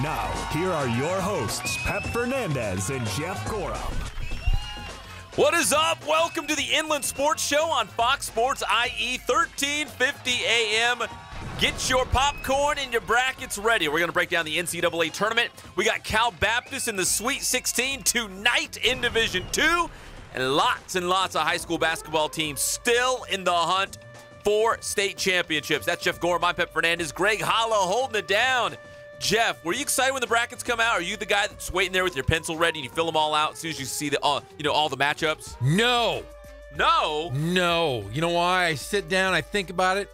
Now, here are your hosts, Pep Fernandez and Jeff Gorham. What is up? Welcome to the Inland Sports Show on Fox Sports IE 1350 AM. Get your popcorn and your brackets ready. We're going to break down the NCAA Tournament. We got Cal Baptist in the Sweet 16 tonight in Division II. And lots of high school basketball teams still in the hunt for state championships. That's Jeff Gorham. I'm Pep Fernandez. Greg Hollow holding it down. Jeff, were you excited when the brackets come out? Are you the guy that's waiting there with your pencil ready and you fill them all out as soon as you see the all the matchups? No. No? You know why? I sit down, I think about it.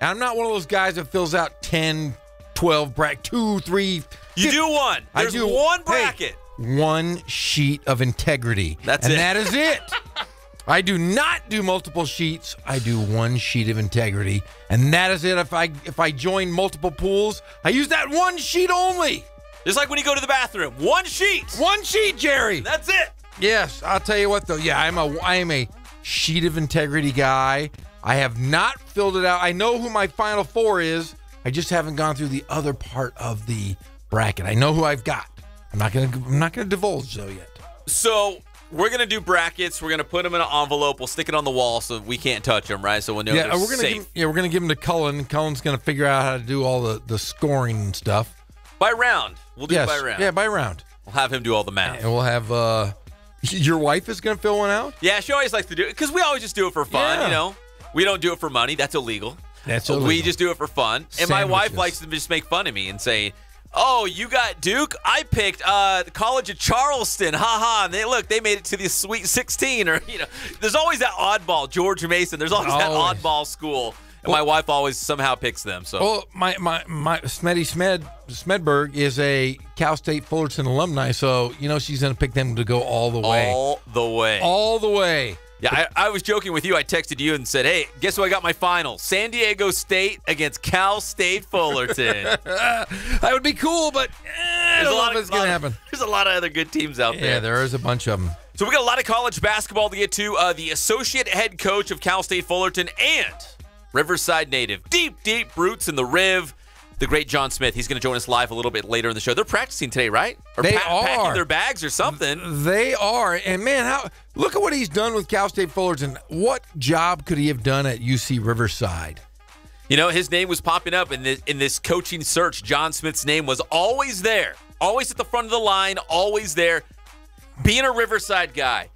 And I'm not one of those guys that fills out 10, 12 brackets, 2, 3. You do one. There's one bracket. Hey, one sheet of integrity. That's it. And that is it. I do not do multiple sheets. I do one sheet of integrity, and that is it. If I join multiple pools, I use that one sheet only. Just like when you go to the bathroom, one sheet. One sheet, Jerry. That's it. Yes, I'll tell you what though. Yeah, I am a sheet of integrity guy. I have not filled it out. I know who my Final Four is. I just haven't gone through the other part of the bracket. I know who I've got. I'm not gonna divulge though yet. So we're going to do brackets. We're going to put them in an envelope. We'll stick it on the wall so we can't touch them, right? So we'll know they're safe. We're going to give them to Cullen. Cullen's going to figure out how to do all the scoring and stuff. By round. We'll do it by round. Yeah, by round. We'll have him do all the math. And we'll have your wife is going to fill one out? Yeah, she always likes to do it because we always just do it for fun, you know. We don't do it for money. That's illegal. That's illegal. We just do it for fun. And my wife likes to just make fun of me and say, "Oh, you got Duke? I picked the College of Charleston. Ha ha. And they made it to the Sweet 16." Or, there's always that oddball, George Mason. There's always that oddball school. And my wife always somehow picks them. So, well, my Smedberg is a Cal State Fullerton alumni, so she's going to pick them to go all the way. All the way. Yeah, I was joking with you. I texted you and said, "Hey, guess who I got my final? San Diego State against Cal State Fullerton." That would be cool, but I don't know if it's going to happen. There's a lot of other good teams out there. Yeah, there is a bunch of them. So we got a lot of college basketball to get to. The associate head coach of Cal State Fullerton and Riverside native, deep roots in the Riv, the great John Smith. He's going to join us live a little bit later in the show. They're practicing today, right? Or they are packing their bags or something. They are, and man, look at what he's done with Cal State Fullerton. What job could he have done at UC Riverside? His name was popping up in this coaching search. John Smith's name was always there, always at the front of the line, always there. Being a Riverside guy,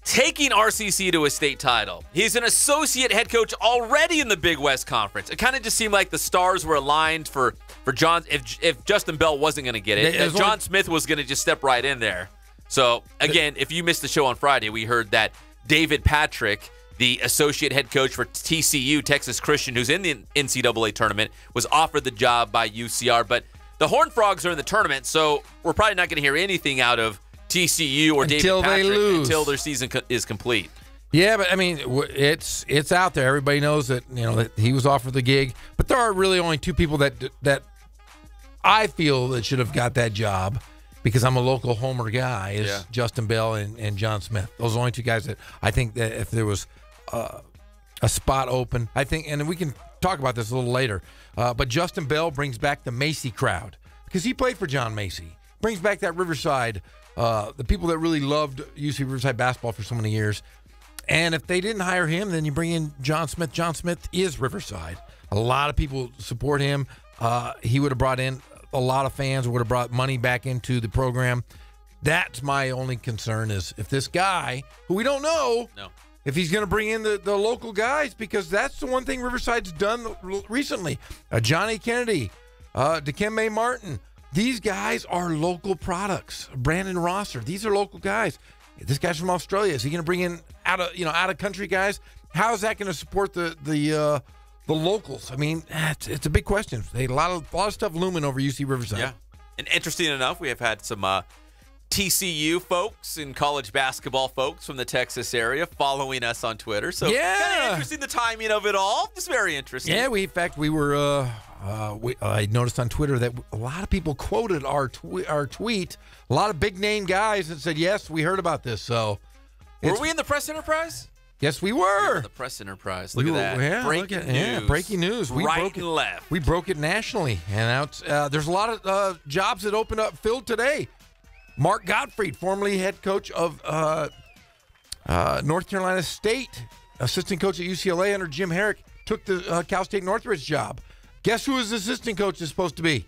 taking RCC to a state title. He's an associate head coach already in the Big West Conference. It kind of just seemed like the stars were aligned for John. If Justin Bell wasn't going to get it, John Smith was going to just step right in there. So, again, if you missed the show on Friday, we heard that David Patrick, the associate head coach for TCU, Texas Christian, who's in the NCAA tournament, was offered the job by UCR. But the Horned Frogs are in the tournament, so we're probably not going to hear anything out of TCU or David Patrick until their season is complete. Yeah, but I mean, it's out there. Everybody knows that that he was offered the gig. But there are really only two people that I feel that should have got that job, because I'm a local Homer guy, is Justin Bell and John Smith. Those are the only two guys that I think that if there was a spot open, I think, and we can talk about this a little later, but Justin Bell brings back the Macy crowd because he played for John Macy. Brings back that Riverside, the people that really loved UC Riverside basketball for so many years. And if they didn't hire him, then you bring in John Smith. John Smith is Riverside. A lot of people support him. He would have brought in a lot of fans, would have brought money back into the program. That's my only concern, is if this guy, who we don't know, if he's going to bring in the local guys, because that's the one thing Riverside's done recently. Johnny Kennedy, Dikembe Martin, these guys are local products. Brandon Rosser, these are local guys. This guy's from Australia. Is he going to bring in out of country guys? How is that going to support the locals? I mean, it's a big question. A lot of stuff looming over UC Riverside. Yeah, and interesting enough, we have had some TCU folks and college basketball folks from the Texas area following us on Twitter. So kind of interesting, the timing of it all. Just very interesting. Yeah, we were. I noticed on Twitter that a lot of people quoted our tweet. A lot of big name guys that said, "Yes, we heard about this." So, were we in the press enterprise? Yes, we were. The press enterprise. Look at that. Yeah, breaking news. Yeah, breaking news. We right broke and it, left. We broke it nationally. And there's a lot of jobs that opened up, filled today. Mark Gottfried, formerly head coach of North Carolina State, assistant coach at UCLA under Jim Herrick, took the Cal State Northridge job. Guess who his assistant coach is supposed to be?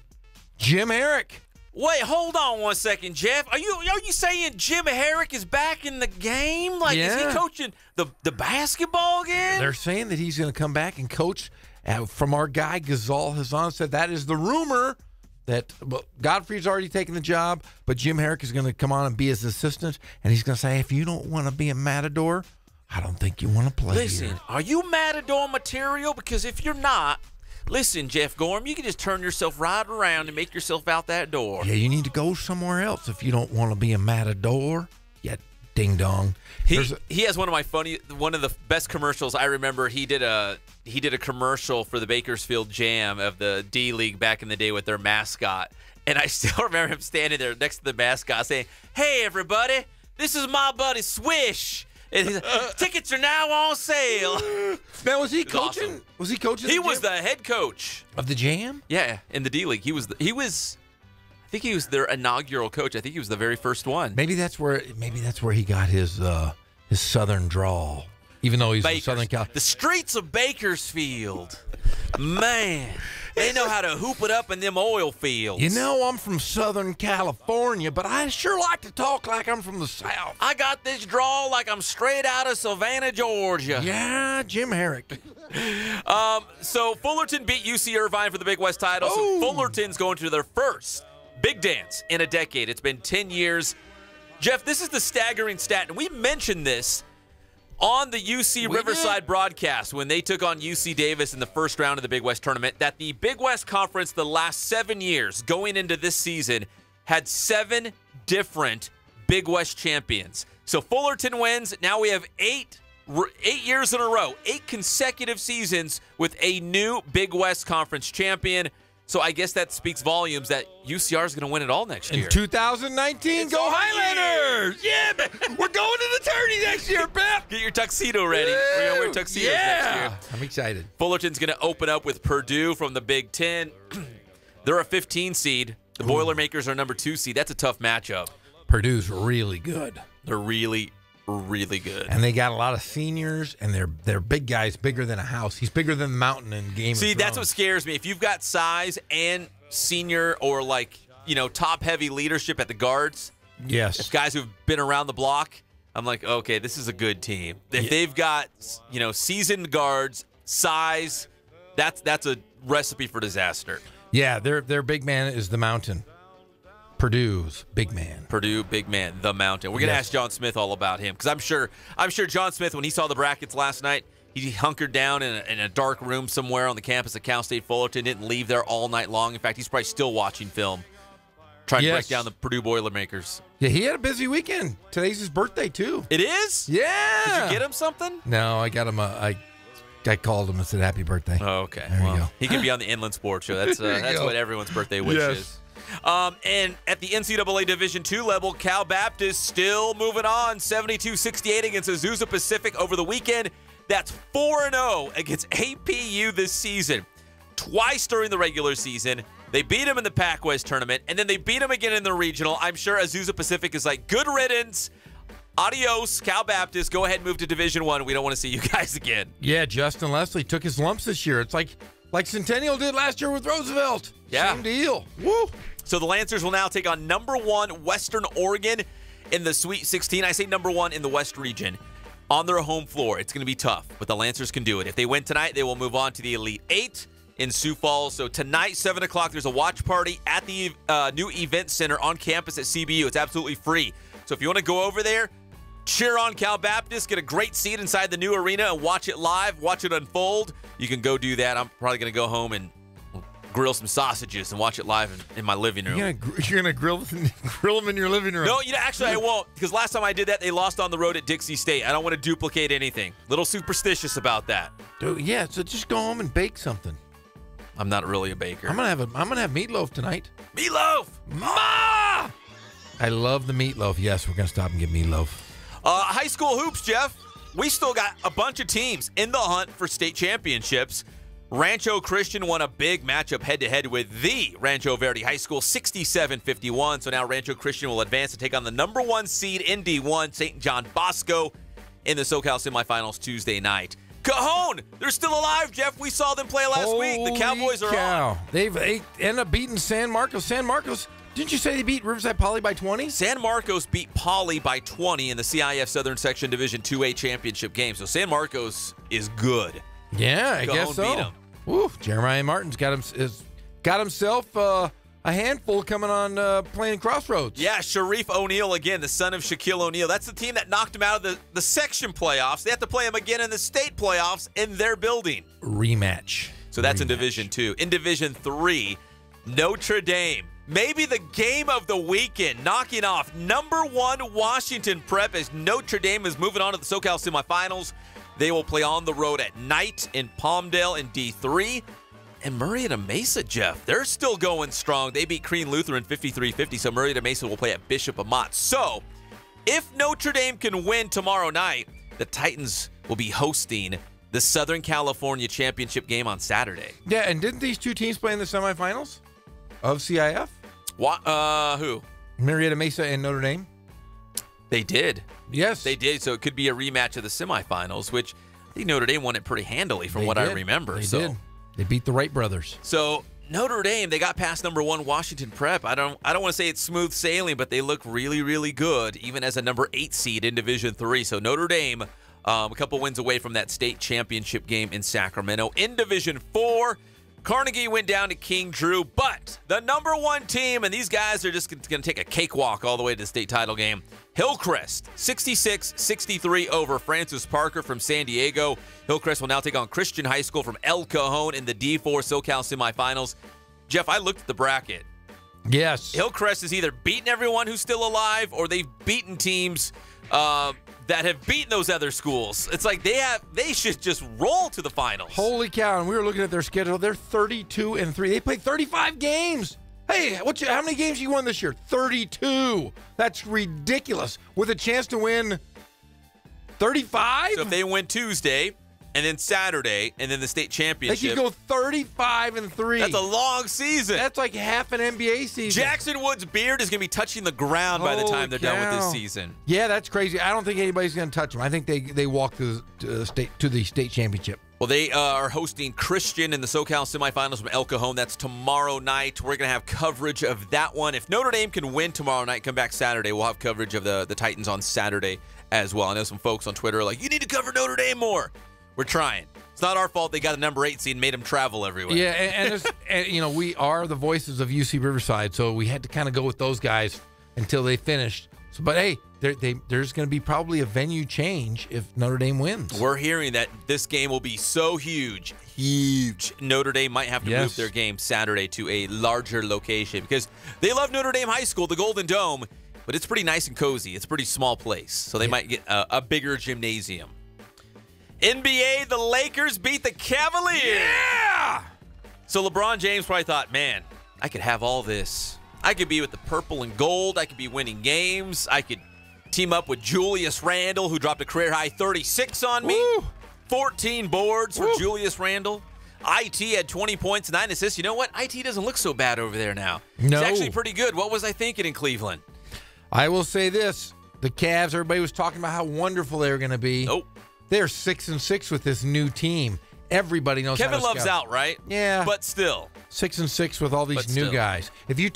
Jim Herrick. Wait, hold on one second, Jeff. Are you saying Jim Herrick is back in the game? Like, is he coaching the basketball again? They're saying that he's going to come back and coach. From our guy, Ghazal Hassan, said that is the rumor that Godfrey's already taken the job, but Jim Herrick is going to come on and be his assistant, and he's going to say, if you don't want to be a Matador, I don't think you want to play Listen, here. Are you Matador material? Because if you're not, listen, Jeff Gorham, you can just turn yourself right around and make yourself out that door. Yeah, you need to go somewhere else if you don't want to be a Matador. Yeah, ding dong. He has one of the best commercials I remember. He did a commercial for the Bakersfield Jam of the D League back in the day with their mascot, and I still remember him standing there next to the mascot saying, "Hey everybody, this is my buddy Swish. And tickets are now on sale." Now, was he coaching? Awesome. Was he coaching? He was the head coach of the Jam. Yeah, in the D League. He was. I think he was their inaugural coach. I think he was the very first one. Maybe that's where he got his Southern drawl. Even though he's from Southern Cal. The streets of Bakersfield, man, they know how to hoop it up in them oil fields. You know, I'm from Southern California, but I sure like to talk like I'm from the South. I got this drawl like I'm straight out of Savannah, Georgia. Yeah, Jim Herrick. So Fullerton beat UC Irvine for the Big West title. So Fullerton's going to their first big dance in a decade. It's been 10 years. Jeff, this is the staggering stat, and we mentioned this on the UC Riverside broadcast when they took on UC Davis in the first round of the Big West Tournament, that the Big West Conference the last 7 years going into this season had 7 different Big West champions. So Fullerton wins. Now we have 8 years in a row, 8 consecutive seasons with a new Big West Conference champion. So I guess that speaks volumes that UCR is going to win it all next year. In 2019, go Highlanders! Yeah, we're going to the tourney next year, Pep! Get your tuxedo ready. We're going to wear tuxedos next year. I'm excited. Fullerton's going to open up with Purdue from the Big Ten. They're a 15 seed. The Boilermakers are number 2 seed. That's a tough matchup. Purdue's really good. They're really, really good. And they got a lot of seniors, and they're big guys, bigger than a house. He's bigger than the mountain in Game of Thrones. See, that's what scares me. If you've got size and senior or, top-heavy leadership at the guards, yes, if guys who've been around the block, I'm like, okay, this is a good team. If they've got, seasoned guards, size, that's a recipe for disaster. Yeah, their big man is the mountain. Purdue's big man. Purdue, big man, the mountain. We're going to ask John Smith all about him because I'm sure John Smith, when he saw the brackets last night, he hunkered down in a dark room somewhere on the campus of Cal State Fullerton, didn't leave there all night long. In fact, he's probably still watching film, trying to break down the Purdue Boilermakers. Yeah, he had a busy weekend. Today's his birthday, too. It is? Yeah. Did you get him something? No, I got him I called him and said happy birthday. Oh, okay. There you go. He could be on the Inland Sports Show. That's what everyone's birthday wish is. And at the NCAA Division II level, Cal Baptist still moving on, 72-68 against Azusa Pacific over the weekend. That's 4-0 against APU this season. Twice during the regular season. They beat them in the Pac West tournament, and then they beat them again in the regional. I'm sure Azusa Pacific is like, good riddance. Adios, Cal Baptist. Go ahead and move to Division I. We don't want to see you guys again. Yeah, Justin Leslie took his lumps this year. It's like Centennial did last year with Roosevelt. Yeah. Same deal. Woo! So the Lancers will now take on number 1 Western Oregon in the Sweet 16. I say number 1 in the West region on their home floor. It's going to be tough, but the Lancers can do it. If they win tonight, they will move on to the Elite 8 in Sioux Falls. So tonight, 7 o'clock, there's a watch party at the new event center on campus at CBU. It's absolutely free. So if you want to go over there, cheer on Cal Baptist, get a great seat inside the new arena and watch it live, watch it unfold, you can go do that. I'm probably going to go home and grill some sausages and watch it live in my living room. You're gonna grill them in your living room? No, actually I won't, because last time I did that, they lost on the road at Dixie State. I don't want to duplicate anything. Little superstitious about that. Dude, yeah, so just go home and bake something. I'm not really a baker. I'm gonna have meatloaf tonight. Meatloaf! Ma! I love the meatloaf. Yes, we're gonna stop and get meatloaf. High school hoops, Jeff. we still got a bunch of teams in the hunt for state championships. Rancho Christian won a big matchup head-to-head with the Rancho Verde High School, 67-51. So now Rancho Christian will advance to take on the number 1 seed in D1, St. John Bosco, in the SoCal semifinals Tuesday night. Cajon, they're still alive, Jeff. We saw them play last week. The Cowboys are on. They ended up beating San Marcos. San Marcos, didn't you say they beat Riverside Poly by 20? San Marcos beat Poly by 20 in the CIF Southern Section Division 2A championship game. So San Marcos is good. Yeah, I guess so. Beat them. Woo, Jeremiah Martin's got himself a handful coming on playing Crossroads. Yeah, Sharif O'Neal again, the son of Shaquille O'Neal. That's the team that knocked him out of the section playoffs. They have to play him again in the state playoffs in their building. Rematch. So that's in Division 2. In Division 3, Notre Dame. Maybe the game of the weekend, knocking off number 1 Washington Prep as Notre Dame is moving on to the SoCal semifinals. They will play on the road at night in Palmdale in D3. And Murrieta Mesa, Jeff, they're still going strong. They beat Crean Lutheran 53-50, so Murrieta Mesa will play at Bishop Amat. So, if Notre Dame can win tomorrow night, the Titans will be hosting the Southern California Championship game on Saturday. Yeah, and didn't these two teams play in the semifinals of CIF? Who? Murrieta Mesa and Notre Dame? They did. Yes. They did, so it could be a rematch of the semifinals, which I think Notre Dame won it pretty handily from what I remember. They did. They beat the Wright brothers. So Notre Dame, they got past number 1 Washington Prep. I don't want to say it's smooth sailing, but they look really, really good, even as a number 8 seed in Division 3. So Notre Dame, a couple wins away from that state championship game in Sacramento. In Division 4, Carnegie went down to King Drew, but the number 1 team, and these guys are just going to take a cakewalk all the way to the state title game. Hillcrest, 66-63 over Francis Parker from San Diego. Hillcrest will now take on Christian High School from El Cajon in the D4 SoCal semifinals. Jeff, I looked at the bracket. Yes. Hillcrest has either beaten everyone who's still alive or they've beaten teams that have beaten those other schools. It's like they should just roll to the finals. Holy cow. And we were looking at their schedule. They're 32-3. They played 35 games. Hey, how many games you won this year? 32. That's ridiculous. With a chance to win 35? So if they win Tuesday and then Saturday and then the state championship. They could go 35-3. That's a long season. That's like half an NBA season. Jackson Woods' beard is going to be touching the ground by the time they're done with this season. Yeah, that's crazy. I don't think anybody's going to touch them. I think they walk to the state championship. Well, they are hosting Christian in the SoCal semifinals from El Cajon. That's tomorrow night. We're going to have coverage of that one. If Notre Dame can win tomorrow night, come back Saturday, we'll have coverage of the Titans on Saturday as well. I know some folks on Twitter are like, you need to cover Notre Dame more. We're trying. It's not our fault they got the number 8 seed and made them travel everywhere. Yeah, and we are the voices of UC Riverside, so we had to kind of go with those guys until they finished. So, but hey, there's going to be probably a venue change if Notre Dame wins. We're hearing that this game will be so huge. Notre Dame might have to move their game Saturday to a larger location because they love Notre Dame High School, the Golden Dome, but it's pretty nice and cozy. It's a pretty small place, so they might get a bigger gymnasium. NBA, the Lakers beat the Cavaliers. Yeah! So LeBron James probably thought, man, I could have all this. I could be with the purple and gold. I could be winning games. I could team up with Julius Randle, who dropped a career-high 36 on me. Woo! 14 boards for Julius Randle. IT had 20 points, 9 assists. You know what? IT doesn't look so bad over there now. No. It's actually pretty good. What was I thinking in Cleveland? I will say this. The Cavs, everybody was talking about how wonderful they were going to be. Nope. They're 6-6 with this new team. Everybody knows Kevin how to Love's scout. out, right? Yeah. But still. 6-6 with all these new guys. If you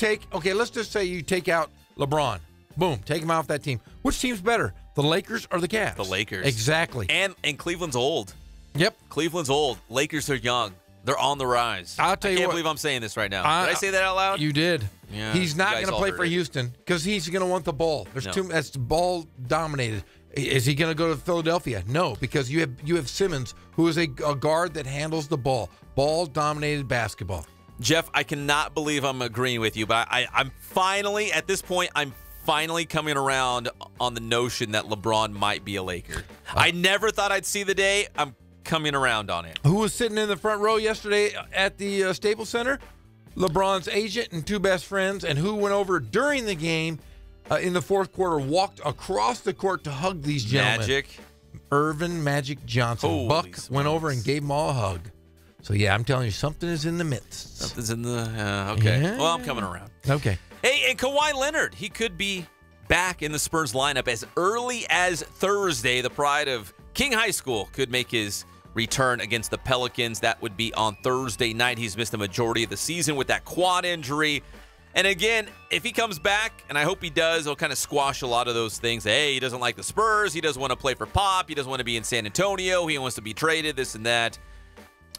let's just say you take out LeBron. Boom, take him off that team. Which team's better, the Lakers or the Cavs? The Lakers. Exactly. And Cleveland's old. Yep. Cleveland's old. Lakers are young. They're on the rise. I'll tell you what. I can't believe I'm saying this right now. Did I say that out loud? You did. Yeah. He's not going to play for Houston because he's going to want the ball. That's ball dominated. Is he going to go to Philadelphia? No, because you have Simmons, who is a guard that handles the ball. Ball-dominated basketball. Jeff, I cannot believe I'm agreeing with you, but I'm finally, at this point, I'm finally coming around on the notion that LeBron might be a Laker. I never thought I'd see the day. I'm coming around on it. Who was sitting in the front row yesterday at the Staples Center? LeBron's agent and 2 best friends, and who went over during the game in the fourth quarter, walked across the court to hug these gentlemen. Magic. Irvin Magic Johnson. Holy Buck smokes. went over and gave him all a hug. So, yeah, I'm telling you, something is in the midst. Something's in the okay. Yeah. Well, I'm coming around. Okay. Hey, and Kawhi Leonard, he could be back in the Spurs lineup as early as Thursday. The pride of King High School could make his return against the Pelicans. That would be on Thursday night. He's missed the majority of the season with that quad injury. And again, if he comes back, and I hope he does, it'll kind of squash a lot of those things. Hey, he doesn't like the Spurs. He doesn't want to play for Pop. He doesn't want to be in San Antonio. He wants to be traded, this and that.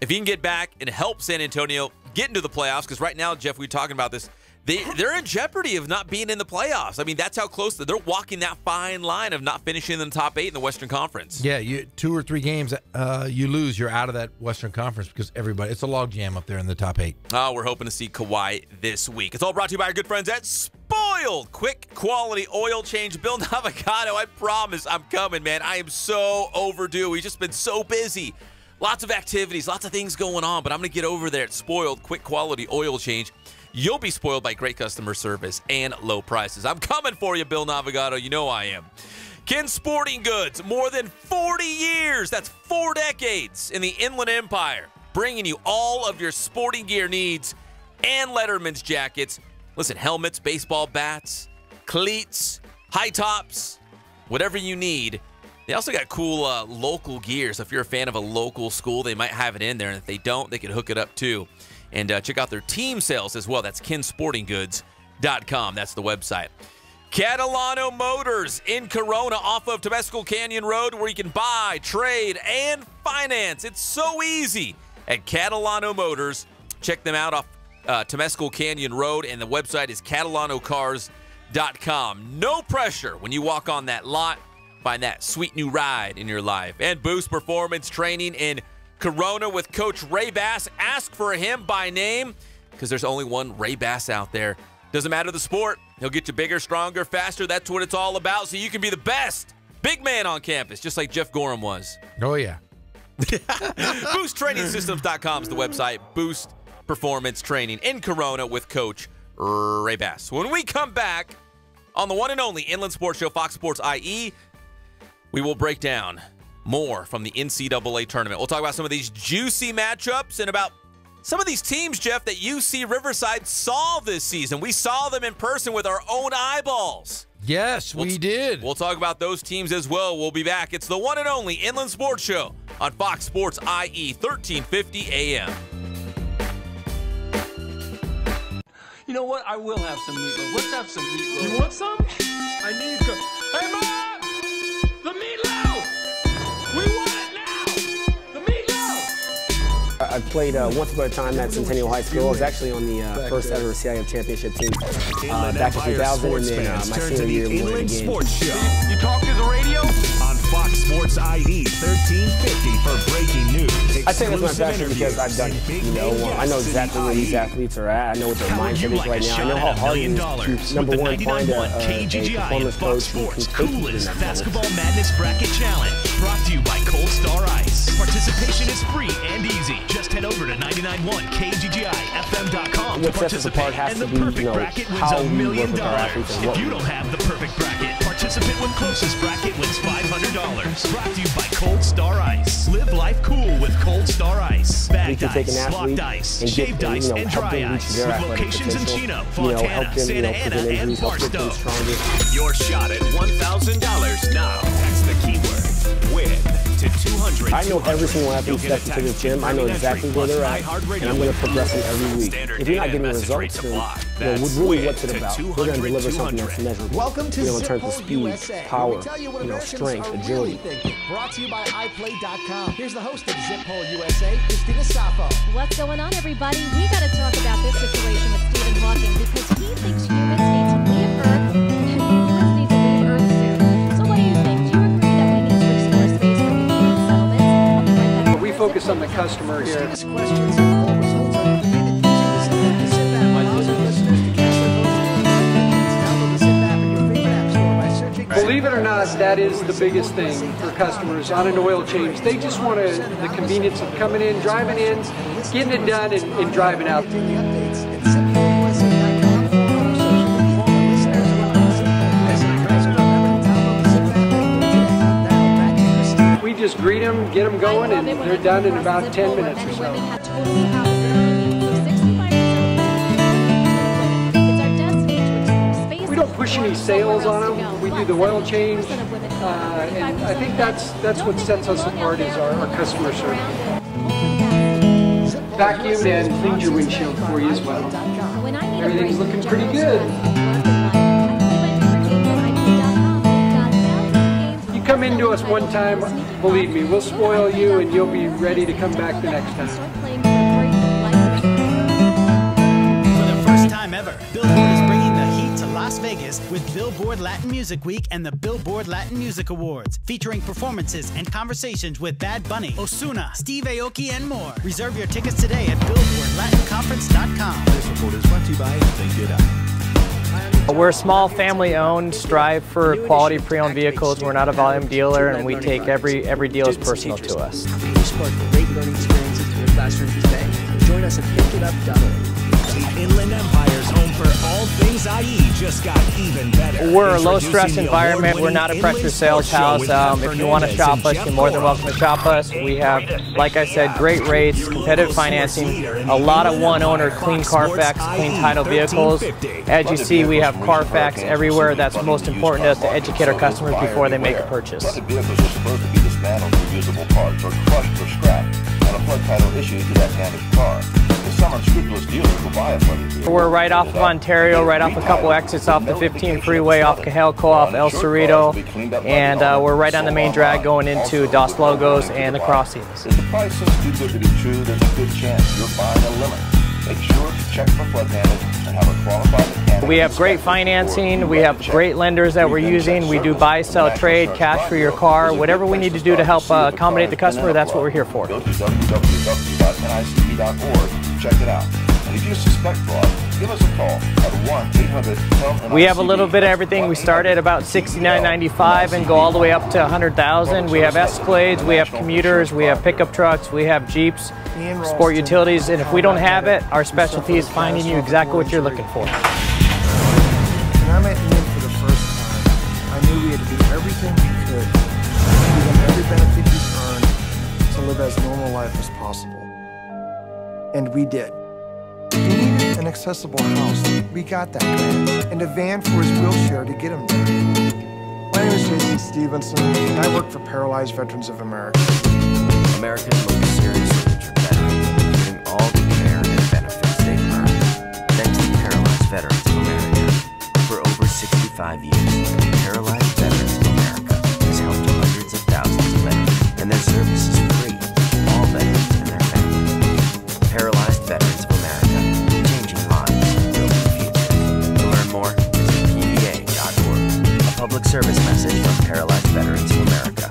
If he can get back and help San Antonio get into the playoffs, because right now, Jeff, we were talking about this, they're in jeopardy of not being in the playoffs. I mean, that's how close they're walking that fine line of not finishing in the top 8 in the Western Conference. Yeah, 2 or 3 games you lose, you're out of that Western Conference because it's a logjam up there in the top 8. Oh, we're hoping to see Kawhi this week. It's all brought to you by our good friends at Spoiled. Quick quality oil change. Bill Navocado, I promise I'm coming, man. I am so overdue. We've just been so busy. Lots of activities, lots of things going on, but I'm going to get over there at Spoiled. Quick quality oil change. You'll be spoiled by great customer service and low prices. I'm coming for you, Bill Navocado. You know I am. Ken Sporting Goods, more than 40 years. That's 4 decades in the Inland Empire, bringing you all of your sporting gear needs and Letterman's jackets. Listen, helmets, baseball bats, cleats, high tops, whatever you need. They also got cool local gear. So if you're a fan of a local school, they might have it in there. And if they don't, they can hook it up too. And check out their team sales as well. That's kensportinggoods.com. That's the website. Catalano Motors in Corona off of Temescal Canyon Road, where you can buy, trade, and finance. It's so easy at Catalano Motors. Check them out off Temescal Canyon Road, and the website is catalanocars.com. No pressure when you walk on that lot. Find that sweet new ride in your life. And Boost Performance Training in Corona with Coach Ray Bass. Ask for him by name because there's only one Ray Bass out there. Doesn't matter the sport. He'll get you bigger, stronger, faster. That's what it's all about, so you can be the best big man on campus, just like Jeff Gorham was. Oh, yeah. BoostTrainingSystems.com is the website. Boost Performance Training in Corona with Coach Ray Bass. When we come back on the one and only Inland Sports Show, Fox Sports IE, we will break down more from the NCAA Tournament. We'll talk about some of these juicy matchups and about some of these teams, Jeff, that UC Riverside saw this season. We saw them in person with our own eyeballs. Yes, we did. We'll talk about those teams as well. We'll be back. It's the one and only Inland Sports Show on Fox Sports IE, 1350 AM. You know what? I will have some meatloaf. Let's have some meatloaf. You want some? I need to. Hey, Mom! The meatloaf! We want it now! The meatloaf! I played once upon a time at Centennial High School. I was actually on the first ever CIF championship team back in 2000, and then my senior year we won it again. You talk to the radio? On Fox Sports IE 1350 for breaking news. I say that's my passion Exclusive because I've done it. interviews You know, and big I know guests exactly in where these IE. athletes are at. I know what their How would mindset you is like right a now. I shot know at how $1 hard it million is to, number with the one, find 99.1 a KGGI performance and Fox coach who Sports can take you to coolest that level. basketball madness bracket challenge. Brought to you by Cold Star Ice. Participation is free and easy. Just head over to 991KGGIFM.com to What sets us apart participate, has and to the be, perfect you know, bracket wins how $1 we million. work with our athletes and what If you we don't have the perfect bracket, participant with closest bracket wins $500. Brought to you by Cold Star Ice. Live life cool with Cold Star Ice. We Bagged can take ice, an blocked athlete ice, and shaved get, ice, and help dry them reach ice. their With athletic locations in potential. Chino, Help Fontana, them, Santa Ana, prevent and injuries, help them become Barstow. stronger. Your shot at $1,000 now. That's the keyword. Win to 200. I know every single athlete steps into the gym. I know exactly where they're at, and I'm going to progress them every week. If you're not getting results, then really what's it about? We're going to deliver something that's measurable. Welcome to in terms Zip of Hole speed, USA. power, We tell you what Americans strength, are agility. really thinking. Brought to you by iPlay.com. Here's the host of Zip Hole USA, Christina Sappho. What's going on, everybody? We got to talk about this situation with Stephen Hawking because he thinks humans need to leave Earth and humans need to leave Earth soon. So what do you think? Do you agree that we need to explore space for human settlements? I'll be right back. We focus on the customer here. Christina's questions and poll results are completed using the Zip app. Allows our listeners to cast their votes anywhere. Download the Zip app in your favorite app store by searching. Believe it or not, that is the biggest thing for customers on an oil change. They just want the convenience of coming in, driving in, getting it done, and driving out. The updates at ZipHoleUSA.com or on our social media. For our listeners who are on Zip Hole USA, also remember to download the Zip app and do it today. Now back to Christina. We greet them, get them going, and they're done in about 10 minutes or so. We don't push any sales on them. We do the oil change, and I think that's what sets us apart is our customer service. Vacuumed and cleaned your windshield for you as well. Everything's looking pretty good. You come into us one time, believe me, we'll spoil you and you'll be ready to come back the next time. For the first time ever, Billboard is bringing the heat to Las Vegas with Billboard Latin Music Week and the Billboard Latin Music Awards, featuring performances and conversations with Bad Bunny, Ozuna, Steve Aoki, and more. Reserve your tickets today at BillboardLatinConference.com. This report is brought to you by Think It Up. We're a small family-owned, strive for quality pre-owned vehicles. We're not a volume dealer, and we take every deal as personal to us. Spark great learning experiences in your classroom today. Join us at thinkitup.org. The Inland Empire's home for all things IE just got even better. We're a low-stress environment. We're not a pressure sales house. If you want to shop us, you're more than welcome to shop us. We have, like I said, great rates, competitive financing, a lot of one-owner, clean Carfax, clean title vehicles. As you see, we have Carfax everywhere. That's most important to us, to educate our customers before they make a purchase. Flooded vehicles are supposed to be dismantled for usable parts or crushed or scrapped, and a flood title issued to that damaged car. Some unscrupulous dealers will buy a flooded vehicle. We're right off of Ontario, right off a couple exits off the 15 freeway, off Cajalco, off El Cerrito, and we're right on the main drag going into Dos Logos and the crossings. If the price seems too good to be true, there's a good chance you're buying a limit. Make sure to check for flood damage and have a qualified mechanic. We have great financing. We have great lenders that we're using. We do buy, sell, trade, cash for your car. Whatever we need to do to help accommodate the customer, that's what we're here for. Go to www.nicb.org. Check it out. And if you suspect fraud, give us a call at 1-800-12-NICB. We have a little bit of everything. We start at about $69.95 and go all the way up to $100,000. We have Escalades, we have commuters, we have pickup trucks, we have Jeeps, sport utilities, and if we don't have it, our specialty is finding you exactly what you're looking for. When I met Ian for the first time, I knew we had to do everything we could to give him every benefit he's earned to live as normal life as possible. And we did. He needed an accessible house. We got that grant. And a van for his wheelchair to get him there. My name is Jason Stevenson, and I work for Paralyzed Veterans of America. America's most serious injured veterans, getting all the care and benefits they've earned. Thanks to Paralyzed Veterans of America. For over 65 years, Paralyzed Veterans of America has helped hundreds of thousands of veterans, and their service is free to all veterans and their families. Paralyzed Veterans of America, changing lives, building futures. To learn more, visit pva.org. A public service message from Paralyzed Veterans of America.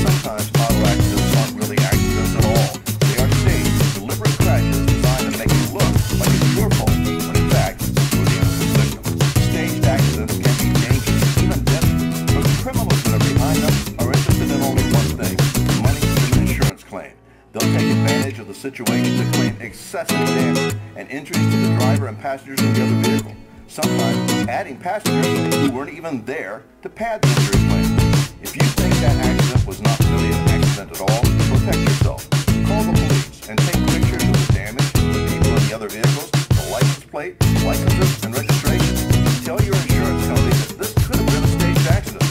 Sometimes auto accidents aren't really accidents at all. They are staged, deliberate crashes designed to make it look like it's your fault, when in fact, you're the innocent victim. Staged accidents can be dangerous, even deadly, but the criminals that are behind them are interested in only one thing: money from an insurance claim. They'll take advantage of the situation to claim excessive damage and injuries to the driver and passengers in the other vehicle, sometimes adding passengers who weren't even there to pad the injury claim. If you think that accident was not really an accident at all, protect yourself. Call the police and take pictures of the damage, the people in the other vehicles, the license plate, licenses, and registration. Tell your insurance company that this could have been a staged accident.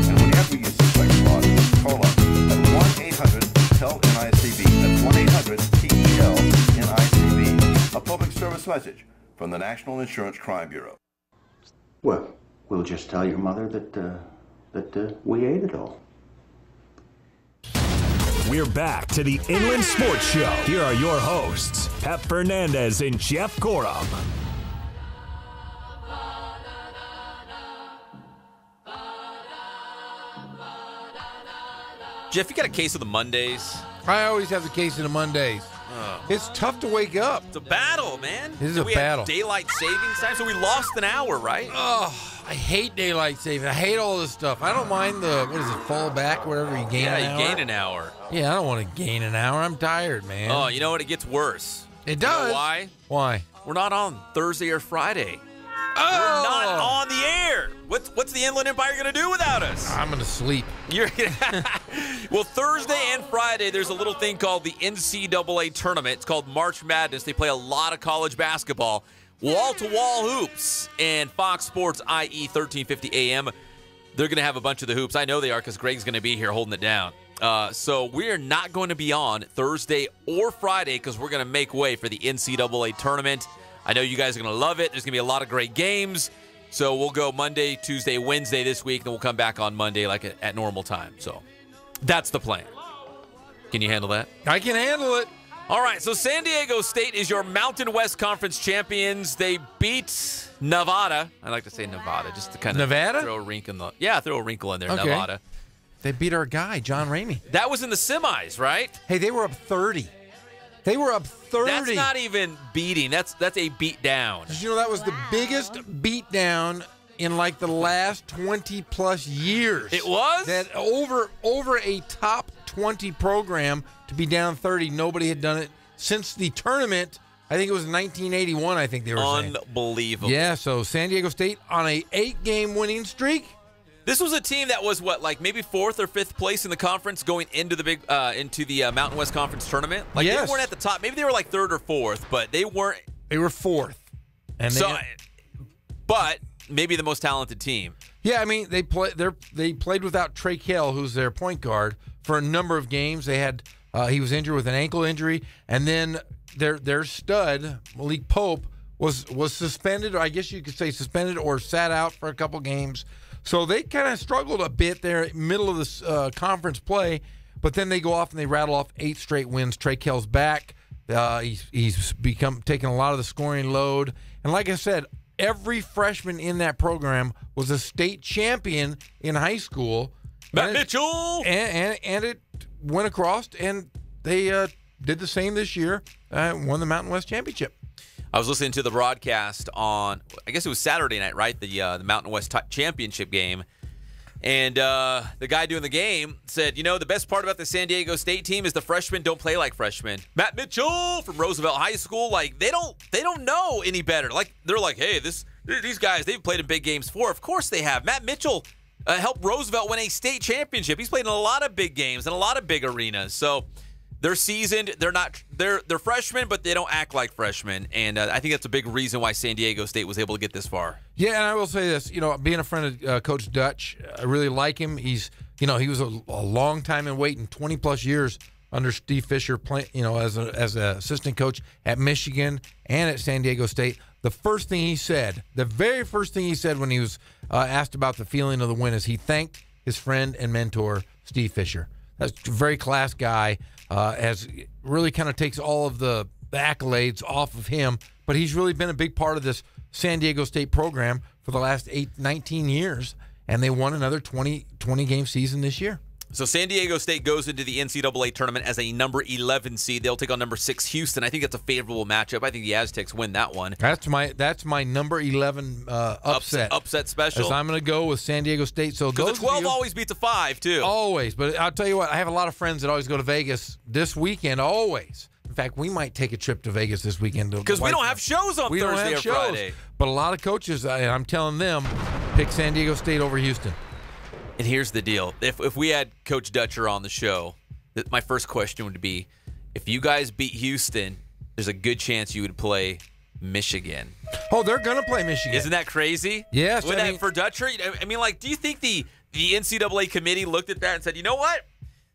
And whenever you suspect fraud, call us at 1-800-TEL-NICB. That's 1-800-TEL-NICB. A public service message from the National Insurance Crime Bureau. Well, we'll just tell your mother that we ate it all. We're back to the Inland Sports Show. Here are your hosts, Pep Fernandez and Jeff Gorham. Jeff, you got a case of the Mondays? I always have the case of the Mondays. Oh. It's tough to wake up. It's a battle, man. This is a battle. We had daylight savings time, so we lost an hour, right? Oh, I hate daylight savings. I hate all this stuff. I don't mind the, what is it, fall back, whatever, you gain an hour? Yeah, you gain an hour. Yeah, I don't want to gain an hour. I'm tired, man. Oh, you know what? It gets worse. It does. You know why? Why? We're not on Thursday or Friday. Oh! We're not on the air. What's the Inland Empire going to do without us? I'm going to sleep. Well, Thursday and Friday, there's a little thing called the NCAA Tournament. It's called March Madness. They play a lot of college basketball. Wall-to-wall hoops. And Fox Sports, IE 1350 AM, they're going to have a bunch of the hoops. I know they are because Greg's going to be here holding it down. So we are not going to be on Thursday or Friday because we're going to make way for the NCAA Tournament. I know you guys are going to love it. There's going to be a lot of great games. So we'll go Monday, Tuesday, Wednesday this week, then we'll come back on Monday like at normal time. So that's the plan. Can you handle that? I can handle it. All right, so San Diego State is your Mountain West Conference champions. They beat Nevada. I like to say Nevada just to kind of throw a wrinkle in there, okay. Nevada. They beat our guy, John Ramey. That was in the semis, right? Hey, they were up 30. They were up 30. That's not even beating. That's a beat down. Did you know that was the biggest beat down in like the last 20-plus years? It was? That over a top 20 program to be down 30. Nobody had done it since the tournament. I think it was 1981, I think they were saying. Unbelievable. Yeah, so San Diego State on a 8-game winning streak. This was a team that was maybe 4th or 5th place in the conference going into the Mountain West Conference tournament. They weren't at the top. Maybe they were like 3rd or 4th, but they weren't. They were 4th. But maybe the most talented team. Yeah, I mean they played without Trey Kell, who's their point guard, for a number of games. They had he was injured with an ankle injury, and then their stud Malik Pope was suspended, or I guess you could say suspended or sat out for a couple games. So they kind of struggled a bit there, middle of this conference play, but then they go off and they rattle off 8 straight wins. Trey Kell's back. He's taking a lot of the scoring load. And like I said, every freshman in that program was a state champion in high school. Matt Mitchell! And it went across, and they did the same this year, won the Mountain West Championship. I was listening to the broadcast on, I guess it was Saturday night, right? The Mountain West Championship game. And the guy doing the game said, the best part about the San Diego State team is the freshmen don't play like freshmen. Matt Mitchell from Roosevelt High School, they don't know any better. They're like, hey, these guys, they've played in big games before. Of course they have. Matt Mitchell helped Roosevelt win a state championship. He's played in a lot of big games and a lot of big arenas. So they're seasoned. They're freshmen, but they don't act like freshmen. And I think that's a big reason why San Diego State was able to get this far. Yeah, and I will say this, being a friend of Coach Dutch, I really like him. He's, he was a long time in waiting, 20-plus years under Steve Fisher, as an assistant coach at Michigan and at San Diego State. The very first thing he said when he was asked about the feeling of the win is he thanked his friend and mentor, Steve Fisher. That's a very class guy. Has really kind of takes all of the accolades off of him, but he's really been a big part of this San Diego State program for the last 19 years, and they won another 20-game season this year. So San Diego State goes into the NCAA tournament as a number 11 seed. They'll take on number 6 Houston. I think that's a favorable matchup. I think the Aztecs win that one. That's my number 11 upset. Upset special. As I'm going to go with San Diego State. So the 12 always beats a 5 too. Always, but I'll tell you what. I have a lot of friends that always go to Vegas this weekend. Always. In fact, we might take a trip to Vegas this weekend because we don't have shows on Thursday or Friday. But a lot of coaches, I'm telling them, pick San Diego State over Houston. And here's the deal. If we had Coach Dutcher on the show, my first question would be, if you guys beat Houston, there's a good chance you would play Michigan. Oh, they're going to play Michigan. Isn't that crazy? Yes. For Dutcher, do you think the NCAA committee looked at that and said, you know what?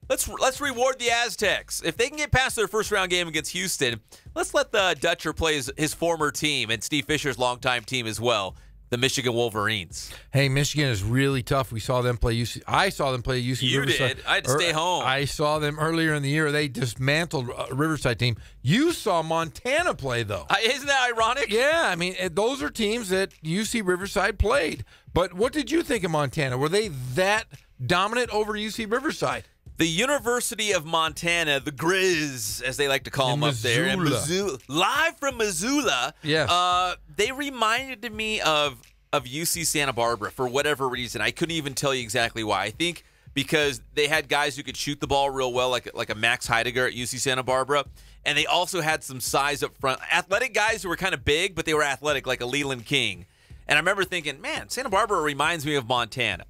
Let's reward the Aztecs. If they can get past their first-round game against Houston, let's let the Dutcher play his former team and Steve Fisher's longtime team as well, the Michigan Wolverines. Hey, Michigan is really tough. We saw them play UC. I saw them play UC you Riverside. You did. I had to stay home. I saw them earlier in the year. They dismantled a Riverside team. You saw Montana play, though. Isn't that ironic? Yeah, I mean, those are teams that UC Riverside played. But what did you think of Montana? Were they that dominant over UC Riverside? The University of Montana, the Grizz, as they like to call them up there, in Missoula, live from Missoula. Yes. They reminded me of UC Santa Barbara for whatever reason. I couldn't even tell you exactly why. I think because they had guys who could shoot the ball real well, like a Max Heidegger at UC Santa Barbara, and they also had some size up front. Athletic guys who were kind of big, but they were athletic, like a Leland King. And I remember thinking, man, Santa Barbara reminds me of Montana.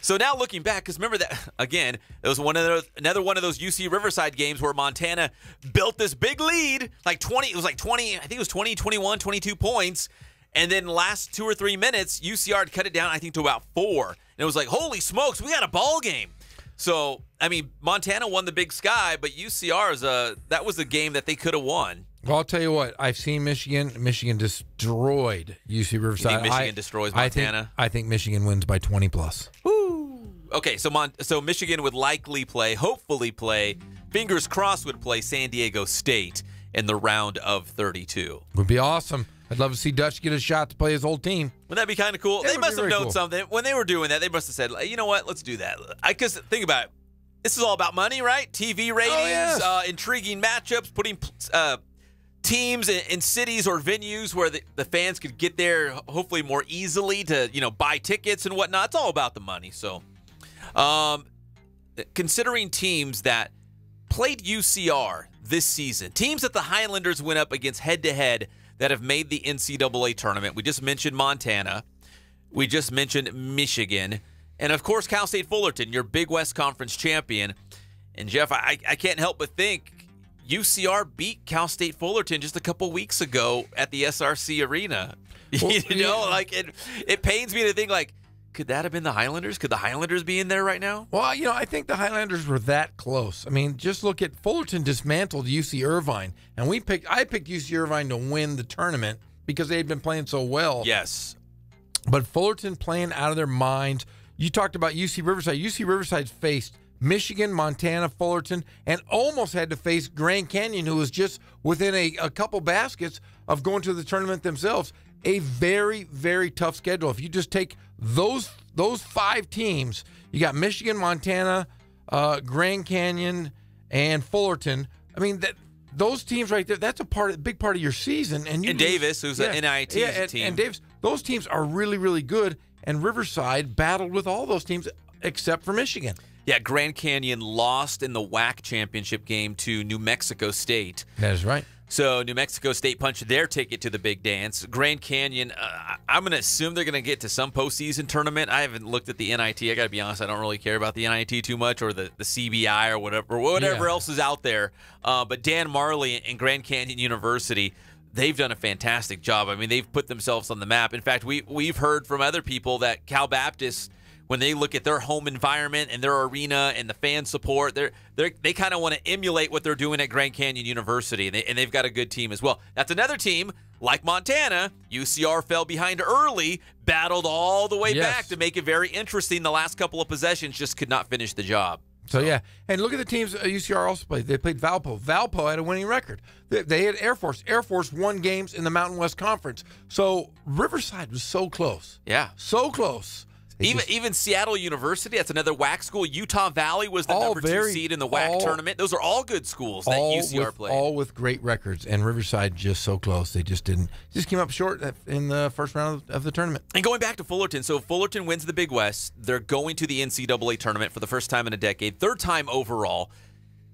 So now looking back, because remember that, again, it was another one of those UC Riverside games where Montana built this big lead, like 20, I think it was 20, 21, 22 points. And then last 2 or 3 minutes, UCR had cut it down, I think, to about 4. And it was like, holy smokes, we got a ball game. So, I mean, Montana won the Big Sky, but UCR, that was the game that they could have won. Well, I'll tell you what. I've seen Michigan. Michigan destroyed UC Riverside. You think Michigan destroys Montana? I think Michigan wins by 20+. Woo. Okay, so Michigan would likely play, hopefully play, fingers crossed would play San Diego State in the round of 32. Would be awesome. I'd love to see Dutch get a shot to play his old team. Wouldn't that be kind of cool? They must have known something. When they were doing that, they must have said, you know what, let's do that. Because think about it. This is all about money, right? TV ratings, intriguing matchups, putting teams in cities or venues where the fans could get there hopefully more easily to, buy tickets and whatnot. It's all about the money. So considering teams that played UCR this season, teams that the Highlanders went up against head-to-head that have made the NCAA tournament. We just mentioned Montana. We just mentioned Michigan. And, of course, Cal State Fullerton, your Big West Conference champion. And, Jeff, I can't help but think UCR beat Cal State Fullerton just a couple weeks ago at the SRC Arena. Well, it pains me to think, could that have been the Highlanders? Could the Highlanders be in there right now? Well, I think the Highlanders were that close. I mean, just look at Fullerton dismantled UC Irvine, and I picked UC Irvine to win the tournament because they had been playing so well. Yes. But Fullerton playing out of their minds. You talked about UC Riverside. UC Riverside faced Michigan, Montana, Fullerton, and almost had to face Grand Canyon, who was just within a couple baskets of going to the tournament themselves. A very, very tough schedule. If you just take those 5 teams, you got Michigan, Montana, Grand Canyon, and Fullerton. I mean, those teams right there, that's a big part of your season. And Davis, who's an NIT team. And Davis, those teams are really, really good. And Riverside battled with all those teams except for Michigan. Yeah, Grand Canyon lost in the WAC championship game to New Mexico State. That is right. So New Mexico State punched their ticket to the big dance. Grand Canyon, I'm going to assume they're going to get to some postseason tournament. I haven't looked at the NIT. I got to be honest, I don't really care about the NIT too much, or the CBI or whatever else is out there. But Dan Marley and Grand Canyon University, they've done a fantastic job. I mean, they've put themselves on the map. In fact, we've heard from other people that Cal Baptist, when they look at their home environment and their arena and the fan support, they kind of want to emulate what they're doing at Grand Canyon University, and they've got a good team as well. That's another team, like Montana. UCR fell behind early, battled all the way back to make it very interesting. The last couple of possessions just could not finish the job. So, yeah. And look at the teams UCR also played. They played Valpo. Valpo had a winning record. They had Air Force. Air Force won games in the Mountain West Conference. So, Riverside was so close. Yeah. So close. Even Seattle University, that's another WAC school. Utah Valley was the number 2 seed in the WAC tournament. Those are all good schools that UCR played. All with great records. And Riverside just so close. They just came up short in the first round of the tournament. And going back to Fullerton, so Fullerton wins the Big West. They're going to the NCAA tournament for the first time in a decade, 3rd time overall.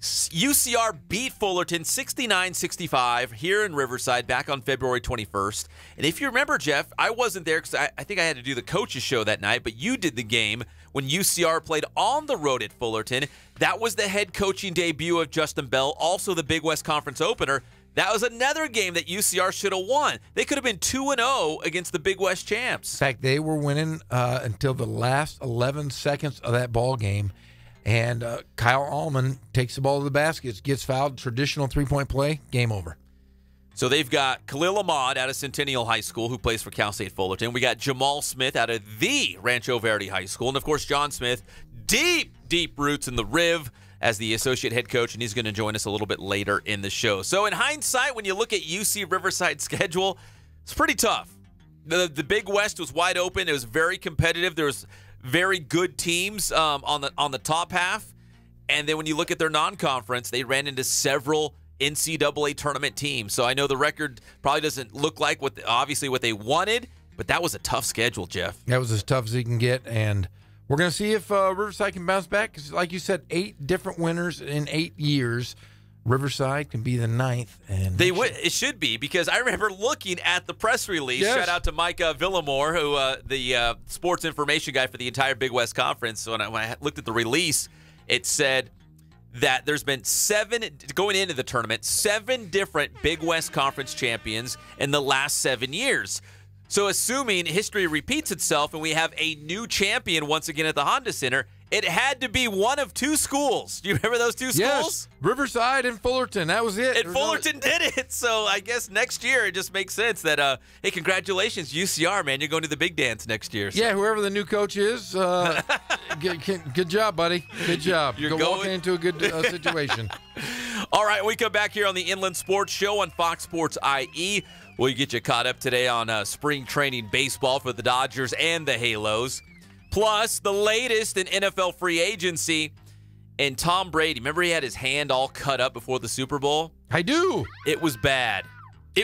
UCR beat Fullerton 69-65 here in Riverside back on February 21st. And if you remember, Jeff, I wasn't there because I think I had to do the coaches show that night, but you did the game when UCR played on the road at Fullerton. That was the head coaching debut of Justin Bell, also the Big West Conference opener. That was another game that UCR should have won. They could have been 2-0 against the Big West champs. In fact, they were winning until the last 11 seconds of that ball game. And Kyle Allman takes the ball to the basket, gets fouled, traditional three-point play, game over. So they've got Khalil Ahmad out of Centennial High School, who plays for Cal State Fullerton. We got Jamal Smith out of the Rancho Verde High School. And, of course, John Smith, deep roots in the Riv as the associate head coach, and he's going to join us a little bit later in the show. So in hindsight, when you look at UC Riverside's schedule, it's pretty tough. The Big West was wide open. It was very competitive. There was very good teams on the top half. And then when you look at their non-conference, they ran into several NCAA tournament teams. So I know the record probably doesn't look like what they wanted, but that was a tough schedule, Jeff. That was as tough as he can get, and we're going to see if Riverside can bounce back. Because like you said, 8 different winners in 8 years. Riverside can be the 9th. And It should be, because I remember looking at the press release. Yes. Shout out to Micah Villamore, who the sports information guy for the entire Big West Conference. When I looked at the release, it said that there's been 7, going into the tournament, 7 different Big West Conference champions in the last 7 years. So assuming history repeats itself and we have a new champion once again at the Honda Center, it had to be one of 2 schools. Do you remember those 2 schools? Yes, Riverside and Fullerton. That was it. And Fullerton did it. So I guess next year it just makes sense that, hey, congratulations, UCR, man. You're going to the big dance next year. So. Yeah, whoever the new coach is, good job, buddy. Good job. You're walking into a good situation. All right, we come back here on the Inland Sports Show on Fox Sports IE. We'll get you caught up today on spring training baseball for the Dodgers and the Halos. Plus, the latest in NFL free agency. And Tom Brady, remember he had his hand all cut up before the Super Bowl? I do. It was bad.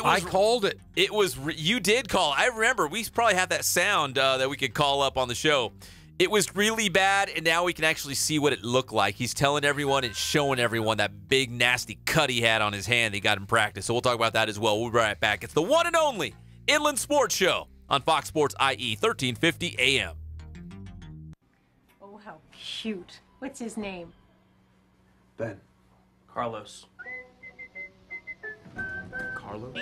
I called it. It was. You did call. I remember. We probably have that sound that we could call up on the show. It was really bad, and now we can actually see what it looked like. He's telling everyone and showing everyone that big, nasty cut he had on his hand that he got in practice. So we'll talk about that as well. We'll be right back. It's the one and only Inland Sports Show on Fox Sports IE, 1350 AM. Oh, how cute. What's his name? Ben. Carlos. Carlos?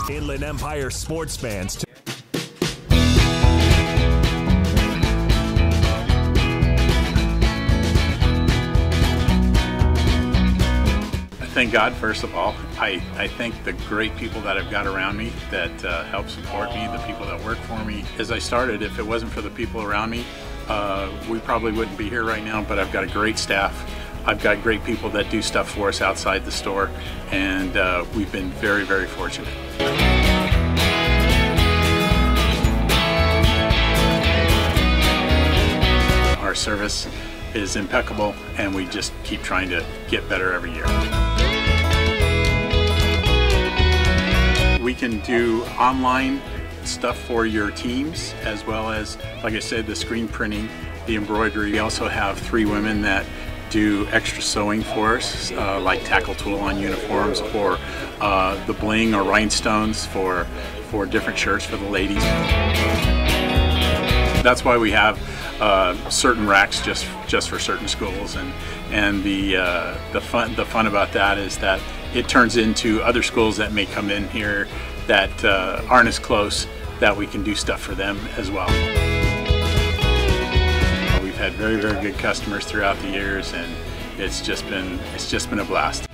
Inland Empire sports fans. Thank God, first of all. I thank the great people that I've got around me that help support me, the people that work for me. As I started, if it wasn't for the people around me, we probably wouldn't be here right now, but I've got a great staff. I've got great people that do stuff for us outside the store, and we've been very, very fortunate. Our service is impeccable, and we just keep trying to get better every year. We can do online stuff for your teams, as well as, like I said, the screen printing, the embroidery. We also have 3 women that do extra sewing for us, like tackle tool on uniforms, or the bling or rhinestones for different shirts for the ladies. That's why we have certain racks just for certain schools, and the fun about that is that it turns into other schools that may come in here that aren't as close, that we can do stuff for them as well. We've had very, very good customers throughout the years, and it's just been a blast.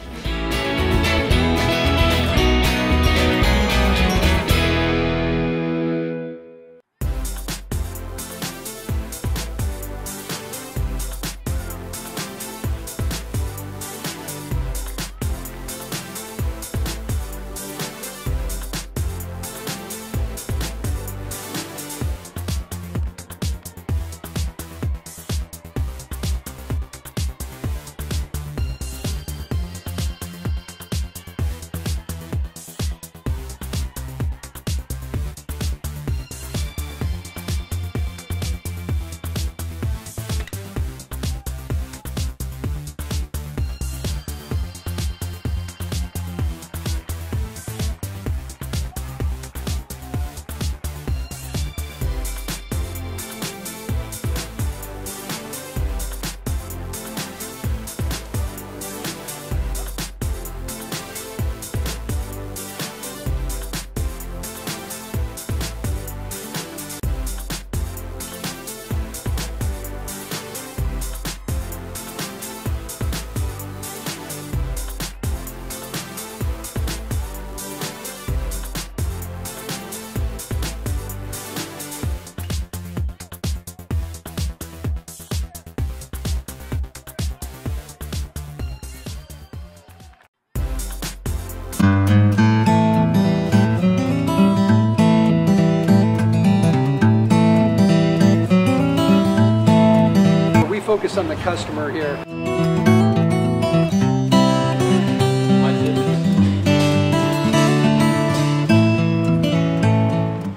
Focus on the customer here.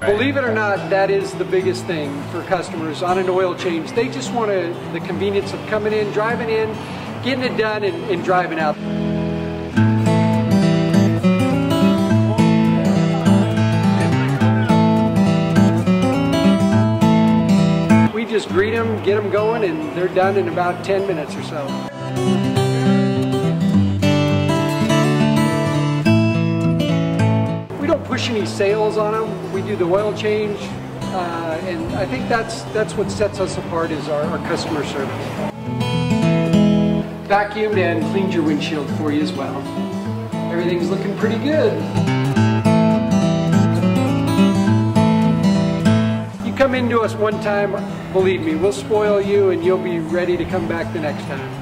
Believe it or not, that is the biggest thing for customers on an oil change. They just want the convenience of coming in, driving in, getting it done and driving out. We just greet them, get them going, and they're done in about 10 minutes or so. We don't push any sales on them. We do the oil change, and I think that's what sets us apart is our customer service. Vacuumed and cleaned your windshield for you as well. Everything's looking pretty good. You come into us one time, believe me, we'll spoil you and you'll be ready to come back the next time.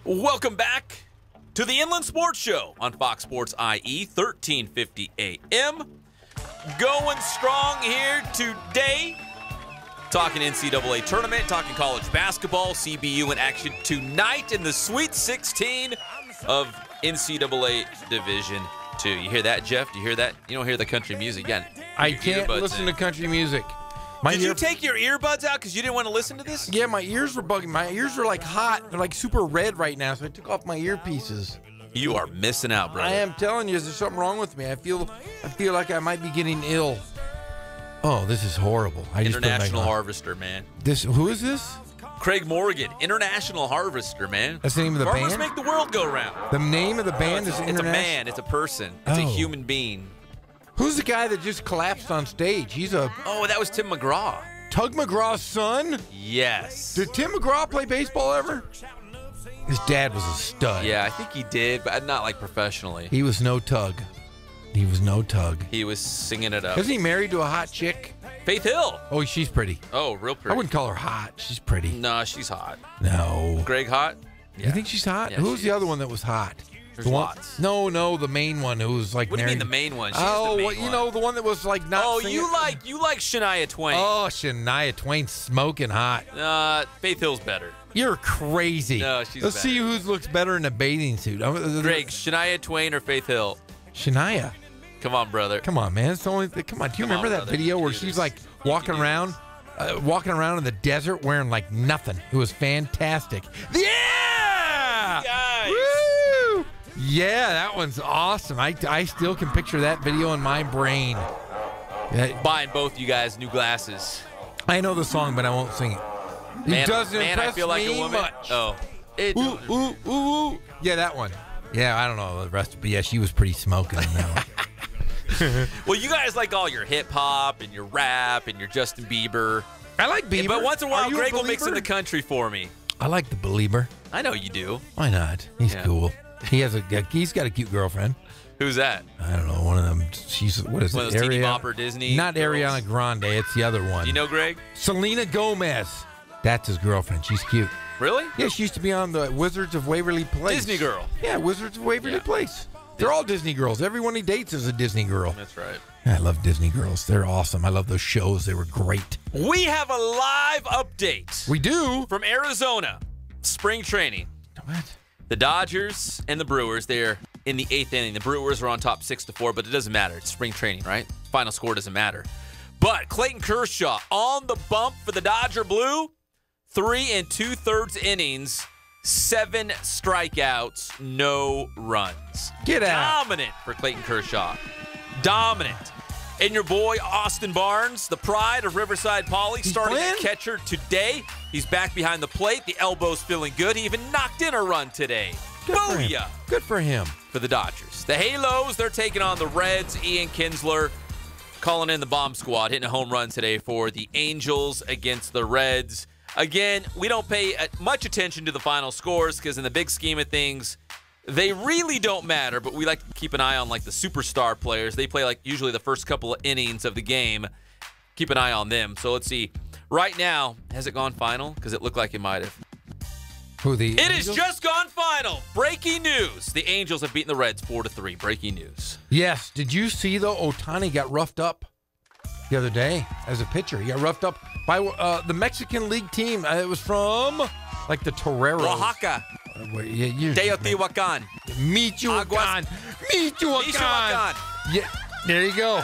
Welcome back to the Inland Sports Show on Fox Sports IE, 1350 AM. Going strong here today. Talking NCAA Tournament, talking college basketball, CBU in action tonight in the Sweet 16 of NCAA Division II. You hear that, Jeff? Do you hear that? You don't hear the country music yet. I can't listen to country music. Did you take your earbuds out because you didn't want to listen to this? Yeah, my ears were bugging. My ears were like hot. They're like super red right now, so I took off my earpieces. You are missing out, brother. I am telling you, there's something wrong with me. I feel like I might be getting ill. Oh, this is horrible. International Harvester, man. Who is this? Craig Morgan, International Harvester, man. That's the name of the band? Farmers make the world go round. The name of the band is It's a man. It's a person. It's a human being. Who's the guy that just collapsed on stage? Oh, that was Tim McGraw. Tug McGraw's son? Yes. Did Tim McGraw play baseball ever? His dad was a stud. Yeah, I think he did, but not like professionally. He was no Tug. He was no Tug. He was singing it up. Isn't he married to a hot chick? Faith Hill. Oh, she's pretty. Oh, real pretty. I wouldn't call her hot. She's pretty. No, she's hot. No. Greg hot? Yeah. You think she's hot? Yeah, Who's the other one that was hot? There's lots. No, the main one who was like What married. do you mean the main one? She's oh, the main well, you one. know, the one that was like not Oh, singing. you like Shania Twain. Oh, Shania Twain smoking hot. Faith Hill's better. You're crazy. No, she's Let's better. see who looks better in a bathing suit. Greg, Shania Twain or Faith Hill? Shania. Come on, brother. Come on, man. It's the only. Come on. Do you remember that video where she's like walking around in the desert wearing like nothing? It was fantastic. Yeah! Guys. Woo! Yeah, that one's awesome. I still can picture that video in my brain. Buying both you guys new glasses. I know the song, but I won't sing it. It doesn't impress I feel like me a woman. much. Oh. Ooh. Yeah, that one. Yeah, I don't know the rest, but yeah, she was pretty smoking in that one. Well, you guys like all your hip hop and your rap and your Justin Bieber. I like Bieber. But once in a while, Are you a Greg will mix in Belieber? the country for me. I like the Belieber. I know you do. Why not? He's cool. He's got a cute girlfriend. Who's that? I don't know. One of them. She's what is one it? One of those teeny bopper Disney. Not girls. Ariana Grande. It's the other one. Do you know Greg? Selena Gomez. That's his girlfriend. She's cute. Really? Yeah, she used to be on the Wizards of Waverly Place. Disney girl. Yeah, Wizards of Waverly Place. They're all Disney girls. Everyone he dates is a Disney girl. That's right. I love Disney girls. They're awesome. I love those shows. They were great. We have a live update. We do. From Arizona. Spring training. What? The Dodgers and the Brewers, they're in the 8th inning. The Brewers are on top 6-4, but it doesn't matter. It's spring training, right? Final score doesn't matter. But Clayton Kershaw on the bump for the Dodger Blue. 3 2/3 innings, 7 strikeouts, no runs. Get out. Dominant for Clayton Kershaw. Dominant. And your boy, Austin Barnes, the pride of Riverside Poly, starting at catcher today. He's back behind the plate. The elbow's feeling good. He even knocked in a run today. Booyah. Good for him. For the Dodgers. The Halos, they're taking on the Reds. Ian Kinsler calling in the bomb squad, hitting a home run today for the Angels against the Reds. Again, we don't pay much attention to the final scores because in the big scheme of things, they really don't matter, but we like to keep an eye on like the superstar players. They play like usually the first couple of innings of the game. Keep an eye on them. So let's see. Right now, has it gone final? Because it looked like it might have. It has just gone final. Breaking news. The Angels have beaten the Reds 4-3. Breaking news. Yes. Did you see, though, Ohtani got roughed up the other day as a pitcher? He got roughed up by the Mexican League team. It was from, like, the Toreros. Oaxaca. Teotihuacan. Michoacan. Michoacan. Yeah, there you go.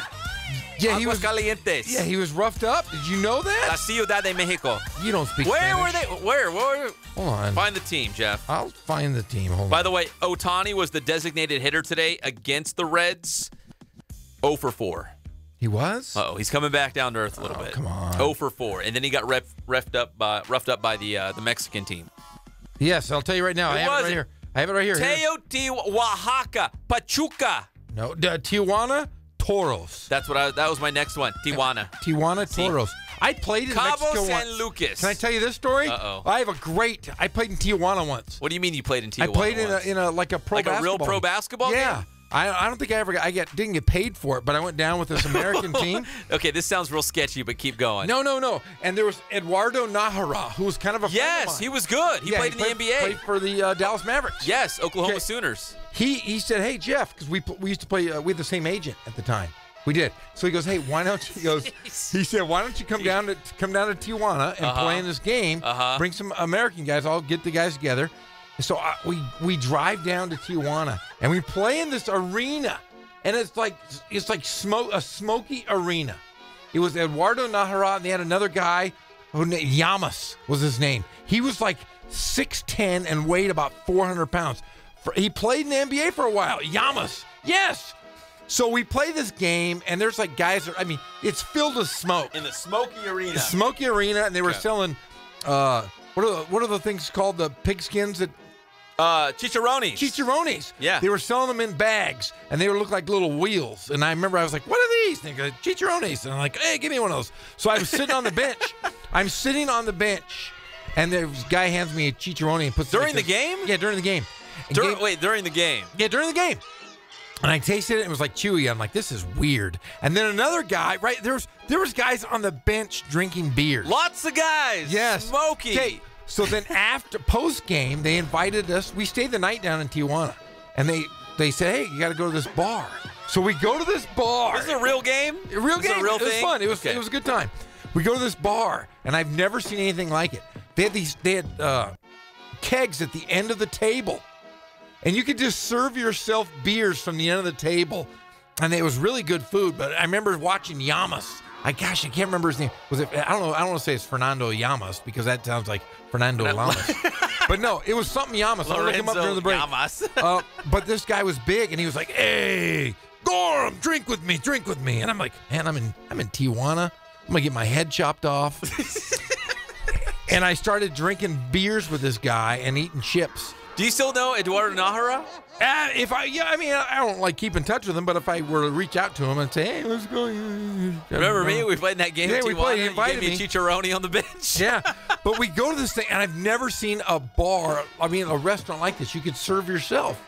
Yeah, he was Calientes. Yeah, he was roughed up. Did you know that? La Ciudad de Mexico. You don't speak Where Spanish. were they? Where? Hold on. Find the team, Jeff. I'll find the team. Hold on. By the way, Ohtani was the designated hitter today against the Reds. 0 for 4. He was? Uh-oh, he's coming back down to earth a little bit. Come on. 0 for 4. And then he got roughed up by the Mexican team. Yes, I'll tell you right now. I have it right here. I have it right here. Teotihuacan, Pachuca. No, Tijuana Toros. That was my next one. Tijuana. Tijuana Toros. I played in Cabo Mexico San once. Lucas. Can I tell you this story? Uh-oh. I played in Tijuana once. What do you mean you played in Tijuana? I played once? in a pro basketball. A real pro basketball Yeah. game? I don't think I ever didn't get paid for it, but I went down with this American team. Okay, this sounds real sketchy, but keep going. No. And there was Eduardo Nájera, who was kind of a friend of mine. He was good. He played in the NBA. Played for the Dallas Mavericks. Yes, Oklahoma Sooners. He said, "Hey Jeff," because we used to play. We had the same agent at the time. We did. So he goes, "Hey, why don't you?" He said, "Why don't you come down to Tijuana and play in this game? Bring some American guys. I'll get the guys together." And so we drive down to Tijuana and we play in this arena, and it's like a smoky arena. It was Eduardo Nájera, and they had another guy who Llamas was his name. He was like 6'10" and weighed about 400 pounds. He played in the NBA for a while. Llamas, yes. So we play this game, and there's like guys. It's filled with smoke in the smoky arena. The smoky arena, and they were selling. What are the things called? The pigskins that. Chicharrones. Chicharrones. Yeah. They were selling them in bags, and they would look like little wheels. And I remember I was like, "What are these?" And they go, "Chicharrones." And I'm like, "Hey, give me one of those." So I was sitting on the bench. I'm sitting on the bench, and this guy hands me a chicharrone and puts during the game. Yeah, during the game. During the game. Yeah, during the game. And I tasted it, and it was like chewy. I'm like, this is weird. And then another guy, right, there was guys on the bench drinking beers. Lots of guys. Yes. Smoky. Okay, so then post-game, they invited us. We stayed the night down in Tijuana. And they said, "Hey, you got to go to this bar." So we go to this bar. This is a real game? A real game. A real it was thing? fun. It was a good time. We go to this bar, and I've never seen anything like it. They had kegs at the end of the table. And you could just serve yourself beers from the end of the table. And it was really good food. But I remember watching Llamas. I can't remember his name. Was it? I don't know. I don't want to say it's Fernando Llamas because that sounds like Fernando Llamas. But no, it was something Llamas. I'll look him up during the break. Llamas. But this guy was big, and he was like, "Hey, Gorham, drink with me." And I'm like, "Man, I'm in Tijuana. I'm gonna get my head chopped off." And I started drinking beers with this guy and eating chips. Do you still know Eduardo Nájera? I don't like keep in touch with him, but if I were to reach out to him and say, "Hey, what's going on?" Remember me? We played in that game in Tijuana. We played. He invited you gave me a chicharrone on the bench. Yeah, but we go to this thing, and I've never seen a restaurant like this. You could serve yourself.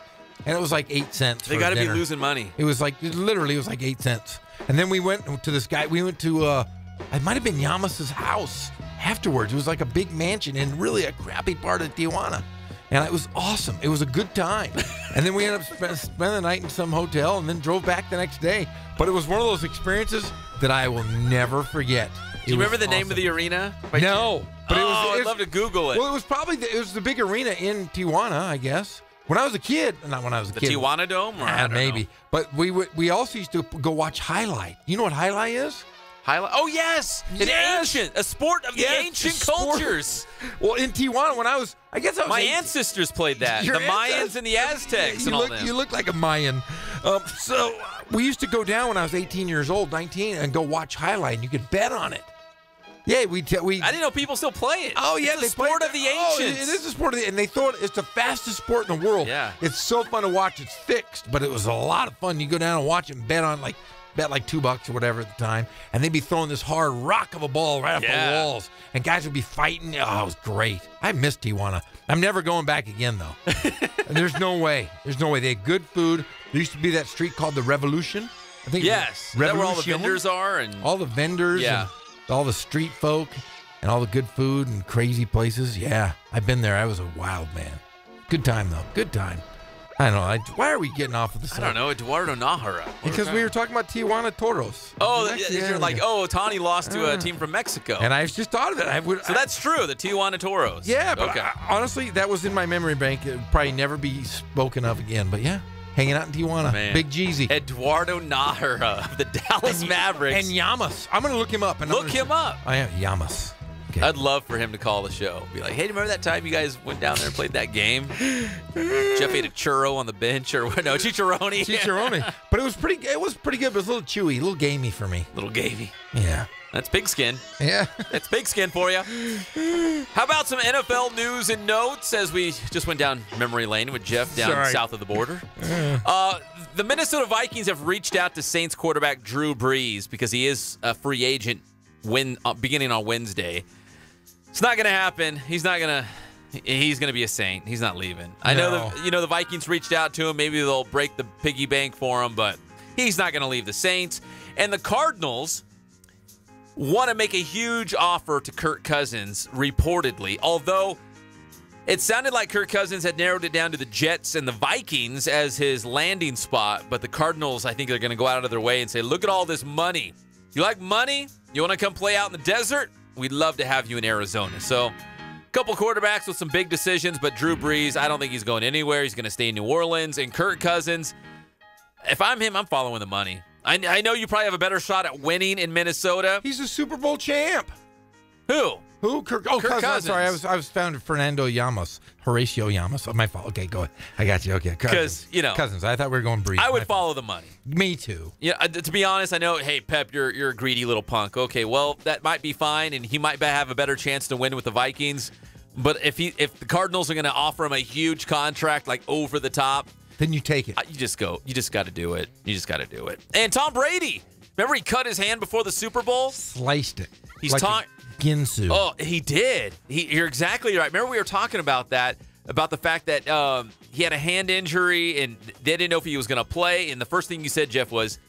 and it was like 8 cents. They got to be losing money. It was like literally, it was like 8 cents. And then we went to this guy. We went to it might have been Llamas's house afterwards. It was like a big mansion in really a crappy part of Tijuana. And it was awesome. It was a good time. And then we ended up spending the night in some hotel and then drove back the next day. But it was one of those experiences that I will never forget. Do you remember the name of the arena? No. But I'd love to Google it. Well, it was probably it was the big arena in Tijuana, I guess. When I was a kid, not when I was a kid. The Tijuana Dome? Or maybe. But we also used to go watch highlight. You know what highlight is? Highlight? Oh, yes. A sport of the ancient cultures. Well, in Tijuana, when I was My ancestors played that. The Mayans and the Aztecs and all that. You look like a Mayan. So we used to go down when I was 18 years old, 19, and go watch highlight, and you could bet on it. Yeah, I didn't know people still play it. Oh, yeah. It's the sport of the ancients. It is a sport of the, and they thought it's the fastest sport in the world. Yeah. It's so fun to watch. It's fixed, but it was a lot of fun. You go down and watch it and bet like $2 or whatever at the time, and they'd be throwing this hard rock of a ball right up the walls, and guys would be fighting. Oh, it was great. I miss Tijuana. I'm never going back again, though. There's no way. They had good food. There used to be that street called the Revolution. I think. Yes, that's where all the vendors are, and all the vendors, and all the street folk, and all the good food and crazy places. Yeah, I've been there. I was a wild man. Good time, though. Good time. I don't know. Why are we getting off of this? I don't know. Eduardo Nájera. Because we were talking about Tijuana Toros. Oh, you're like, Otani lost to a team from Mexico. And I just thought of it. So that's true, the Tijuana Toros. Yeah, but honestly, that was in my memory bank. It would probably never be spoken of again. But yeah, hanging out in Tijuana. Man. Big Jeezy. Eduardo Nájera of the Dallas Mavericks. And Llamas. I'm going to look him up. Look him up. I am Llamas. Okay. I'd love for him to call the show. Be like, hey, remember that time you guys went down there and played that game? Jeff ate a churro on the bench, or no, chicharroni. Chicharoni. But it was pretty good. It was a little chewy, a little gamey for me. Little gamey. Yeah. That's pigskin. Yeah. That's pigskin for you. How about some NFL news and notes as we just went down memory lane with Jeff down south of the border? The Minnesota Vikings have reached out to Saints quarterback Drew Brees because he is a free agent beginning on Wednesday. It's not going to happen. He's going to be a Saint. He's not leaving. No. I know the Vikings reached out to him. Maybe they'll break the piggy bank for him, but he's not going to leave the Saints. And the Cardinals want to make a huge offer to Kirk Cousins, reportedly, although it sounded like Kirk Cousins had narrowed it down to the Jets and the Vikings as his landing spot, but the Cardinals, I think, are going to go out of their way and say, look at all this money. You like money? You want to come play out in the desert? We'd love to have you in Arizona. So, a couple quarterbacks with some big decisions, but Drew Brees, I don't think he's going anywhere. He's going to stay in New Orleans. And Kirk Cousins, if I'm him, I'm following the money. I know you probably have a better shot at winning in Minnesota. He's a Super Bowl champ. Who? Kirk Cousins. Sorry, I was found Fernando Llamas. Horatio Llamas. Oh, my fault. Okay, go ahead. I got you. Okay, Cousins. Because, Cousins. I thought we were going Brees. I would follow the money. Me too. Yeah, to be honest, I know, hey, Pep, you're a greedy little punk. Okay, well, that might be fine, and he might have a better chance to win with the Vikings. But if the Cardinals are going to offer him a huge contract, like over the top, then you take it. You just got to do it. You just got to do it. And Tom Brady, remember he cut his hand before the Super Bowl? Sliced it. He's like Ginsu. Oh, he did. You're exactly right. Remember we were talking about that, about the fact that he had a hand injury and they didn't know if he was going to play. And the first thing you said, Jeff, was,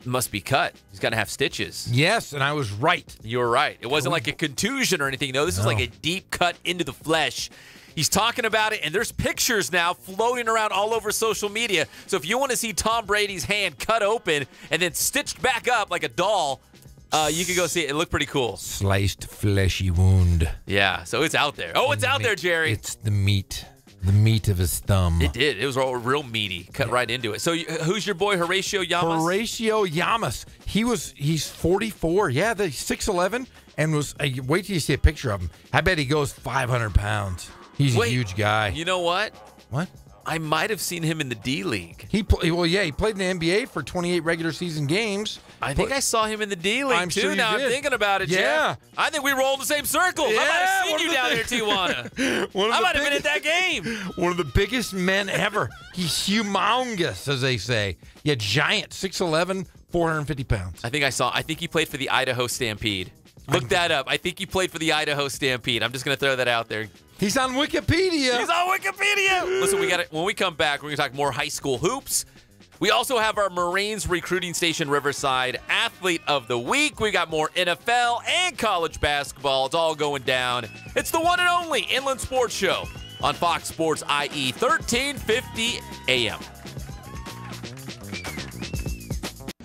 must be cut. He's got to have stitches. Yes, and I was right. You were right. It wasn't like a contusion or anything. No, this is like a deep cut into the flesh. He's talking about it, and there's pictures now floating around all over social media. So if you want to see Tom Brady's hand cut open and then stitched back up like a doll, you can go see it. It looked pretty cool. Sliced fleshy wound. Yeah, so it's out there. Oh, it's out there, Jerry. It's the meat of his thumb. It did. It was all real meaty. Cut right into it. So who's your boy, Horatio Llamas? Horatio Llamas. He's 44. Yeah, the 6'11", and was. Wait till you see a picture of him. I bet he goes 500 pounds. He's a huge guy. You know what? What? I might have seen him in the D League. He played in the NBA for 28 regular season games. I think I saw him in the D League I'm too. Sure now did. I'm thinking about it, yeah. Jeff. I think we rolled the same circles. Yeah, I might have seen you down there, Tijuana. I might have been at that game. One of the biggest men ever. He's humongous, as they say. Yeah, giant, 6'11", 450 pounds. I think he played for the Idaho Stampede. Look that up. I think he played for the Idaho Stampede. I'm just going to throw that out there. He's on Wikipedia. He's on Wikipedia. Listen, when we come back, we're going to talk more high school hoops. We also have our Marines recruiting station Riverside Athlete of the Week. We got more NFL and college basketball. It's all going down. It's the one and only Inland Sports Show on Fox Sports IE 1350 AM.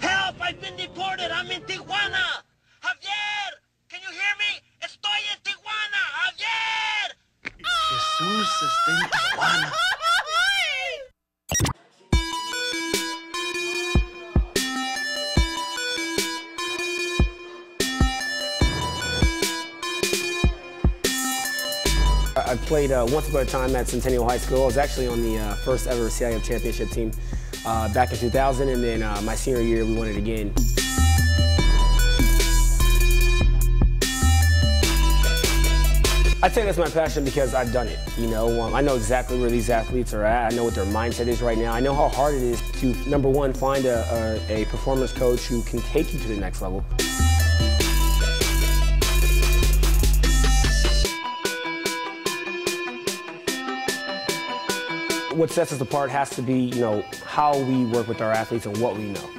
Help! I've been deported. I'm in Tijuana. Javier, can you hear me? Estoy en Tijuana. Javier. Jesús está en Tijuana. I played once upon a time at Centennial High School. I was actually on the first ever CIF championship team back in 2000, and then my senior year we won it again. I'd say that's my passion because I've done it. You know, I know exactly where these athletes are at. I know what their mindset is right now. I know how hard it is to, number one, find a performance coach who can take you to the next level. What sets us apart has to be, you know, how we work with our athletes and what we know.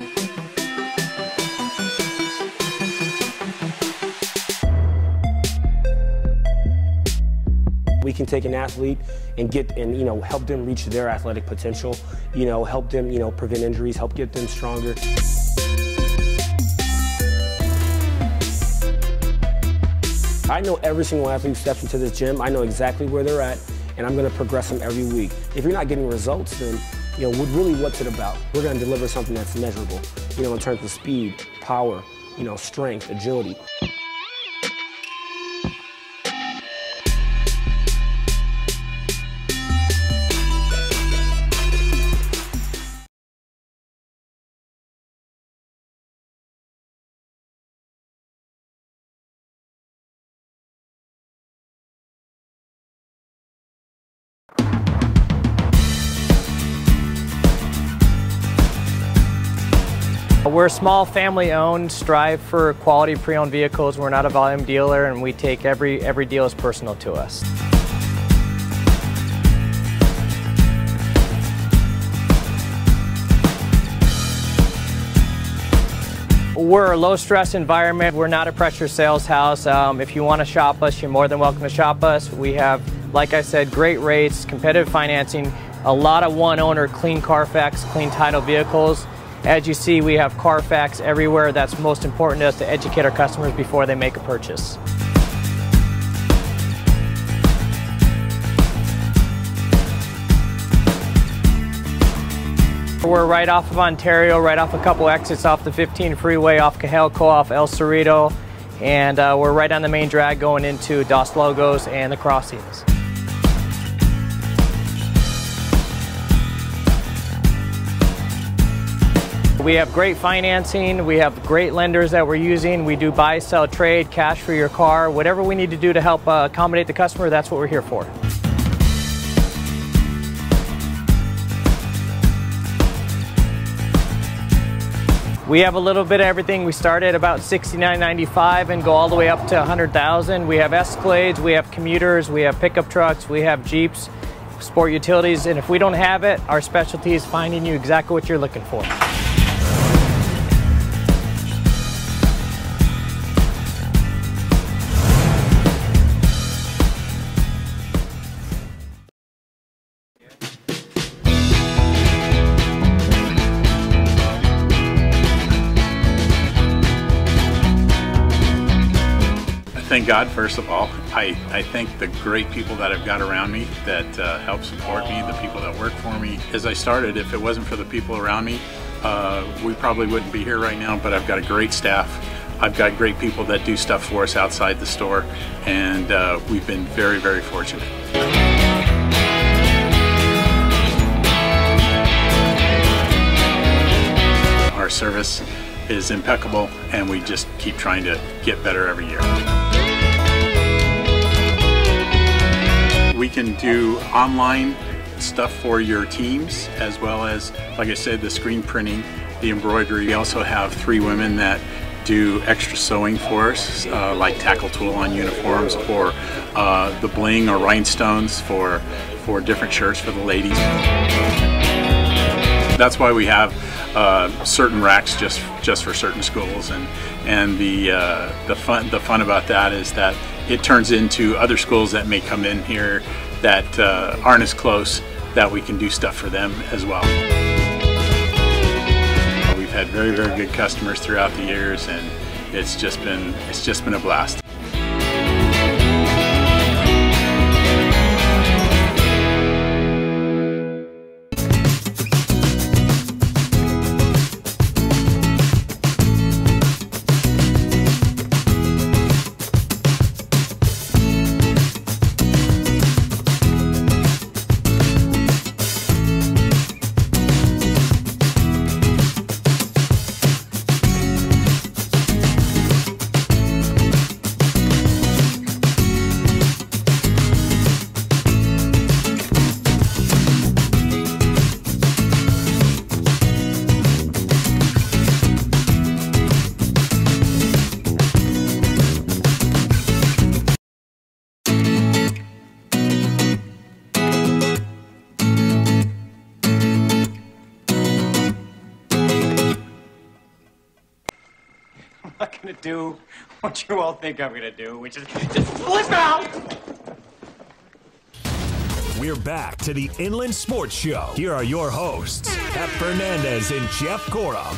We can take an athlete and you know, help them reach their athletic potential, you know, help them, you know, prevent injuries, help get them stronger. I know every single athlete who steps into this gym. I know exactly where they're at, and I'm going to progress them every week. If you're not getting results, then, you know, really what's it about? We're going to deliver something that's measurable, you know, in terms of speed, power, you know, strength, agility. We're small, family-owned, strive for quality pre-owned vehicles. We're not a volume dealer, and we take every deal as personal to us. We're a low-stress environment. We're not a pressure sales house. If you want to shop us, you're more than welcome to shop us. We have, like I said, great rates, competitive financing, a lot of one-owner, clean Carfax, clean title vehicles. As you see, we have Carfax everywhere. That's most important to us, to educate our customers before they make a purchase. We're right off of Ontario, right off a couple exits off the 15 freeway, off Cajalco, off El Cerrito, and we're right on the main drag going into Dos Logos and the Crossings. We have great financing, we have great lenders that we're using. We do buy, sell, trade, cash for your car. Whatever we need to do to help accommodate the customer, that's what we're here for. We have a little bit of everything. We start at about $69.95 and go all the way up to $100,000. We have Escalades, we have commuters, we have pickup trucks, we have Jeeps, sport utilities, and if we don't have it, our specialty is finding you exactly what you're looking for. Thank God, first of all. I thank the great people that I've got around me that help support me, the people that work for me. As I started, if it wasn't for the people around me, we probably wouldn't be here right now, but I've got a great staff. I've got great people that do stuff for us outside the store, and we've been very, very fortunate. Our service is impeccable, and we just keep trying to get better every year. We can do online stuff for your teams, as well as, like I said, the screen printing, the embroidery. We also have 3 women that do extra sewing for us, like tackle tool on uniforms, or the bling or rhinestones for different shirts for the ladies. That's why we have certain racks just for certain schools, and the fun about that is that it turns into other schools that may come in here that aren't as close, that we can do stuff for them as well. We've had very, very good customers throughout the years, and it's just been a blast. I'm not gonna do what you all think I'm gonna do, which is just flip out! We're back to the Inland Sports Show. Here are your hosts, Pat Fernandez and Jeff Corum.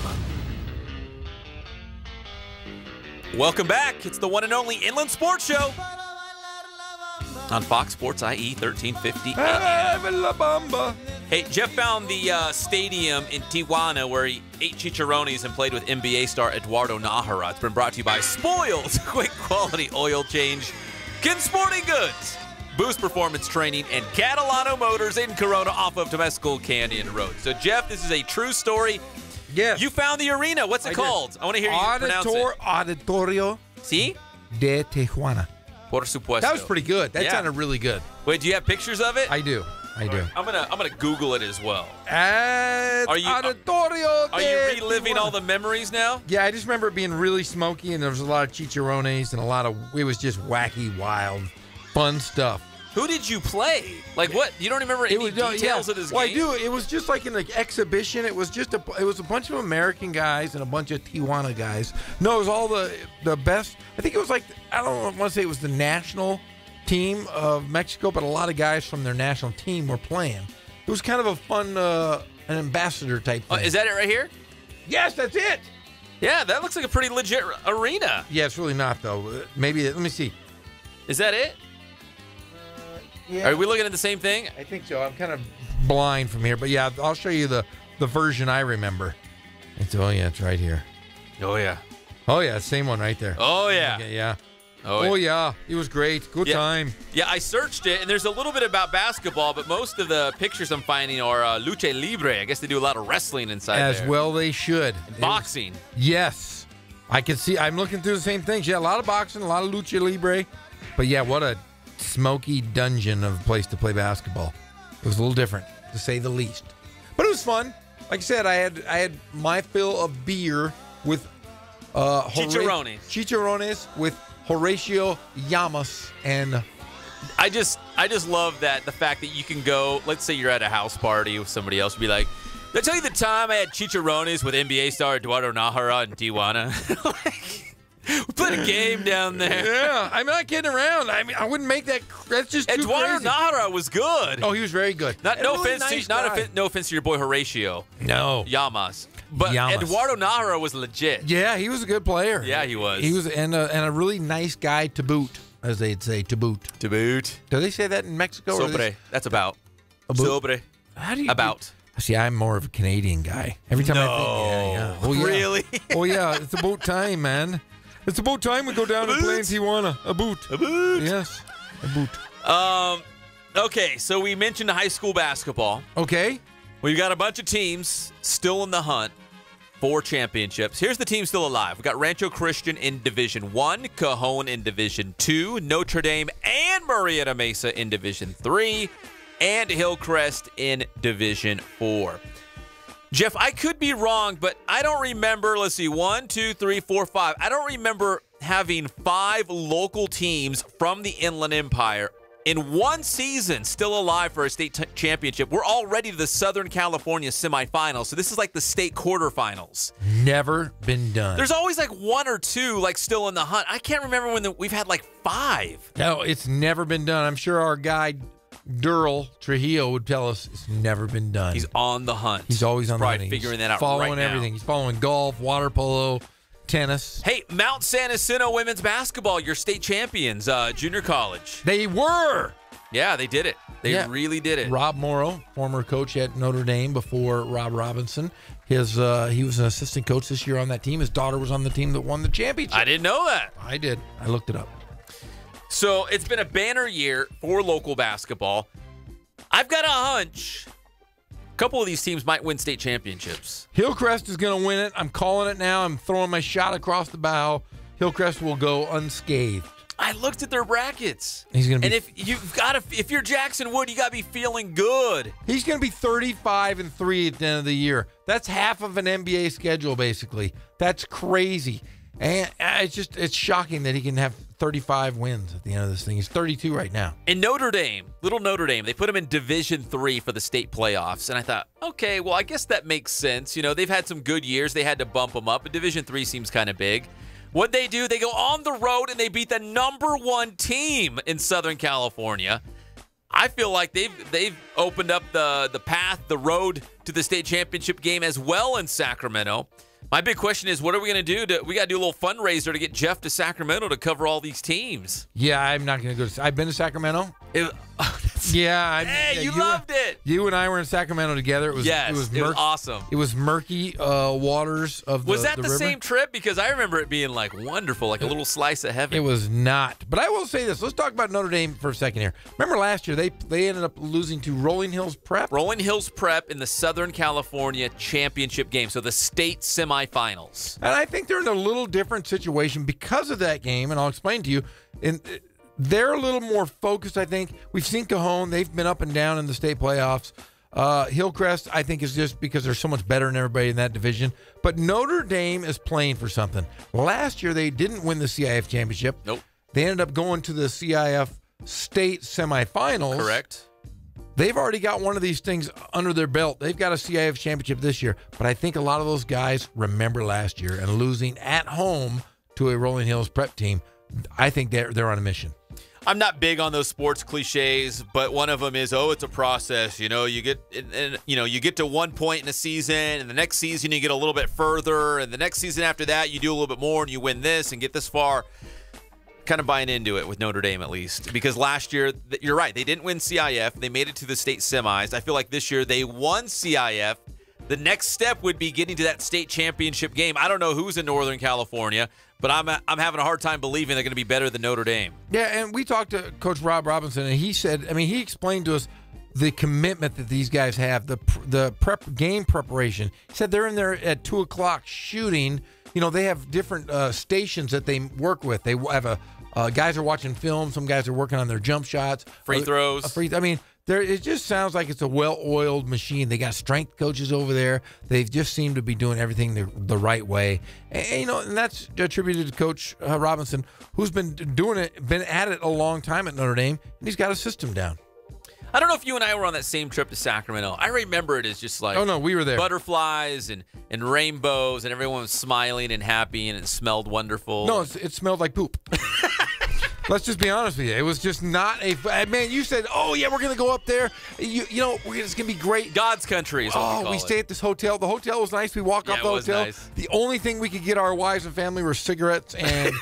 Welcome back. It's the one and only Inland Sports Show on Fox Sports IE 1350 AM. Hey, Jeff found the stadium in Tijuana where he ate chicharrones and played with NBA star Eduardo Nájera. It's been brought to you by Spoiled, quick quality oil change, Kin Sporting Goods, Boost Performance Training, and Catalano Motors in Corona off of Temescal Canyon Road. So, Jeff, this is a true story. Yes. You found the arena. What's it called? I want to hear you pronounce it. Auditorio ¿Sí? de Tijuana. Por supuesto. That was pretty good. That sounded really good. Wait, do you have pictures of it? I do. I do. I'm gonna Google it as well. Are you reliving all the memories now? Yeah, I just remember it being really smoky, and there was a lot of chicharrones and it was just wacky, wild, fun stuff. Who did you play? Like what? You don't remember any details of this game? Well, I do. It was just like an exhibition. It was a bunch of American guys and a bunch of Tijuana guys. No, it was all the best. I think it was like, I don't want to say it was the national team of Mexico, but a lot of guys from their national team were playing. It was kind of a fun, an ambassador type thing. Is that it right here? Yes, that's it. Yeah, that looks like a pretty legit arena. Yeah, it's really not, though. Maybe, let me see. Is that it? Yeah. Are we looking at the same thing? I think so. I'm kind of blind from here, but yeah, I'll show you the version I remember. It's right here. Oh yeah. Oh yeah, same one right there. Oh yeah. Okay, yeah. Oh yeah. It was great. Good time. Yeah, I searched it, and there's a little bit about basketball, but most of the pictures I'm finding are lucha libre. I guess they do a lot of wrestling inside As there. well they should. And boxing. Yes. I can see. I'm looking through the same things. Yeah, a lot of boxing, a lot of lucha libre. But yeah, what a smoky dungeon of a place to play basketball. It was a little different, to say the least. But it was fun. Like I said, I had my fill of beer with chicharrones with Horatio Llamas, and I just love that, the fact that you can go, let's say you're at a house party with somebody else, be like, did I tell you the time I had chicharrones with NBA star Eduardo Nájera in Tijuana? We played a game down there. Yeah, I'm not kidding around. I mean, I wouldn't make that. That's just too Eduardo crazy. No offense was good. Oh, he was very good. No offense to your boy Horatio. No. Llamas. But Eduardo Nájera was legit. Yeah, he was a good player. Yeah, he was. He was, and a really nice guy to boot, as they'd say, to boot. To boot. Do they say that in Mexico? Sobre. That's about. Sobre. How do you about? See, I'm more of a Canadian guy. Every time I think, yeah. Oh, yeah. Really? Oh, yeah. It's about time, man. It's about time we go down and play in Tijuana. A boot. A boot. Yes. A boot. Okay, so we mentioned high school basketball. Okay. We've got a bunch of teams still in the hunt for championships. Here's the team still alive. We've got Rancho Christian in Division 1, Cajon in Division 2, Notre Dame and Murrieta Mesa in Division 3, and Hillcrest in Division 4. Jeff, I could be wrong, but I don't remember, let's see, 1, 2, 3, 4, 5. I don't remember having 5 local teams from the Inland Empire in one season still alive for a state championship. We're already to the Southern California semifinals, so this is like the state quarterfinals. Never been done. There's always like 1 or 2 like still in the hunt. I can't remember when we've had like 5. No, it's never been done. I'm sure our guy Durrell Trujillo would tell us it's never been done. He's on the hunt. He's always on the hunt. Probably figuring that out following right now. everything. He's following golf, water polo, tennis. Hey, Mount San Jacinto women's basketball, your state champions, junior college. They were. Yeah, they did it. They really did it. Rob Morrow, former coach at Notre Dame before Rob Robinson. He was an assistant coach this year on that team. His daughter was on the team that won the championship. I didn't know that. I did. I looked it up. So it's been a banner year for local basketball. I've got a hunch a couple of these teams might win state championships. Hillcrest is going to win it. I'm calling it now. I'm throwing my shot across the bow. Hillcrest will go unscathed. I looked at their brackets. He's going to be, and if you're Jackson Wood, you got to be feeling good. He's going to be 35-3 at the end of the year. That's half of an NBA schedule, basically. That's crazy. And it's shocking that he can have 35 wins at the end of this thing. He's 32 right now. In Notre Dame, little Notre Dame, they put him in Division III for the state playoffs. And I thought, okay, well, I guess that makes sense. You know, they've had some good years. They had to bump them up. But Division III seems kind of big. What they do, they go on the road and they beat the #1 team in Southern California. I feel like they've opened up the path, the road to the state championship game as well in Sacramento. My big question is, what are we going to do? We got to do a little fundraiser to get Jeff to Sacramento to cover all these teams. Yeah, I'm not going to go to. I've been to Sacramento. You loved it. You and I were in Sacramento together. It was awesome. It was murky waters of the Was that the river. same trip? Because I remember it being like wonderful, like a little slice of heaven. It was not. But I will say this. Let's talk about Notre Dame for a second here. Remember last year they ended up losing to Rolling Hills Prep? Rolling Hills Prep in the Southern California championship game, so the state semifinals. And I think they're in a little different situation because of that game, and I'll explain to you. They're a little more focused, I think. We've seen Cajon. They've been up and down in the state playoffs. Hillcrest, I think, is just because they're so much better than everybody in that division. But Notre Dame is playing for something. Last year, they didn't win the CIF championship. Nope. They ended up going to the CIF state semifinals. Correct. They've already got one of these things under their belt. They've got a CIF championship this year. But I think a lot of those guys remember last year and losing at home to a Rolling Hills Prep team. I think they're on a mission. I'm not big on those sports cliches, but one of them is, it's a process. You know, you get to one point in a season, and the next season you get a little bit further, and the next season after that you do a little bit more, and you win this and get this far. Kind of buying into it with Notre Dame, at least, because last year, you're right, they didn't win CIF. They made it to the state semis. I feel like this year they won CIF. The next step would be getting to that state championship game. I don't know who's in Northern California, but I'm having a hard time believing they're going to be better than Notre Dame. Yeah, and we talked to Coach Rob Robinson, and he said, he explained to us the commitment that these guys have, the game preparation. He said they're in there at 2 o'clock shooting. You know, they have different stations that they work with. They have guys are watching film. Some guys are working on their jump shots. Free throws. It just sounds like it's a well-oiled machine. They got strength coaches over there. They just seem to be doing everything the right way. And that's attributed to Coach Robinson, who's been at it a long time at Notre Dame, and he's got a system down. I don't know if you and I were on that same trip to Sacramento. I remember it as just like, oh no, we were there. Butterflies and rainbows, and everyone was smiling and happy, and it smelled wonderful. No, it smelled like poop. Let's just be honest with you. It was just not man. You said, "Oh yeah, we're gonna go up there. It's gonna be great." God's country is what we call we stay at this hotel. The hotel was nice. We walk off the hotel. Nice. The only thing we could get our wives and family were cigarettes and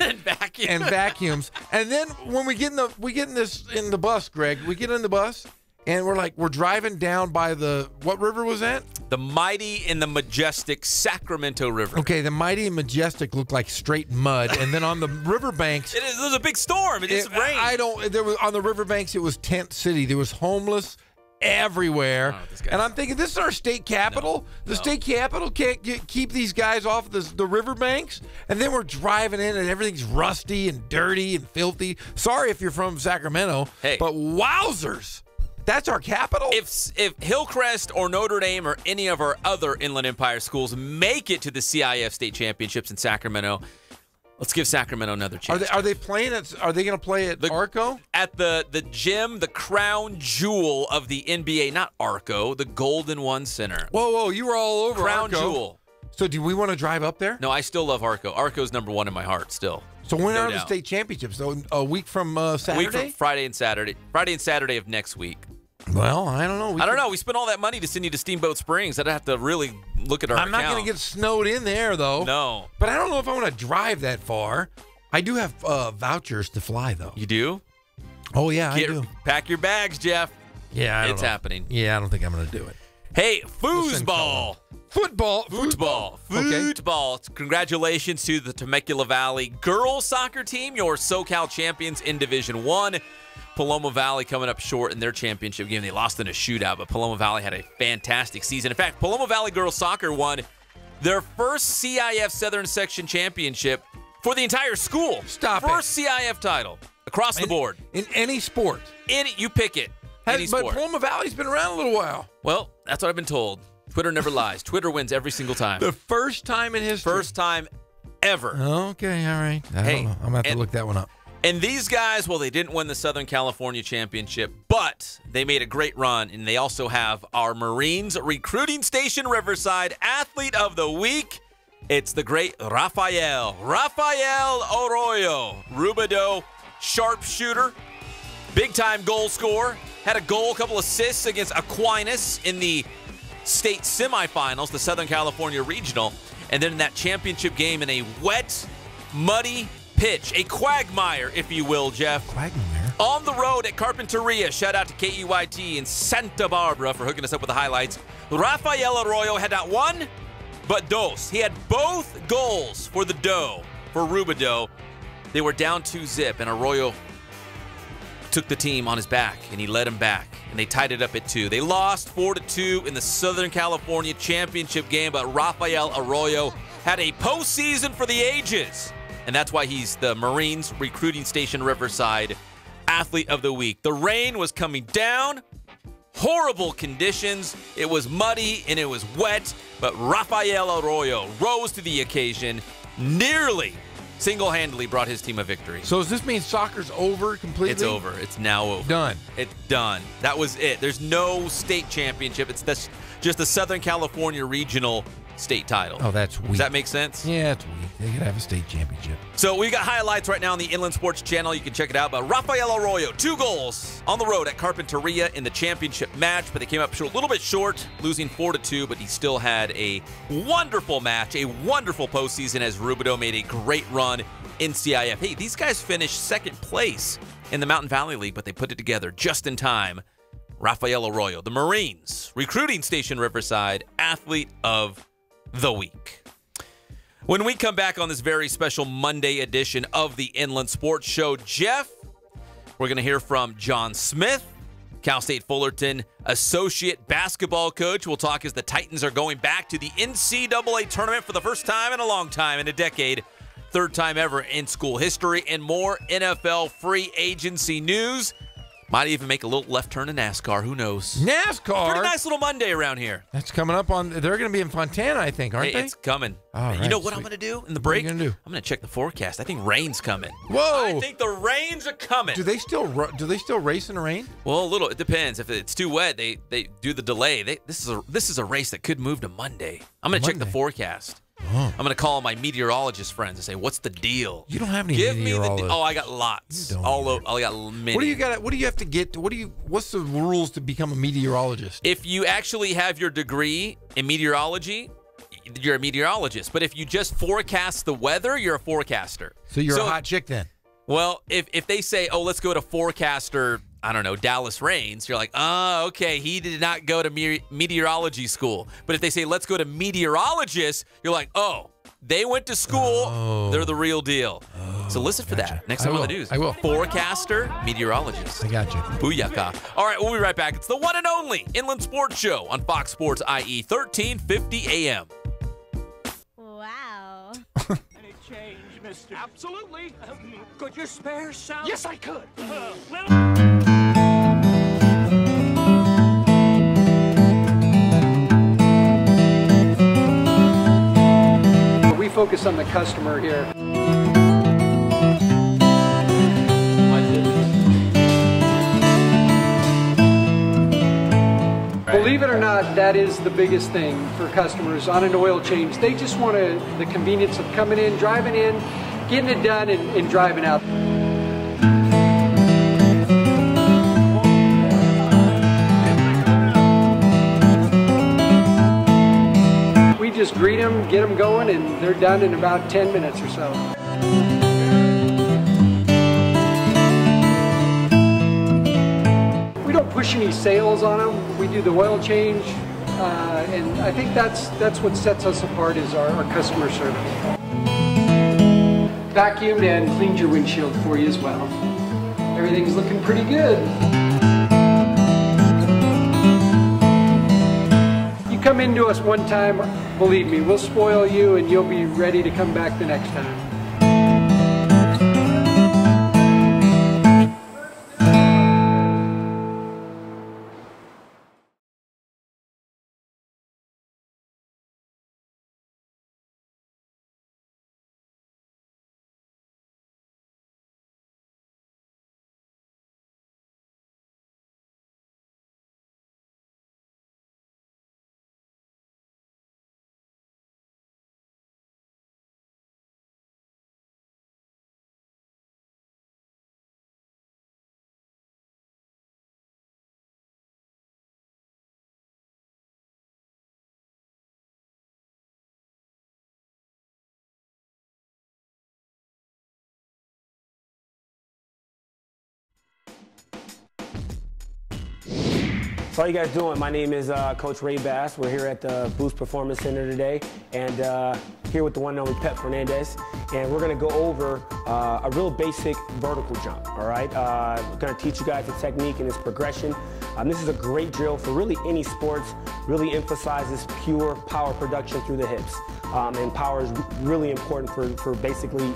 vacuums. And then when we get in the bus, Greg, we get in the bus. And we're driving down by what river was that? The mighty and the majestic Sacramento River. Okay, the mighty and majestic looked like straight mud, and then on the riverbanks, there was a big storm. It just rained. On the riverbanks, it was tent city. There was homeless everywhere, and I'm thinking, this is our state capital. The state capital can't keep these guys off the riverbanks, and then we're driving in, and everything's rusty and dirty and filthy. Sorry if you're from Sacramento, but wowzers. That's our capital? If Hillcrest or Notre Dame or any of our other Inland Empire schools make it to the CIF State Championships in Sacramento, let's give Sacramento another chance. Are they playing at? Are they going to play at Arco? At the gym, the crown jewel of the NBA, not Arco, the Golden One Center. Whoa, you were all over Crown Arco. jewel. So do we want to drive up there? No, I still love Arco. Arco's number one in my heart still. So when are the doubt. state championships? So a week from Saturday? A week from Friday and Saturday. Friday and Saturday of next week. Well, I don't know. I don't know. We spent all that money to send you to Steamboat Springs. I'd have to really look at our I'm not account. going to get snowed in there, though. No. But I don't know if I want to drive that far. I do have vouchers to fly, though. You do? Oh, yeah, I do. Pack your bags, Jeff. Yeah, it's happening. Yeah, I don't think I'm going to do it. Hey, foosball. Football. Football. Congratulations to the Temecula Valley girls soccer team, your SoCal champions in Division 1. Paloma Valley coming up short in their championship game. They lost in a shootout, but Paloma Valley had a fantastic season. In fact, Paloma Valley girls soccer won their first CIF Southern Section championship for the entire school. First CIF title across the board. In any sport. You pick it. Any sport. But Paloma Valley's been around a little while. Well, that's what I've been told. Twitter never lies. Twitter wins every single time. The first time in history. First time ever. Okay, all right. I don't know. I'm going to have to look that one up. And these guys, well, they didn't win the Southern California Championship, but they made a great run, and they also have our Marines Recruiting Station Riverside Athlete of the Week. It's the great Rafael Arroyo. Rubidoux, sharpshooter, big-time goal scorer, had a goal, a couple assists against Aquinas in the state semifinals, the Southern California Regional, and then in that championship game in a wet, muddy pitch, a quagmire, if you will, Jeff. Quagmire? On the road at Carpinteria. Shout out to KEYT in Santa Barbara for hooking us up with the highlights. Rafael Arroyo had not one, but dos. He had both goals for the Doe, for Rubidoux. They were down 2-0, and Arroyo took the team on his back, and he led them back, and they tied it up at 2. They lost 4-2 in the Southern California Championship game, but Rafael Arroyo had a postseason for the ages, and that's why he's the Marines Recruiting Station Riverside Athlete of the Week. The rain was coming down, horrible conditions. It was muddy and it was wet, but Rafael Arroyo rose to the occasion, nearly single-handedly brought his team a victory. So does this mean soccer's over completely? It's over. It's now over. Done. It's done. That was it. There's no state championship. It's just the Southern California Regional state title. Oh, that's weak. Does that make sense? Yeah, it's weak. They could have a state championship. So we got highlights right now on the Inland Sports Channel. You can check it out. But Rafael Arroyo, 2 goals on the road at Carpinteria in the championship match, but they came up short, a little bit short, losing 4-2, but he still had a wonderful match, a wonderful postseason as Rubidoux made a great run in CIF. Hey, these guys finished second place in the Mountain Valley League, but they put it together just in time. Rafael Arroyo, the Marines Recruiting Station Riverside Athlete of the Week. When we come back on this very special Monday edition of the Inland Sports Show, Jeff, we're going to hear from John Smith, Cal State Fullerton associate basketball coach. We'll talk as the Titans are going back to the NCAA Tournament for the first time in a long time, in a decade. Third time ever in school history, and more NFL free agency news. Might even make a little left turn to NASCAR. Who knows? NASCAR? Pretty nice little Monday around here. That's coming up on. They're going to be in Fontana, I think, aren't they? It's coming. All right, you know what I'm going to do in the break? What are you going to do? I'm going to check the forecast. I think rain's coming. Whoa! I think the rains are coming. Do they still race in the rain? Well, a little. It depends. If it's too wet, they do the delay. This is a race that could move to Monday. I'm going to check the forecast. Oh. I'm going to call my meteorologist friends and say, "What's the deal?" You don't have any Give meteorologists. me the. Oh, I got lots. All over. I got many. What do you got? What do you have to get? What's the rules to become a meteorologist? If you actually have your degree in meteorology, you're a meteorologist. But if you just forecast the weather, you're a forecaster. So you're a hot chick then. Well, if they say, "Oh, let's go to forecaster," I don't know, Dallas Raines, you're like, "Oh, okay, he did not go to meteorology school." But if they say, "Let's go to meteorologist," you're like, "Oh, they went to school. Oh. They're the real deal." So listen for that next time on the news. I will. Forecaster, meteorologist. I got you. Booyaka. All right, we'll be right back. It's the one and only Inland Sports Show on Fox Sports IE 1350 AM. Wow. Any change, mister? Absolutely. Could you spare some? Yes, I could. focus on the customer here. Believe it or not, that is the biggest thing for customers on an oil change. They just want the convenience of coming in, driving in, getting it done, and driving out. We just greet them, get them going, and they're done in about 10 minutes or so. We don't push any sales on them. We do the oil change, and I think that's what sets us apart is our customer service. Vacuumed and cleaned your windshield for you as well. Everything's looking pretty good. You come into us one time, believe me, we'll spoil you and you'll be ready to come back the next time. So how you guys doing? My name is Coach Ray Bass. We're here at the Boost Performance Center today, and here with the one and only Pep Fernandez, and we're going to go over a real basic vertical jump. All right, we're going to teach you guys the technique and its progression. This is a great drill for really any sports. Really emphasizes pure power production through the hips, and power is really important for basically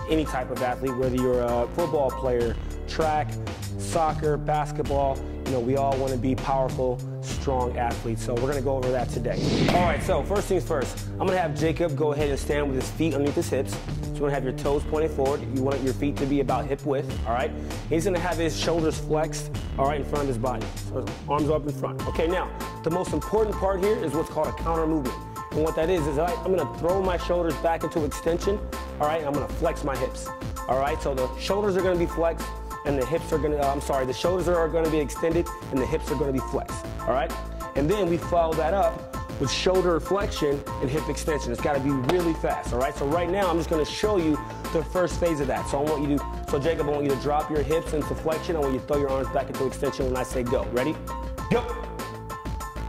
any type of athlete, whether you're a football player, track, soccer, basketball. You know, we all want to be powerful, strong athletes, so we're going to go over that today. All right, so first things first, I'm going to have Jacob go ahead and stand with his feet underneath his hips. So you want to have your toes pointed forward. You want your feet to be about hip width, all right? He's going to have his shoulders flexed, all right, in front of his body. So his arms up in front. Okay, now, the most important part here is what's called a counter movement. And what that is I'm going to throw my shoulders back into extension, all right? I'm going to flex my hips, all right? So the shoulders are going to be flexed, and the hips are going to, the shoulders are going to be extended and the hips are going to be flexed, all right? And then we follow that up with shoulder flexion and hip extension. It's got to be really fast, all right? So right now, I'm just going to show you the first phase of that. So Jacob, I want you to drop your hips into flexion. I want you to throw your arms back into extension when I say go. Ready? Go.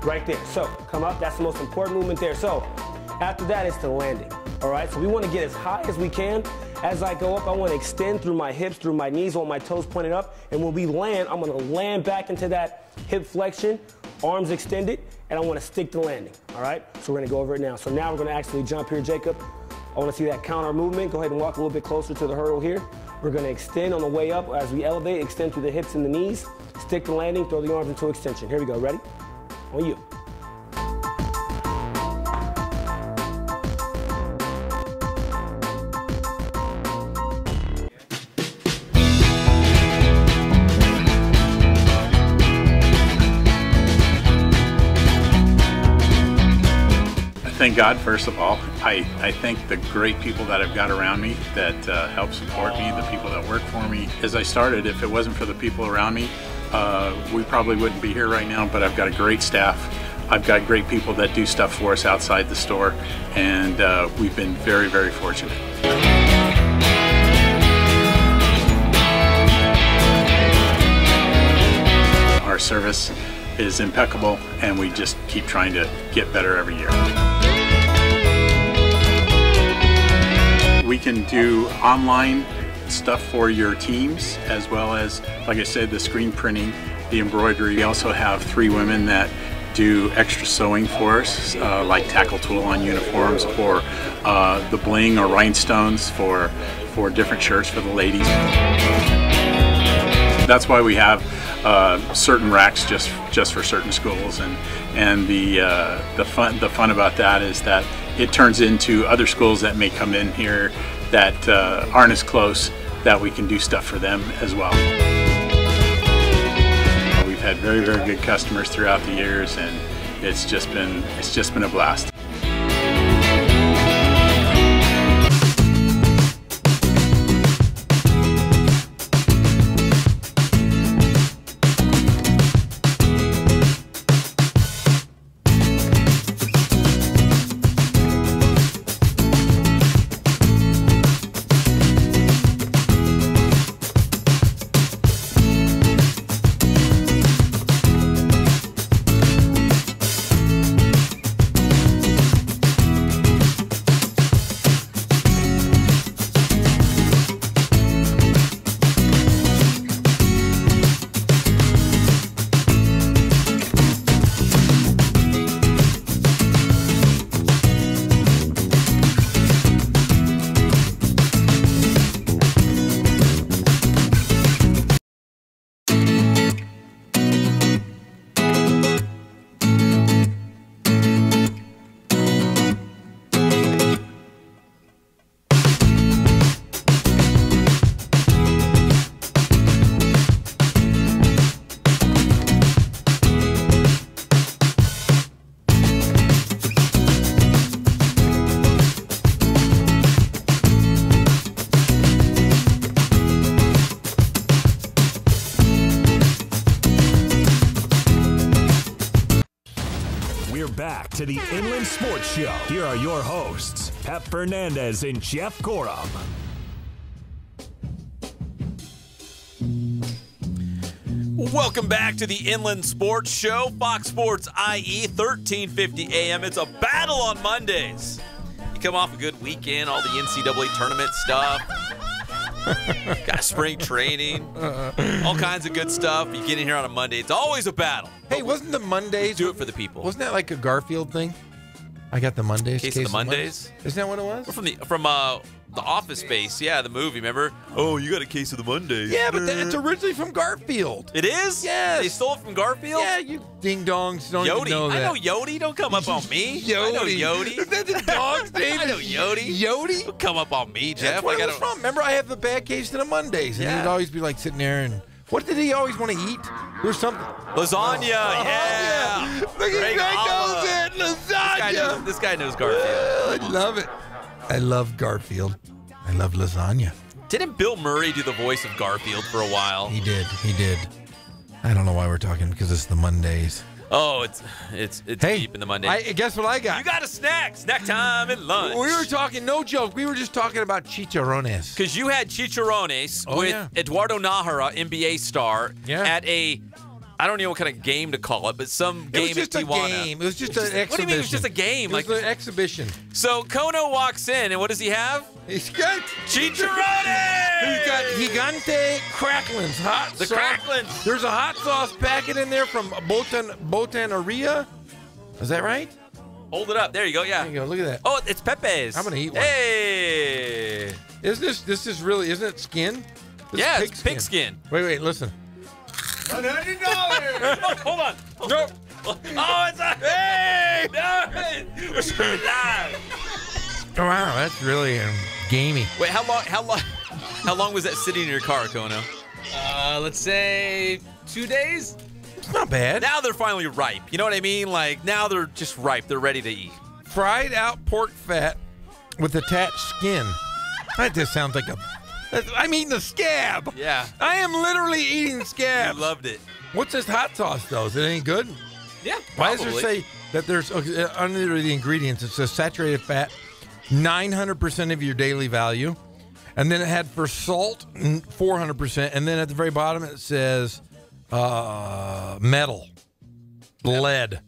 Right there. So come up. That's the most important movement there. So after that, it's the landing, all right? So we want to get as high as we can. As I go up, I want to extend through my hips, through my knees, I want my toes pointed up. And when we land, I'm going to land back into that hip flexion, arms extended, and I want to stick the landing, all right? So we're going to go over it now. So now we're going to actually jump here, Jacob. I want to see that counter movement. Go ahead and walk a little bit closer to the hurdle here. We're going to extend on the way up. As we elevate, extend through the hips and the knees, stick the landing, throw the arms into extension. Here we go. Ready? On you. Thank God, first of all. I thank the great people that I've got around me that help support me, the people that work for me. As I started, if it wasn't for the people around me, we probably wouldn't be here right now, but I've got a great staff. I've got great people that do stuff for us outside the store, and we've been very, very fortunate. Our service is impeccable, and we just keep trying to get better every year. We can do online stuff for your teams, as well as, like I said, the screen printing, the embroidery. We also have 3 women that do extra sewing for us, like tackle tool on uniforms, or the bling or rhinestones for different shirts for the ladies. That's why we have certain racks just for certain schools, and the fun about that is that it turns into other schools that may come in here that aren't as close, that we can do stuff for them as well. We've had very, very good customers throughout the years, and it's just been a blast. Back to the Inland Sports Show. Here are your hosts, Pep Fernandez and Jeff Gorham. Welcome back to the Inland Sports Show, Fox Sports IE, 1350 AM. It's a battle on Mondays. You come off a good weekend, all the NCAA Tournament stuff. Got spring training, all kinds of good stuff. You get in here on a Monday, it's always a battle. Hey, wasn't the Mondays? Do it for the people. Wasn't that like a Garfield thing? I got the Mondays. Case of the Mondays? Isn't that what it was? From the Office Space, yeah, the movie. Remember? Oh, you got a case of the Mondays. Yeah, but it's originally from Garfield. It is? Yes. They stole it from Garfield? Yeah, you ding-dongs don't Yodi. even know that. I know Yodi. Don't come up on me. Yodi. I know Yodi. Is that the dog's name? I know Yodi. Yodi? Don't come up on me, Jeff. That's where it was from. Remember, I have the bad case of the Mondays. And he'd always be like sitting there and... What did he always want to eat? There's something. Lasagna, yeah. Look at that goes in. Lasagna. This guy knows Garfield. I love it. I love Garfield. I love lasagna. Didn't Bill Murray do the voice of Garfield for a while? He did. He did. I don't know why we're talking, because it's the Mondays. Oh, it's deep in the Mondays. Guess what I got? You got a snack. Snack time and lunch. We were talking, no joke, we were just talking about chicharrones. Because you had chicharrones with Eduardo Nájera, NBA star, at a... I don't know what kind of game to call it, but some game at Tijuana. It was just an exhibition. What do you mean it was just a game? It was an exhibition. So Kono walks in, and what does he have? He's got chicharrones! He's got Gigante Cracklins, hot The sauce. Cracklins. There's a hot sauce packet in there from Botaneria. Is that right? Hold it up. There you go, yeah. There you go, look at that. Oh, it's Pepe's. I'm going to eat one. Hey! Isn't it skin? Yeah, it's pig skin. Wait, listen. $100. Oh, hold on. No. Oh, it's a hey! No, we're screwed live. Oh, wow, that's really gamey. Wait, how long was that sitting in your car, Kono? Let's say 2 days. It's not bad. Now they're finally ripe. You know what I mean? Like now they're just ripe. They're ready to eat. Fried out pork fat with attached skin. That just sounds like I'm eating a scab. Yeah. I am literally eating scabs. You loved it. What's this hot sauce, though? Is it any good? Yeah, Why does it say that there's, under the ingredients, it says saturated fat, 900% of your daily value. And then it had for salt, 400%. And then at the very bottom, it says metal, lead.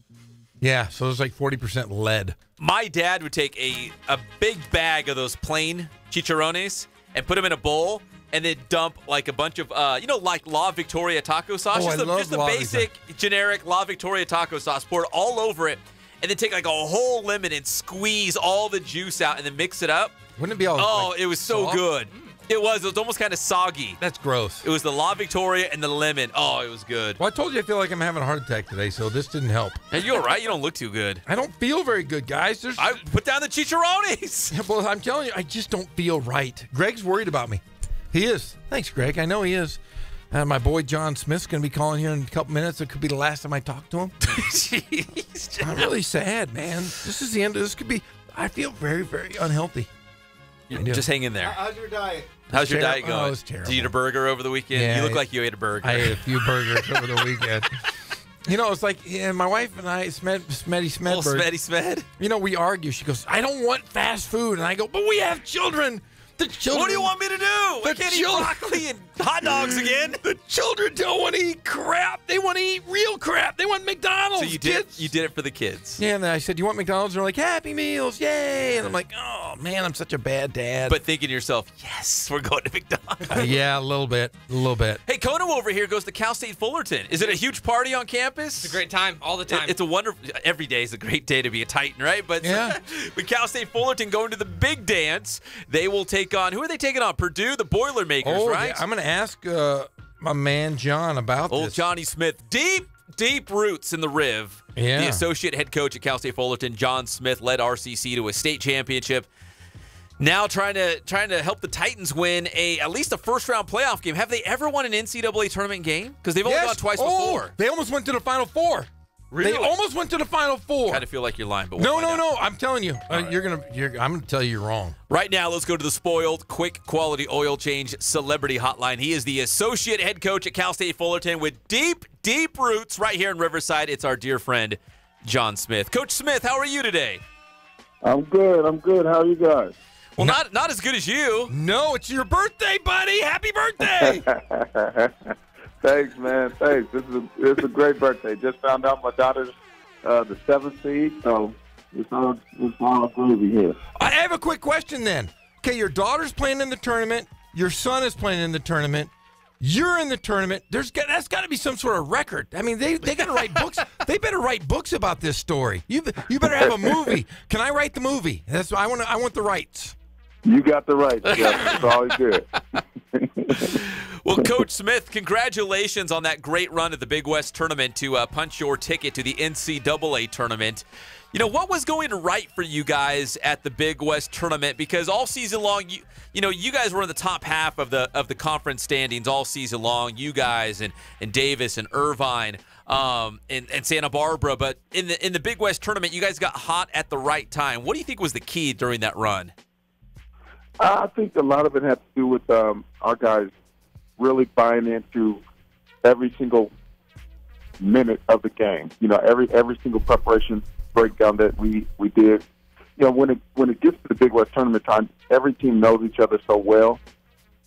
Yeah, so it's like 40% lead. My dad would take a big bag of those plain chicharrones and put them in a bowl and then dump like a bunch of, like La Victoria taco sauce. Oh, just the basic, generic La Victoria taco sauce. Pour it all over it and then take like a whole lemon and squeeze all the juice out and then mix it up. Wouldn't it be all it was so soft? good. It was almost kind of soggy. That's gross. It was the La Victoria and the lemon. Oh, it was good. Well, I told you I feel like I'm having a heart attack today, so this didn't help. And you're all right. You don't look too good. I don't feel very good, guys. I put down the chicharrones. Well, I'm telling you, I just don't feel right. Greg's worried about me. He is. Thanks, Greg. I know he is. My boy John Smith's going to be calling here in a couple minutes. It could be the last time I talk to him. Jeez, I'm really sad, man. This is the end. This could be. I feel very, very unhealthy. Just hang in there. How's your diet? How's your diet going? Oh, it was terrible. Did you eat a burger over the weekend? Yeah, You look like you ate a burger. I ate a few burgers over the weekend. You know, it's like my wife and I, Smetty Smed. You know, we argue. She goes, I don't want fast food. And I go, but we have children. The children. What do you want me to do? I can't eat broccoli and hot dogs again. The children don't want to eat crap. They want to eat real crap. They want McDonald's. So you did it for the kids. Yeah, and then I said, you want McDonald's? And they're like, Happy Meals, yay. And I'm like, oh, man, I'm such a bad dad. But thinking to yourself, yes, we're going to McDonald's. Yeah, a little bit. Hey, Kono over here goes to Cal State Fullerton. Is it a huge party on campus? It's a great time, all the time. It's a wonderful. Every day is a great day to be a Titan, right? But yeah. With Cal State Fullerton going to the big dance, they will take on. Who are they taking on? Purdue, the Boilermakers, right? Yeah. I'm going to ask my man John about this. Old Johnny Smith, deep roots in the Riv. Yeah. The associate head coach at Cal State Fullerton, John Smith, led RCC to a state championship. Now trying to help the Titans win at least a first-round playoff game. Have they ever won an NCAA tournament game? Because they've only gone twice before. They almost went to the Final Four. Really? They almost went to the Final Four. Kind of feel like you're lying, but no. I'm telling you, I'm gonna tell you you're wrong. Right now, let's go to the spoiled, quick, quality oil change celebrity hotline. He is the associate head coach at Cal State Fullerton with deep roots right here in Riverside. It's our dear friend, John Smith. Coach Smith, how are you today? I'm good. How are you guys? Well, not as good as you. No, it's your birthday, buddy. Happy birthday. Thanks, man. Thanks. It's a great birthday. Just found out my daughter's the 7th seed, so it's all groovy here. I have a quick question then. Okay, your daughter's playing in the tournament. Your son is playing in the tournament. You're in the tournament. That's got to be some sort of record. I mean, they got to write books. They better write books about this story. You better have a movie. Can I write the movie? That's I want the rights. You got the rights. Yeah, it's always good. Well, Coach Smith, congratulations on that great run at the Big West Tournament to punch your ticket to the NCAA Tournament. You know, what was going right for you guys at the Big West Tournament? Because all season long, you guys were in the top half of the conference standings all season long. You guys and Davis and Irvine and Santa Barbara. But in the Big West Tournament, you guys got hot at the right time. What do you think was the key during that run? I think a lot of it had to do with our guys really buying into every single minute of the game. You know, every single preparation breakdown that we did. You know, when it gets to the Big West Tournament time, every team knows each other so well.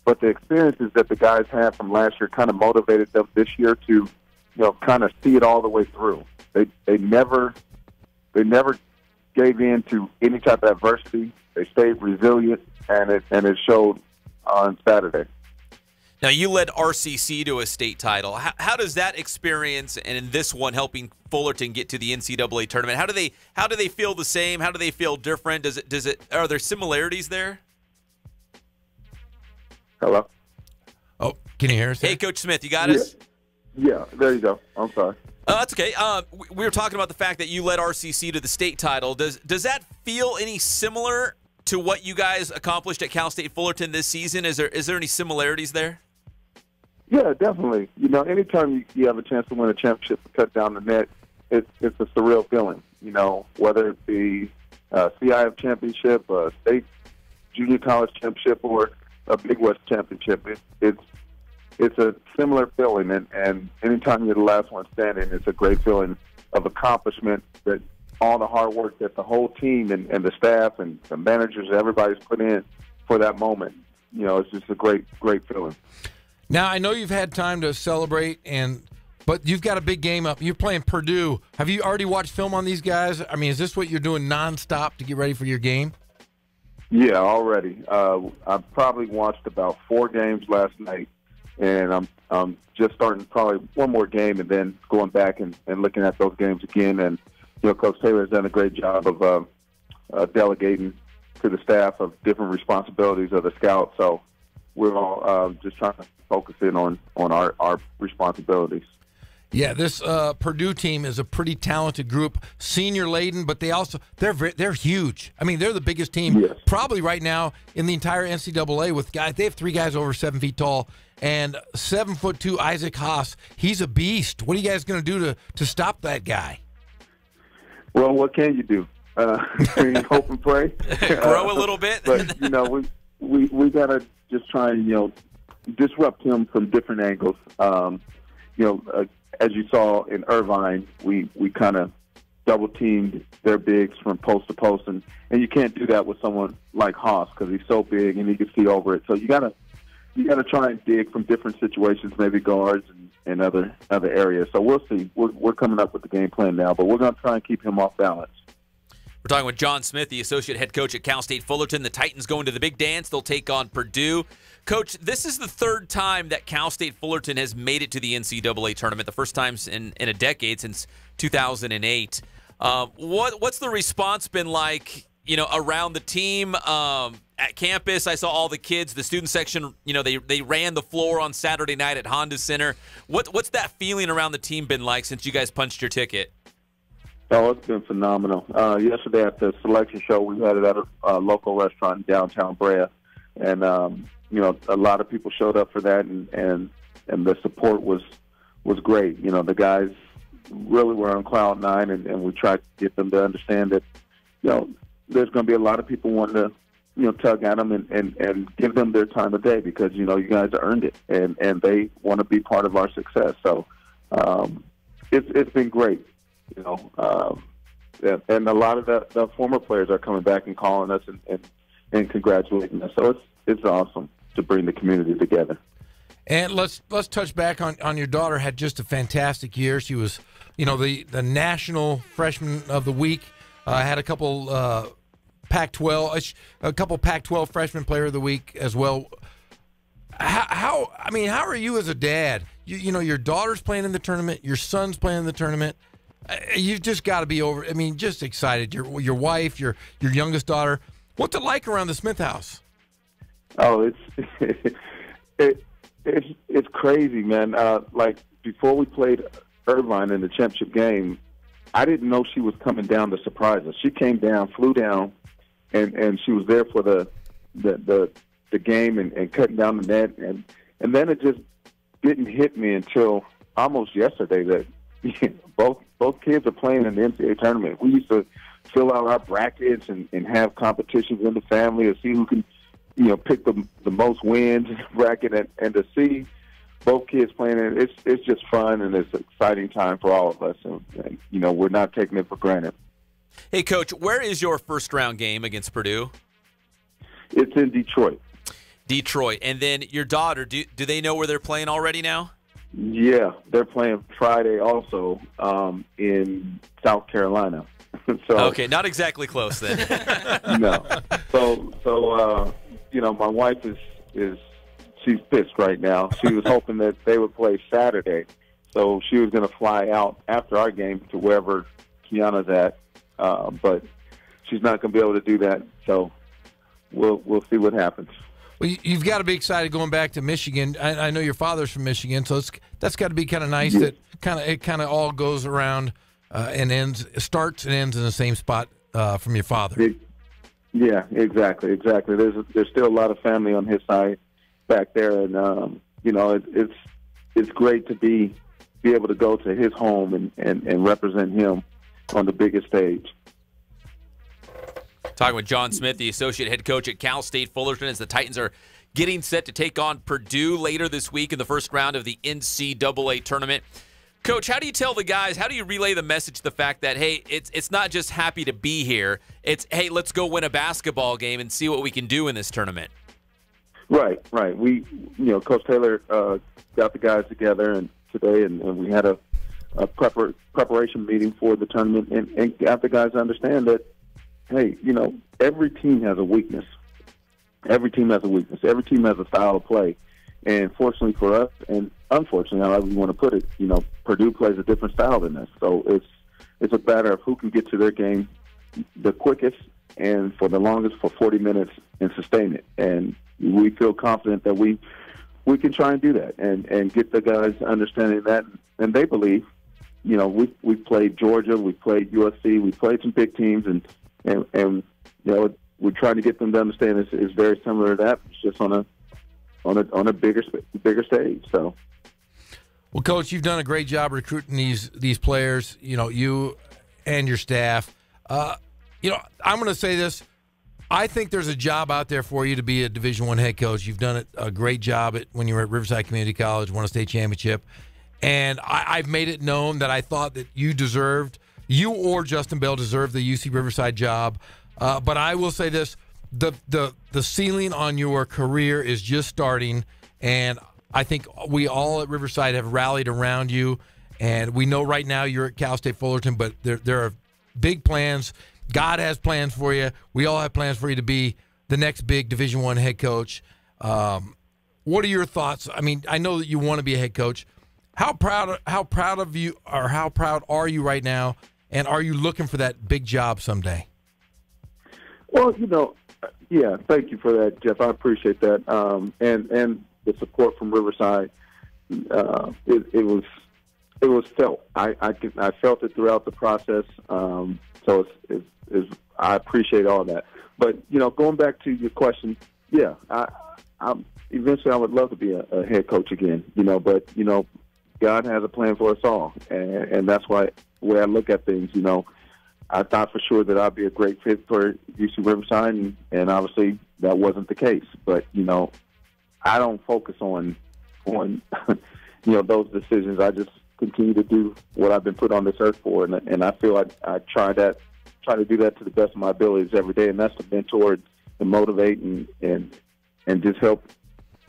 But the experiences that the guys had from last year kind of motivated them this year to, kind of see it all the way through. They never gave in to any type of adversity. They stayed resilient, and it showed on Saturday. Now, you led RCC to a state title. How does that experience, and in this one, helping Fullerton get to the NCAA tournament, how do they feel the same? How do they feel different? Are there similarities there? Hello? Oh, can you hear us? Hey, Coach Smith, you got us? Yeah, there you go. I'm sorry. That's okay. We were talking about the fact that you led RCC to the state title. Does that feel any similar to what you guys accomplished at Cal State Fullerton this season? Is there any similarities there? Yeah, definitely. Anytime you have a chance to win a championship and cut down the net, it's a surreal feeling. Whether it be a CIF championship, a state junior college championship, or a Big West championship, it's a similar feeling. And anytime you're the last one standing, it's a great feeling of accomplishment that all the hard work that the whole team and the staff and the managers, everybody's put in for that moment. It's just a great feeling. Now, I know you've had time to celebrate, but you've got a big game up. You're playing Purdue. Have you already watched film on these guys? I mean, is this what you're doing nonstop to get ready for your game? Yeah, already. I probably watched about 4 games last night, and I'm just starting probably one more game and then going back and looking at those games again. And, Coach Taylor has done a great job of delegating to the staff of different responsibilities of the scouts. So, we're all just trying to focus in on our responsibilities. Yeah, this Purdue team is a pretty talented group, senior laden, but they're huge. I mean, they're the biggest team probably right now in the entire NCAA. With guys, they have 3 guys over 7 feet tall, and 7'2" Isaac Haas. He's a beast. What are you guys going to do to stop that guy? Well, what can you do? Hope and pray. Grow a little bit. But we gotta just try and disrupt him from different angles. As you saw in Irvine, we kind of double teamed their bigs from post to post, and you can't do that with someone like Haas because he's so big and he can see over it. So you gotta try and dig from different situations, maybe guards and other areas. So we'll see. We're coming up with the game plan now, but we're gonna try and keep him off balance. We're talking with John Smith, the associate head coach at Cal State Fullerton. The Titans going to the big dance. They'll take on Purdue. Coach, this is the 3rd time that Cal State Fullerton has made it to the NCAA tournament, the first time in a decade, since 2008. What's the response been like, around the team, at campus? I saw all the kids, the student section, they ran the floor on Saturday night at Honda Center. What's that feeling around the team been like since you guys punched your ticket? Oh, it's been phenomenal. Yesterday at the selection show, we had it at a local restaurant in downtown Brea, and a lot of people showed up for that, and the support was great. The guys really were on cloud 9, and we tried to get them to understand that there's going to be a lot of people wanting to tug at them and give them their time of day because you guys earned it, and they want to be part of our success. So it's been great. And a lot of the former players are coming back and calling us and congratulating us. So it's awesome to bring the community together. And let's touch back on your daughter. Had just a fantastic year. She was, the national freshman of the week. Had a couple Pac-12 freshman player of the week as well. How are you as a dad? Your daughter's playing in the tournament. Your son's playing in the tournament. You've just got to be just excited. Your wife, your youngest daughter. What's it like around the Smith house? Oh, it's crazy, man. Like before we played Irvine in the championship game, I didn't know she was coming down to surprise us. She came down, flew down, and she was there for the game and cutting down the net, and then it just didn't hit me until almost yesterday that both kids are playing in the NCAA tournament. We used to fill out our brackets and have competitions in the family to see who can, pick the most wins in the bracket, and to see both kids playing it, it's just fun, and it's an exciting time for all of us. And we're not taking it for granted. Hey, Coach, where is your first-round game against Purdue? It's in Detroit. Detroit. And then your daughter, do they know where they're playing already now? Yeah, they're playing Friday also in South Carolina. Okay, not exactly close then. No. So my wife she's pissed right now. She was hoping that they would play Saturday, so she was going to fly out after our game to wherever Kiana's at, but she's not going to be able to do that. So we'll see what happens. Well, you've got to be excited going back to Michigan. I know your father's from Michigan, so that's got to be kind of nice that it kind of all goes around and starts and ends in the same spot from your father. Yeah, exactly. There's still a lot of family on his side back there, and it's great to be able to go to his home and represent him on the biggest stage. Talking with John Smith, the associate head coach at Cal State Fullerton, as the Titans are getting set to take on Purdue later this week in the first round of the NCAA tournament. Coach, how do you tell the guys, how do you relay the message, the fact that, hey, it's not just happy to be here, it's, hey, let's go win a basketball game and see what we can do in this tournament? Right. We, Coach Taylor got the guys together today, and we had a preparation meeting for the tournament, and got the guys to understand that, hey, every team has a weakness. Every team has a weakness. Every team has a style of play. And fortunately for us, and unfortunately, however you want to put it, Purdue plays a different style than us. So it's a matter of who can get to their game the quickest and for the longest for 40 minutes and sustain it. And we feel confident that we can try and do that and get the guys understanding that. And they believe, you know, we played Georgia, we played USC, we played some big teams, and you know, we're trying to get them to understand it's very similar to that. It's just on a bigger stage. So. Well, Coach, you've done a great job recruiting these players, you know, you and your staff. You know, I'm going to say this. I think there's a job out there for you to be a Division I head coach. You've done a great job when you were at Riverside Community College, won a state championship. And I've made it known that I thought that you or Justin Bell deserved the UC Riverside job. But I will say this, the ceiling on your career is just starting, and I think we all at Riverside have rallied around you, and we know right now you're at Cal State Fullerton, but there are big plans. God has plans for you. We all have plans for you to be the next big Division I head coach. What are your thoughts? I mean, I know that you want to be a head coach. How proud of you, or how proud are you right now, and are you looking for that big job someday? Well, you know, yeah, thank you for that, Jeff. I appreciate that. And the support from Riverside, it was felt. I felt it throughout the process. So I appreciate all that. But, you know, going back to your question, yeah, eventually I would love to be a head coach again, you know, but, you know, God has a plan for us all. And that's why the way I look at things, you know, I thought for sure that I'd be a great fit for UC Riverside, and obviously that wasn't the case. But, you know, I don't focus on you know, those decisions. I just continue to do what I've been put on this earth for, and I feel I try to do that to the best of my abilities every day, and that's to mentor and motivate and just help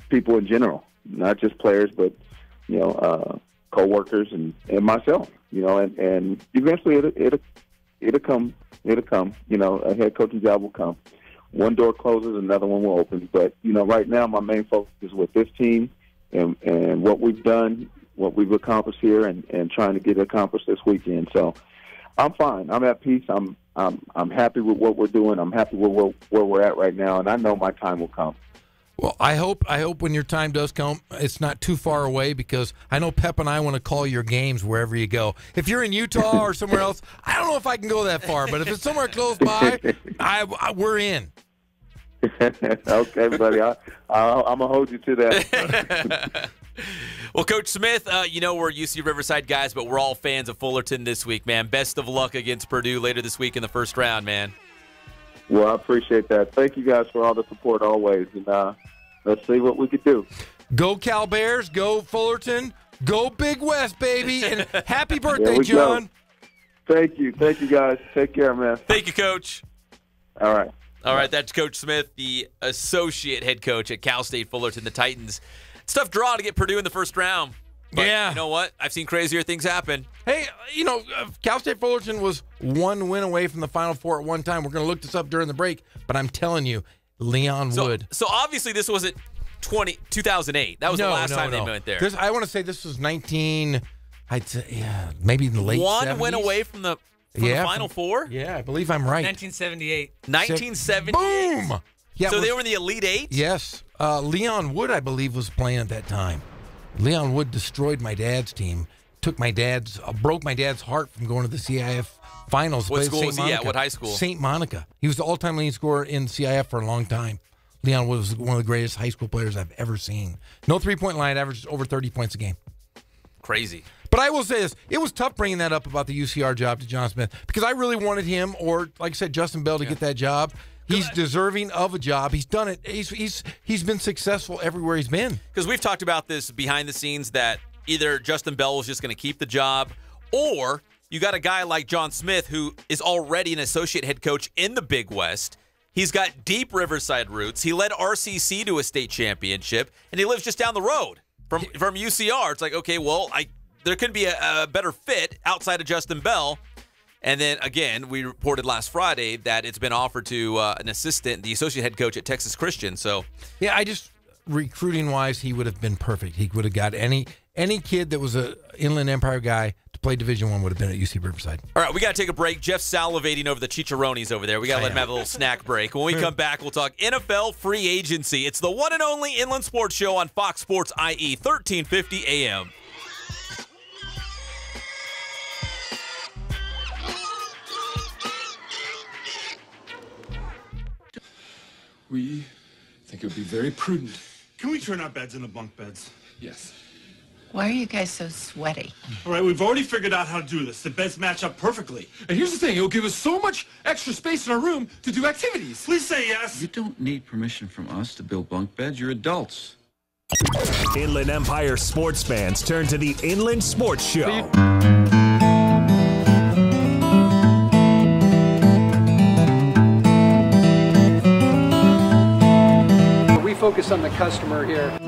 people in general, not just players, but, you know, coworkers and myself, you know, and eventually it'll come, you know, a head coaching job will come. One door closes, another one will open. But, you know, right now my main focus is with this team and what we've done, what we've accomplished here, and trying to get it accomplished this weekend. So I'm fine. I'm at peace. I'm happy with what we're doing. I'm happy with where we're at right now, and I know my time will come. Well, I hope when your time does come, it's not too far away, because I know Pep and I want to call your games wherever you go. If you're in Utah or somewhere else, I don't know if I can go that far, but if it's somewhere close by, we're in. Okay, buddy. I'm going to hold you to that. Well, Coach Smith, you know we're UC Riverside guys, but we're all fans of Fullerton this week, man. Best of luck against Purdue later this week in the first round, man. Well, I appreciate that. Thank you guys for all the support always, and let's see what we can do. Go Cal Bears, go Fullerton, go Big West, baby, and happy birthday, John. Go. Thank you, guys. Take care, man. Thank you, Coach. All right. All right, that's Coach Smith, the associate head coach at Cal State Fullerton, the Titans. It's a tough draw to get Purdue in the first round. But yeah. You know what? I've seen crazier things happen. Hey, you know, Cal State Fullerton was one win away from the Final Four at one time. We're going to look this up during the break, but I'm telling you, Leon Wood. So obviously this wasn't 2008. That was the last time they went there. I want to say this was maybe in the late 70s. One went away from the Final Four? Yeah, I believe I'm right. 1978. 1978. Boom! Yeah, so they were in the Elite Eight? Yes. Leon Wood, I believe, was playing at that time. Leon Wood destroyed my dad's team. Broke my dad's heart from going to the CIF finals. What school was he at? What high school? St. Monica. He was the all-time leading scorer in CIF for a long time. Leon Wood was one of the greatest high school players I've ever seen. No three-point line, averaged over 30 points a game. Crazy. But I will say this. It was tough bringing that up about the UCR job to John Smith, because I really wanted him, or like I said, Justin Bell, to get that job. He's deserving of a job. He's done it. He's been successful everywhere he's been. Because we've talked about this behind the scenes, that either Justin Bell was just going to keep the job, or you got a guy like John Smith who is already an associate head coach in the Big West. He's got deep Riverside roots. He led RCC to a state championship, and he lives just down the road from UCR. It's like, okay, well, there could be a better fit outside of Justin Bell. And then, again, we reported last Friday that it's been offered to an assistant, the associate head coach at Texas Christian. So, yeah, recruiting-wise, he would have been perfect. He would have got any kid that was a Inland Empire guy to played Division I would have been at UC Riverside. All right, we got to take a break. Jeff's salivating over the chicharrones over there. We got to let him have a little snack break. When we come back, we'll talk NFL free agency. It's the one and only Inland Sports Show on Fox Sports IE, 1350 AM. We think it would be very prudent. Can we turn our beds into bunk beds? Yes. Why are you guys so sweaty? All right, we've already figured out how to do this. The beds match up perfectly. And here's the thing, it'll give us so much extra space in our room to do activities. Please say yes. You don't need permission from us to build bunk beds. You're adults. Inland Empire sports fans turn to the Inland Sports Show. We focus on the customer here.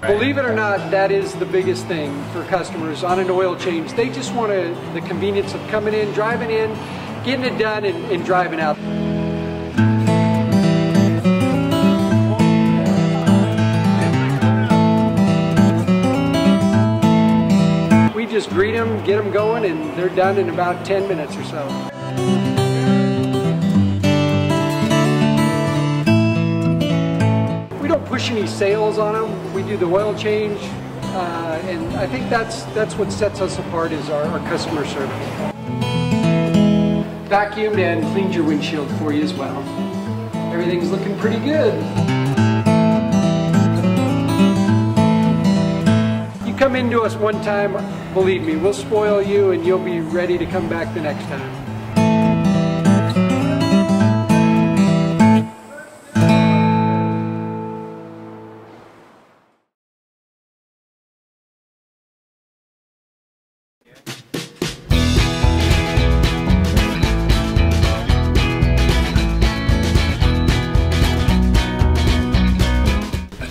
Believe it or not, that is the biggest thing for customers on an oil change. They just want the convenience of coming in, driving in, getting it done, and driving out. We just greet them, get them going, and they're done in about 10 minutes or so. We don't push any sales on them. We do the oil change, and I think that's what sets us apart is our customer service. Vacuumed and cleaned your windshield for you as well. Everything's looking pretty good. You come into us one time, believe me, we'll spoil you and you'll be ready to come back the next time.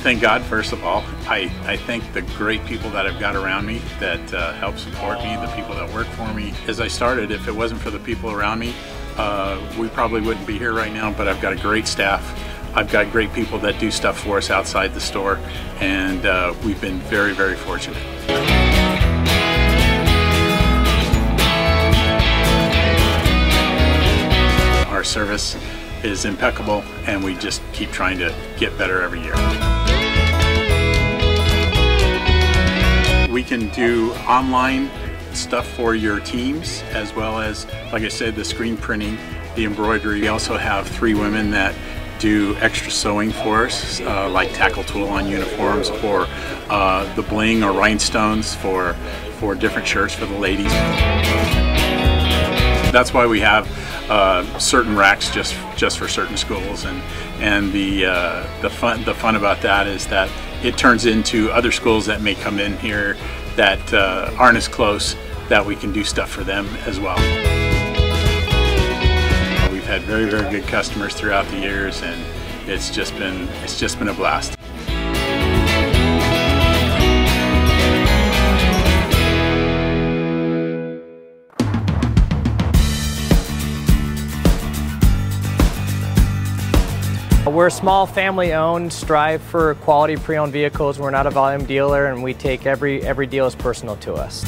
Thank God, first of all. I thank the great people that I've got around me that help support me, the people that work for me. As I started, if it wasn't for the people around me, we probably wouldn't be here right now, but I've got a great staff. I've got great people that do stuff for us outside the store, and we've been very, very fortunate. Our service is impeccable, and we just keep trying to get better every year. We can do online stuff for your teams, as well as, like I said, the screen printing, the embroidery. We also have 3 women that do extra sewing for us, like tackle tool on uniforms, or the bling or rhinestones for different shirts for the ladies. That's why we have certain racks just for certain schools, and the fun about that is that it turns into other schools that may come in here that aren't as close, that we can do stuff for them as well. We've had very, very good customers throughout the years, and it's just been a blast. We're a small family-owned, strive for quality pre-owned vehicles. We're not a volume dealer, and we take every deal as personal to us.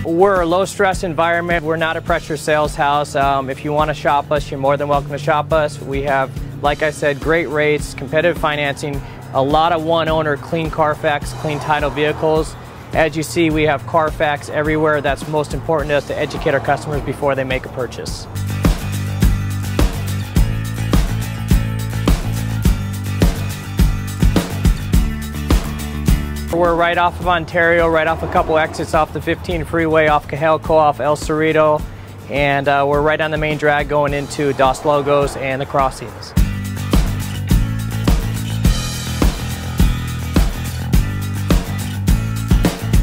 We're a low-stress environment. We're not a pressure sales house. If you want to shop us, you're more than welcome to shop us. We have, like I said, great rates, competitive financing, a lot of one-owner, clean Carfax, clean title vehicles. As you see, we have Carfax everywhere. That's most important to us, to educate our customers before they make a purchase. We're right off of Ontario, right off a couple exits off the 15 freeway, off Cajalco, off El Cerrito, and we're right on the main drag going into Dos Logos and the Crossings.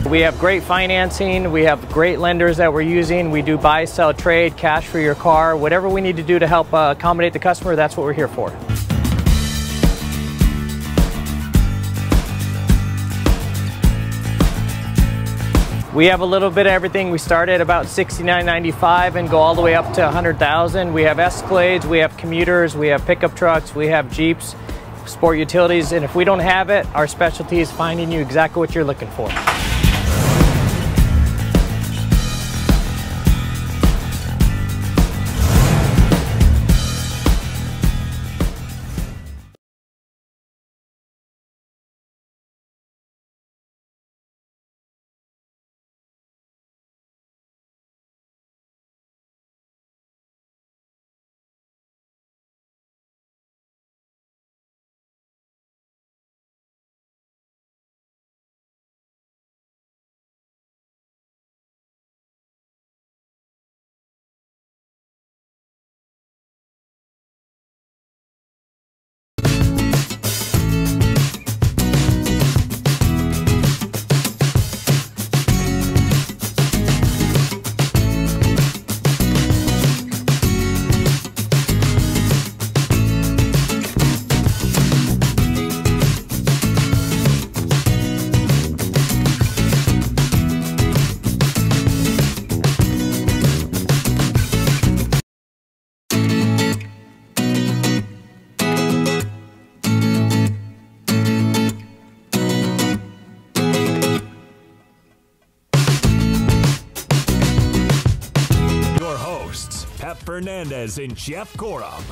We have great financing, we have great lenders that we're using. We do buy, sell, trade, cash for your car. Whatever we need to do to help accommodate the customer, that's what we're here for. We have a little bit of everything. We start at about $69.95 and go all the way up to $100,000. We have Escalades, we have commuters, we have pickup trucks, we have Jeeps, sport utilities, and if we don't have it, our specialty is finding you exactly what you're looking for. Fernandez and Jeff Corum.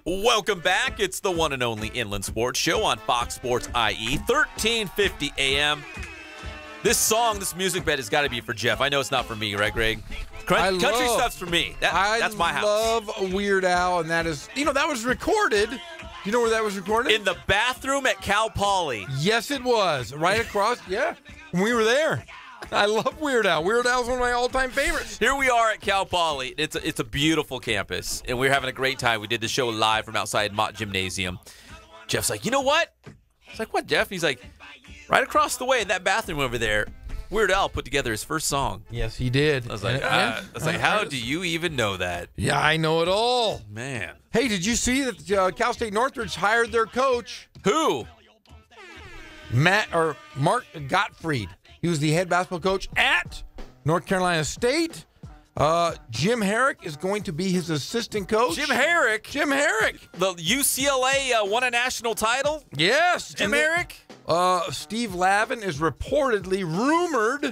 Welcome back. It's the one and only Inland Sports Show on Fox Sports IE, 1350 AM. This song, this music bed has got to be for Jeff. I know it's not for me, right, Greg? Country stuff's for me. That's my house. I love Weird Al, and that is, that was recorded. You know where that was recorded? In the bathroom at Cal Poly. Yes, it was. Right across. Yeah. We were there. I love Weird Al. Weird Al's one of my all-time favorites. Here we are at Cal Poly. It's a beautiful campus, and we're having a great time. We did the show live from outside Mott Gymnasium. Jeff's like, you know what? It's like, what, Jeff? He's like, right across the way in that bathroom over there, Weird Al put together his first song. Yes, he did. I was like, how do you even know that? Yeah, I know it all. Man. Hey, did you see that Cal State Northridge hired their coach? Who? Mark Gottfried. He was the head basketball coach at North Carolina State. Jim Herrick is going to be his assistant coach. Jim Herrick? Jim Herrick. The UCLA won a national title? Yes. Jim Herrick? Steve Lavin is reportedly rumored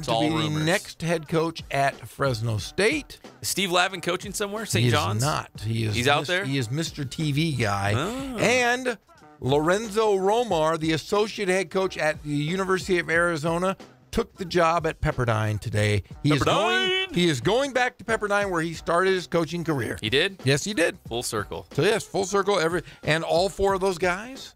to be the next head coach at Fresno State. Is Steve Lavin coaching somewhere? St. John's? He is not. He's out there? He is Mr. TV guy. Oh. And Lorenzo Romar, the associate head coach at the University of Arizona, took the job at Pepperdine today. He is going back to Pepperdine where he started his coaching career. He did? Yes, he did. Full circle. So yes, full circle. And all four of those guys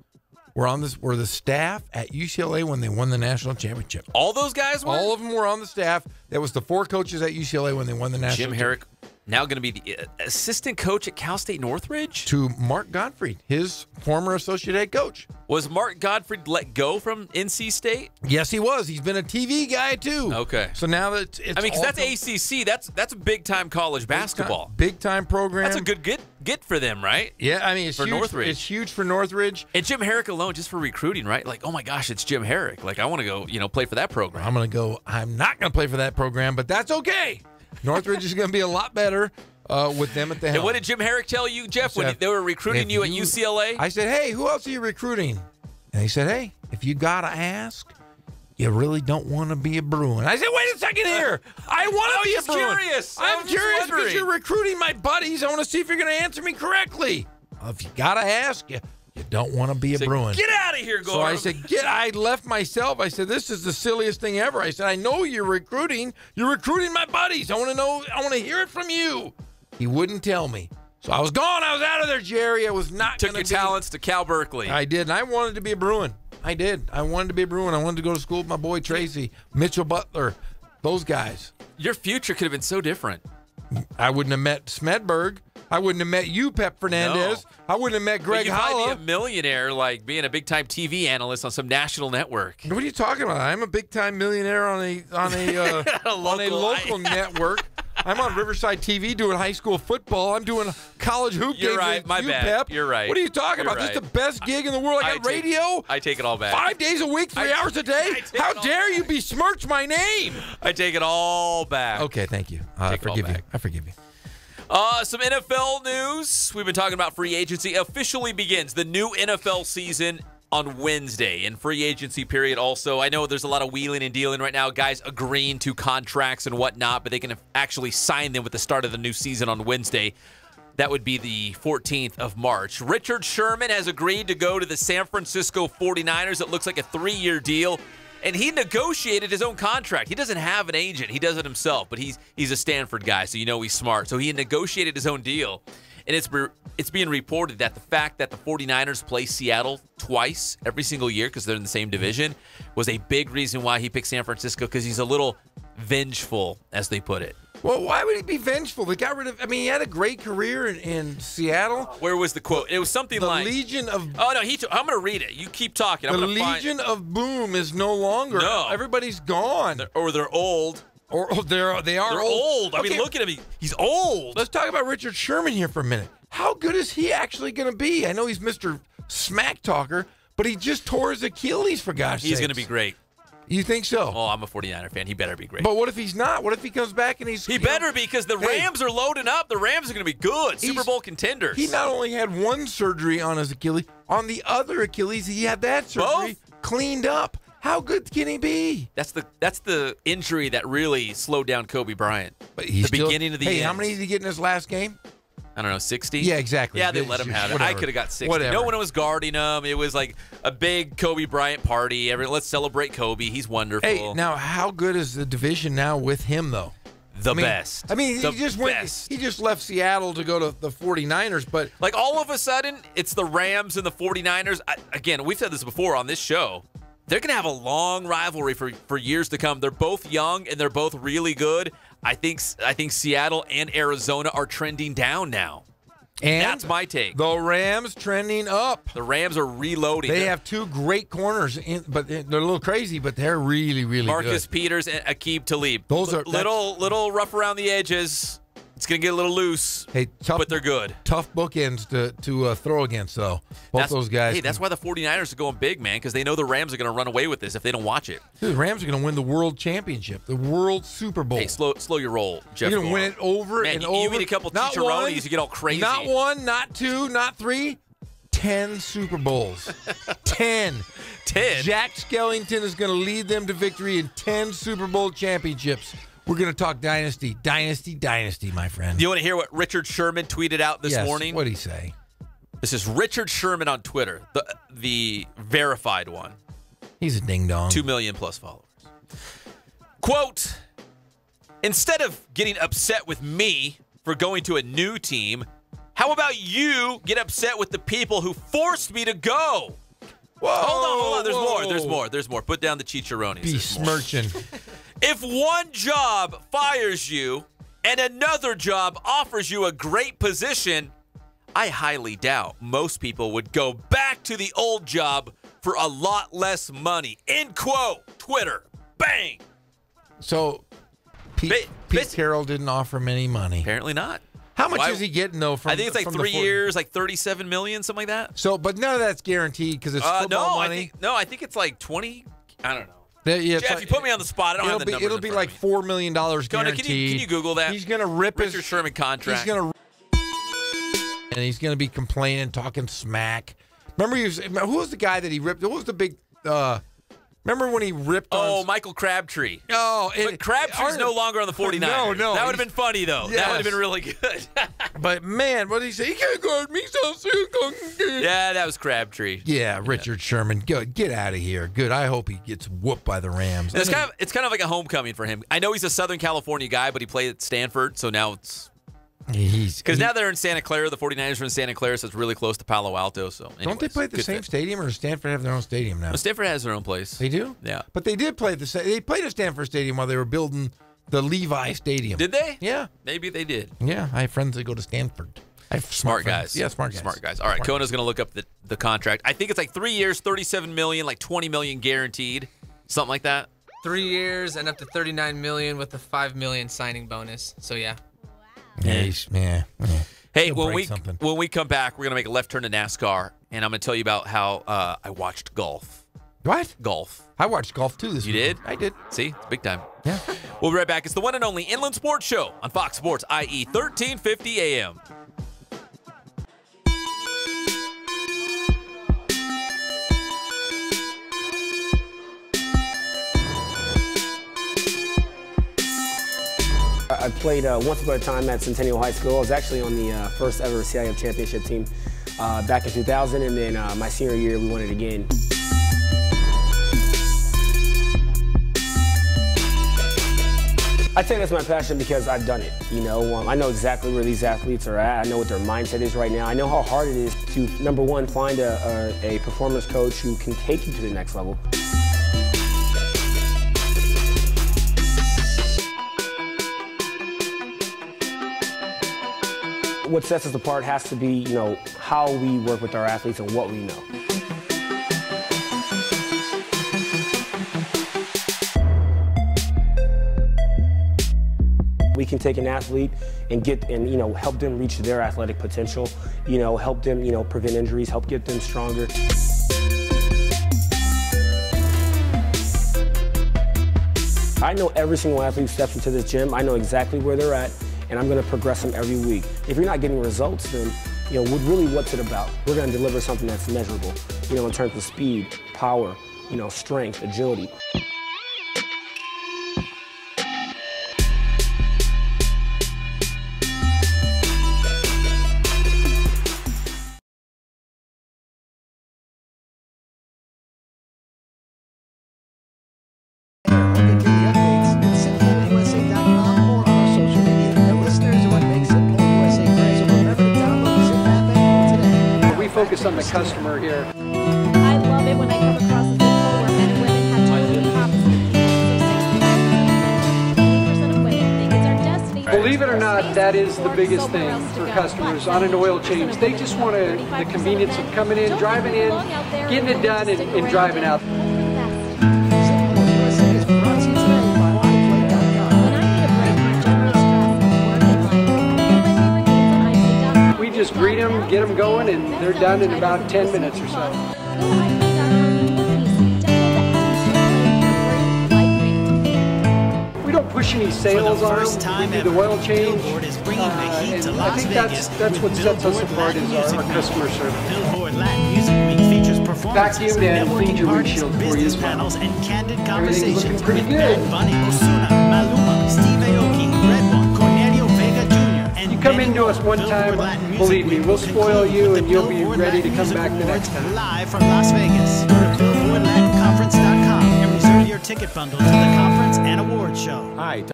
were the staff at UCLA when they won the national championship. All those guys were? All of them were on the staff. That was the four coaches at UCLA when they won the national championship. Jim Herrick now going to be the assistant coach at Cal State Northridge? To Mark Gottfried, his former associate head coach. Was Mark Gottfried let go from NC State? Yes, he was. He's been a TV guy, too. Okay. So now that it's because that's ACC. That's a big-time college basketball. Big-time program. That's a good get for them, right? Yeah, I mean, it's for huge, Northridge. It's huge for Northridge. And Jim Herrick alone, just for recruiting, right? Like, oh, my gosh, it's Jim Herrick. Like, I want to go, play for that program. I'm not going to play for that program, but that's okay. Northridge is going to be a lot better with them at the helm. And what did Jim Herrick tell you, Jeff, when they were recruiting you at UCLA? I said, hey, who else are you recruiting? And he said, hey, if you got to ask, you really don't want to be a Bruin. I said, wait a second here. I want to be a Bruin. I'm curious because you're recruiting my buddies. I want to see if you're going to answer me correctly. Well, if you got to ask, you don't want to be a Bruin. Get out of here, Gorham. So I said, I left myself. I said, this is the silliest thing ever. I said, I know you're recruiting. You're recruiting my buddies. I want to know. I want to hear it from you. He wouldn't tell me. So I was gone. I was out of there, Jerry. I was not Took your talents to Cal Berkeley. I did, and I wanted to be a Bruin. I did. I wanted to be a Bruin. I wanted to go to school with my boy Tracy, Mitchell Butler, those guys. Your future could have been so different. I wouldn't have met Smedberg. I wouldn't have met you, Pep Fernandez. No. I wouldn't have met Greg Holla. You might be a millionaire, like being a big-time TV analyst on some national network. What are you talking about? I'm a big-time millionaire on a local network. I'm on Riverside TV doing high school football. I'm doing college hoop games. You're right. with My bad. UPEP. You're right. What are you talking You're about? right. This is the best gig in the world. I got radio. I take it all back. 5 days a week, 3 hours a day. How dare you besmirch my name? I take it all back. Okay, thank you. I forgive you. I forgive you. Some NFL news. We've been talking about free agency. Officially begins the new NFL season on Wednesday, and free agency period also. I know there's a lot of wheeling and dealing right now, guys agreeing to contracts and whatnot, but they can actually sign them with the start of the new season on Wednesday. That would be the 14th of March. Richard Sherman has agreed to go to the San Francisco 49ers. It looks like a 3-year deal, and he negotiated his own contract. He doesn't have an agent. He does it himself, but he's a Stanford guy, so you know he's smart. So he negotiated his own deal. And it's being reported that the fact that the 49ers play Seattle twice every single year because they're in the same division was a big reason why he picked San Francisco, because he's a little vengeful, as they put it. Well, why would he be vengeful? They got rid of. I mean, he had a great career in Seattle. Where was the quote? It was something like the Legion of. Oh no, I'm going to read it. You keep talking. The Legion of Boom is no longer. No, everybody's gone. They're old. Or they're old. I mean, look at him. He's old. Let's talk about Richard Sherman here for a minute. How good is he actually going to be? I know he's Mr. Smack Talker, but he just tore his Achilles, for gosh sakes. He's going to be great. You think so? Oh, I'm a 49er fan. He better be great. But what if he's not? What if he comes back and he's... He better be, because the Rams are loading up. The Rams are going to be good. Super Bowl contenders. He not only had one surgery on his Achilles, on the other Achilles, he had that surgery cleaned up. How good can he be? That's the injury that really slowed down Kobe Bryant. But he's the beginning of the end. Hey, how many did he get in his last game? I don't know, 60? Yeah, exactly. Yeah, they let him have it. Whatever. I could have got 60. Whatever. No one was guarding him. It was like a big Kobe Bryant party. Let's celebrate Kobe. He's wonderful. Hey, now how good is the division now with him, though? Best. I mean, he just left Seattle to go to the 49ers, but like all of a sudden, it's the Rams and the 49ers. Again, we've said this before on this show. They're going to have a long rivalry for years to come. They're both young, and they're both really good. I think Seattle and Arizona are trending down now. And that's my take. The Rams trending up. The Rams are reloading. They have two great corners, but they're a little crazy, but they're really, really Marcus good. Peters and Aqib Talib. Those are little rough around the edges. It's going to get a little loose, but they're good. Tough bookends to throw against, though. Those guys. Hey, that's why the 49ers are going big, man, because they know the Rams are going to run away with this if they don't watch it. Dude, the Rams are going to win the World Championship, the World Super Bowl. Hey, slow your roll, Jeff. You're going to win it over and over. You eat a couple chicharrones, you get all crazy. Not one, not two, not three. 10 Super Bowls. 10. 10? Jack Skellington is going to lead them to victory in 10 Super Bowl championships. We're going to talk dynasty, my friend. You want to hear what Richard Sherman tweeted out this morning? What did he say? This is Richard Sherman on Twitter, the verified one. He's a ding-dong. 2 million plus followers. Quote, instead of getting upset with me for going to a new team, how about you get upset with the people who forced me to go? Whoa, hold on. There's more. Put down the chicharrones. Besmirching. If one job fires you and another job offers you a great position, I highly doubt most people would go back to the old job for a lot less money. End quote. Twitter. Bang. So Pete Carroll didn't offer him any money. Apparently not. How much is he getting, though, from I think it's like 3 years, like $37 million, something like that. So, but none of that's guaranteed because it's football money. I think it's like 20. I don't know. Jeff, you put me on the spot. I don't have the numbers. It'll be like $4 million guaranteed. Can you Google that? He's going to rip Richard Sherman contract. And he's going to be complaining, talking smack. Remember, who was the guy that he ripped? Who was the big? Remember when he ripped? Michael Crabtree. Oh, but Crabtree's no longer on the 49ers. No, that would have been funny though. Yes. That would have been really good. But man, what did he say? He can't guard me, so soon. Yeah, that was Crabtree. Yeah, Richard Sherman, get out of here. Good. I hope he gets whooped by the Rams. It's kind of like a homecoming for him. I know he's a Southern California guy, but he played at Stanford, so now it's. Because now they're in Santa Clara. The 49ers are in Santa Clara, so it's really close to Palo Alto. So anyways, don't they play at the same stadium, or does Stanford have their own stadium now? No, Stanford has their own place. They do? Yeah. But they did play at They played at Stanford Stadium while they were building the Levi Stadium. Did they? Yeah. Maybe they did. Yeah, I have friends that go to Stanford. I have smart guys. Yeah, smart guys. All right, Kona's going to look up the contract. I think it's like 3 years, $37 million, like $20 million guaranteed, something like that. 3 years and up to $39 million with a $5 million signing bonus. So yeah. Yeah. Hey, He'll when break we come back, we're gonna make a left turn to NASCAR, and I'm gonna tell you about how I watched golf. What? Golf. I watched golf too this week. You did? I did. See, it's big time. Yeah. We'll be right back. It's the one and only Inland Sports Show on Fox Sports, IE 1350 AM. I played once upon a time at Centennial High School. I was actually on the first ever CIF championship team back in 2000, and then my senior year we won it again. I'd say that's my passion because I've done it. You know, I know exactly where these athletes are at. I know what their mindset is right now. I know how hard it is to, number one, find a performance coach who can take you to the next level. What sets us apart has to be, you know, how we work with our athletes and what we know. We can take an athlete and you know, help them reach their athletic potential, you know, help them, you know, prevent injuries, help get them stronger. I know every single athlete who steps into this gym. I know exactly where they're at, and I'm going to progress them every week. If you're not getting results, then, you know, really what's it about? We're going to deliver something that's measurable, you know, in terms of speed, power, you know, strength, agility. Focus on the customer here. I love it when I come across a zip code where men and women have totally opposite teams. So 65% of women think it's our destiny. Believe it or not, that is the biggest thing for customers on an oil change. They just want the convenience of coming in, driving in, getting it done, and driving out. Just greet them, get them going, and they're done in about 10 minutes or so. We don't push any sales on them. We do the oil change, and I think that's what sets us apart is our customer service. Vacuumed and cleaned your windshield for you as well. Everything's looking pretty good. Come into us one time, believe me, we'll spoil you and you'll be ready to come back the next time. Live from Las Vegas. Go to BillboardLatinConference.com and reserve your ticket bundle to the conference and award show. Hi.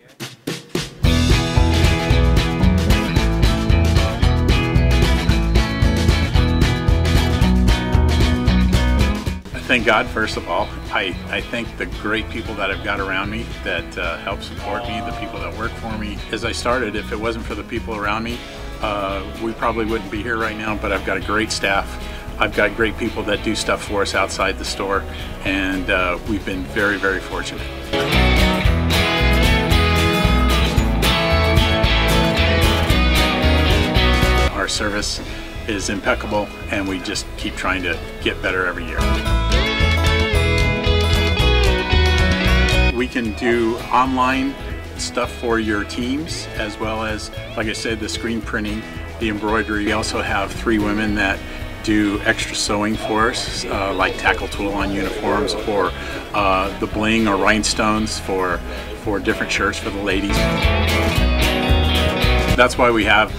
Thank God, first of all. I thank the great people that I've got around me that help support me, the people that work for me. As I started, if it wasn't for the people around me, we probably wouldn't be here right now, but I've got a great staff. I've got great people that do stuff for us outside the store, and we've been very, very fortunate. Our service is impeccable, and we just keep trying to get better every year. We can do online stuff for your teams, as well as, like I said, the screen printing, the embroidery. We also have 3 women that do extra sewing for us, like tackle tool on uniforms, or the bling or rhinestones for different shirts for the ladies. That's why we have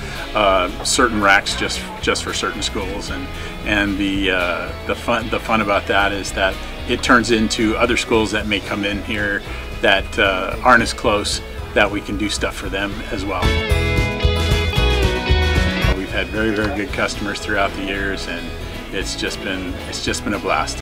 certain racks just for certain schools, and the fun about that is that it turns into other schools that may come in here that aren't as close, that we can do stuff for them as well. We've had very, very good customers throughout the years, and it's just been a blast.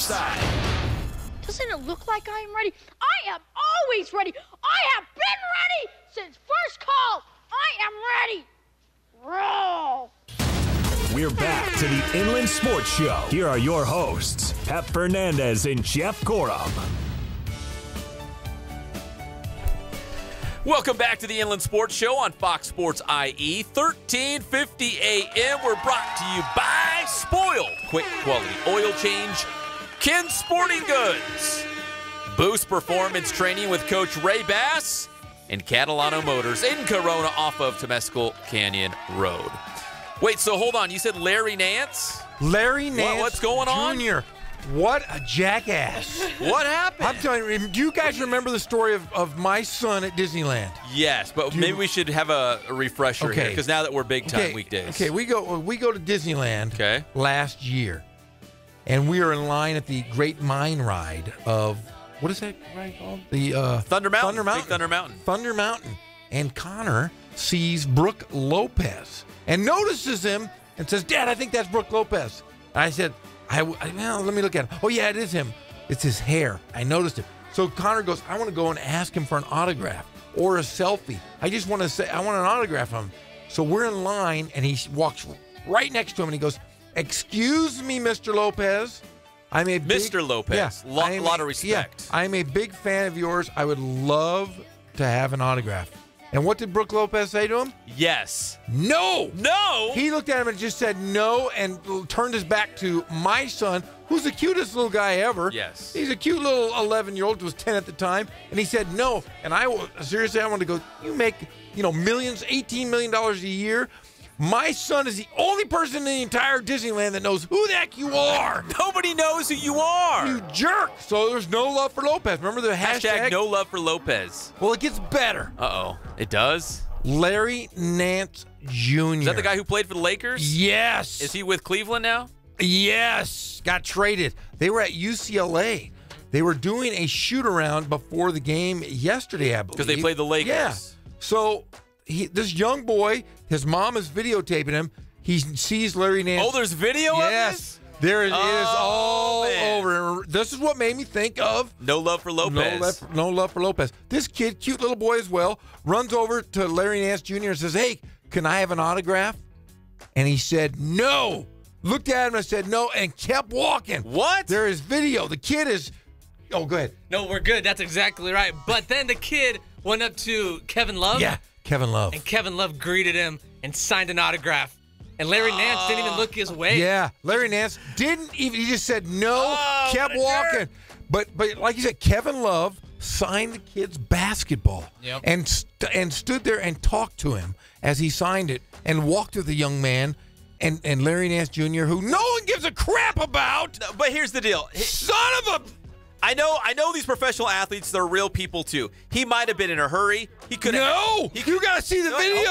Playoffs. Doesn't it look like I am ready? I am always ready. I have been ready since first call. I am ready. Roll. We're back to the Inland Sports Show. Here are your hosts, Pep Fernandez and Jeff Corum. Welcome back to the Inland Sports Show on Fox Sports IE, 1350 AM. We're brought to you by Spoiled. Quick quality oil change. Ken Sporting Goods. Boost performance training with Coach Ray Bass. And Catalano Motors in Corona off of Temescal Canyon Road. Wait, so hold on. You said Larry Nance? Larry Nance What's going on? Jr. What a jackass. What happened? I'm telling you, do you guys remember the story of my son at Disneyland? Yes, but maybe we should have a refresher here, because now that we're big-time weekdays. Okay, we go to Disneyland last year, and we are in line at the Great Mine Ride of, what is that ride called? The Thunder Mountain. Thunder Mountain. Big Thunder Mountain. Thunder Mountain. And Connor sees Brooke Lopez and notices him and says, "Dad, I think that's Brooke Lopez." And I said, well, let me look at him. Oh, yeah, it is him. It's his hair. I noticed it. So Connor goes, I want to go and ask him for an autograph or a selfie. I just want to say, I want an autograph from him. So we're in line, and he walks right next to him, and he goes, "Excuse me, Mr. Lopez. I'm a big, Mr. Lopez. Yeah, lot of respect. Yeah, I'm a big fan of yours. I would love to have an autograph." And what did Brooke Lopez say to him? Yes. No. No. He looked at him and just said no and turned his back to my son, who's the cutest little guy ever. Yes. He's a cute little 11-year-old, was 10 at the time. And he said no. And I wanted to go, you make, millions, $18 million a year. My son is the only person in the entire Disneyland that knows who the heck you are. Nobody knows who you are. You jerk. So there's no love for Lopez. Remember the hashtag? No love for Lopez. Well, it gets better. Uh-oh. It does? Larry Nance Jr. Is that the guy who played for the Lakers? Yes. Is he with Cleveland now? Yes. Got traded. They were at UCLA. They were doing a shoot-around before the game yesterday, I believe. Because they played the Lakers. Yeah. So this young boy, his mom is videotaping him. He sees Larry Nance. Oh, there's video of this? There it is all over. This is what made me think of No love for Lopez. No love for Lopez. This kid, cute little boy as well, runs over to Larry Nance Jr. and says, "Hey, can I have an autograph?" And he said no. Looked at him and said no and kept walking. What? There is video. The kid is... Oh, go ahead. No, we're good. That's exactly right. But then the kid went up to Kevin Love. Yeah, Kevin Love. And Kevin Love greeted him and signed an autograph. And Larry Nance didn't even look his way. Yeah, Larry Nance didn't even. He just said no, kept walking. But like you said, Kevin Love signed the kid's basketball and stood there and talked to him as he signed it and walked with the young man and Larry Nance Jr., who no one gives a crap about. No, but here's the deal. Son of a... I know these professional athletes, they're real people too. He might have been in a hurry. He could have. No! You got to see the video.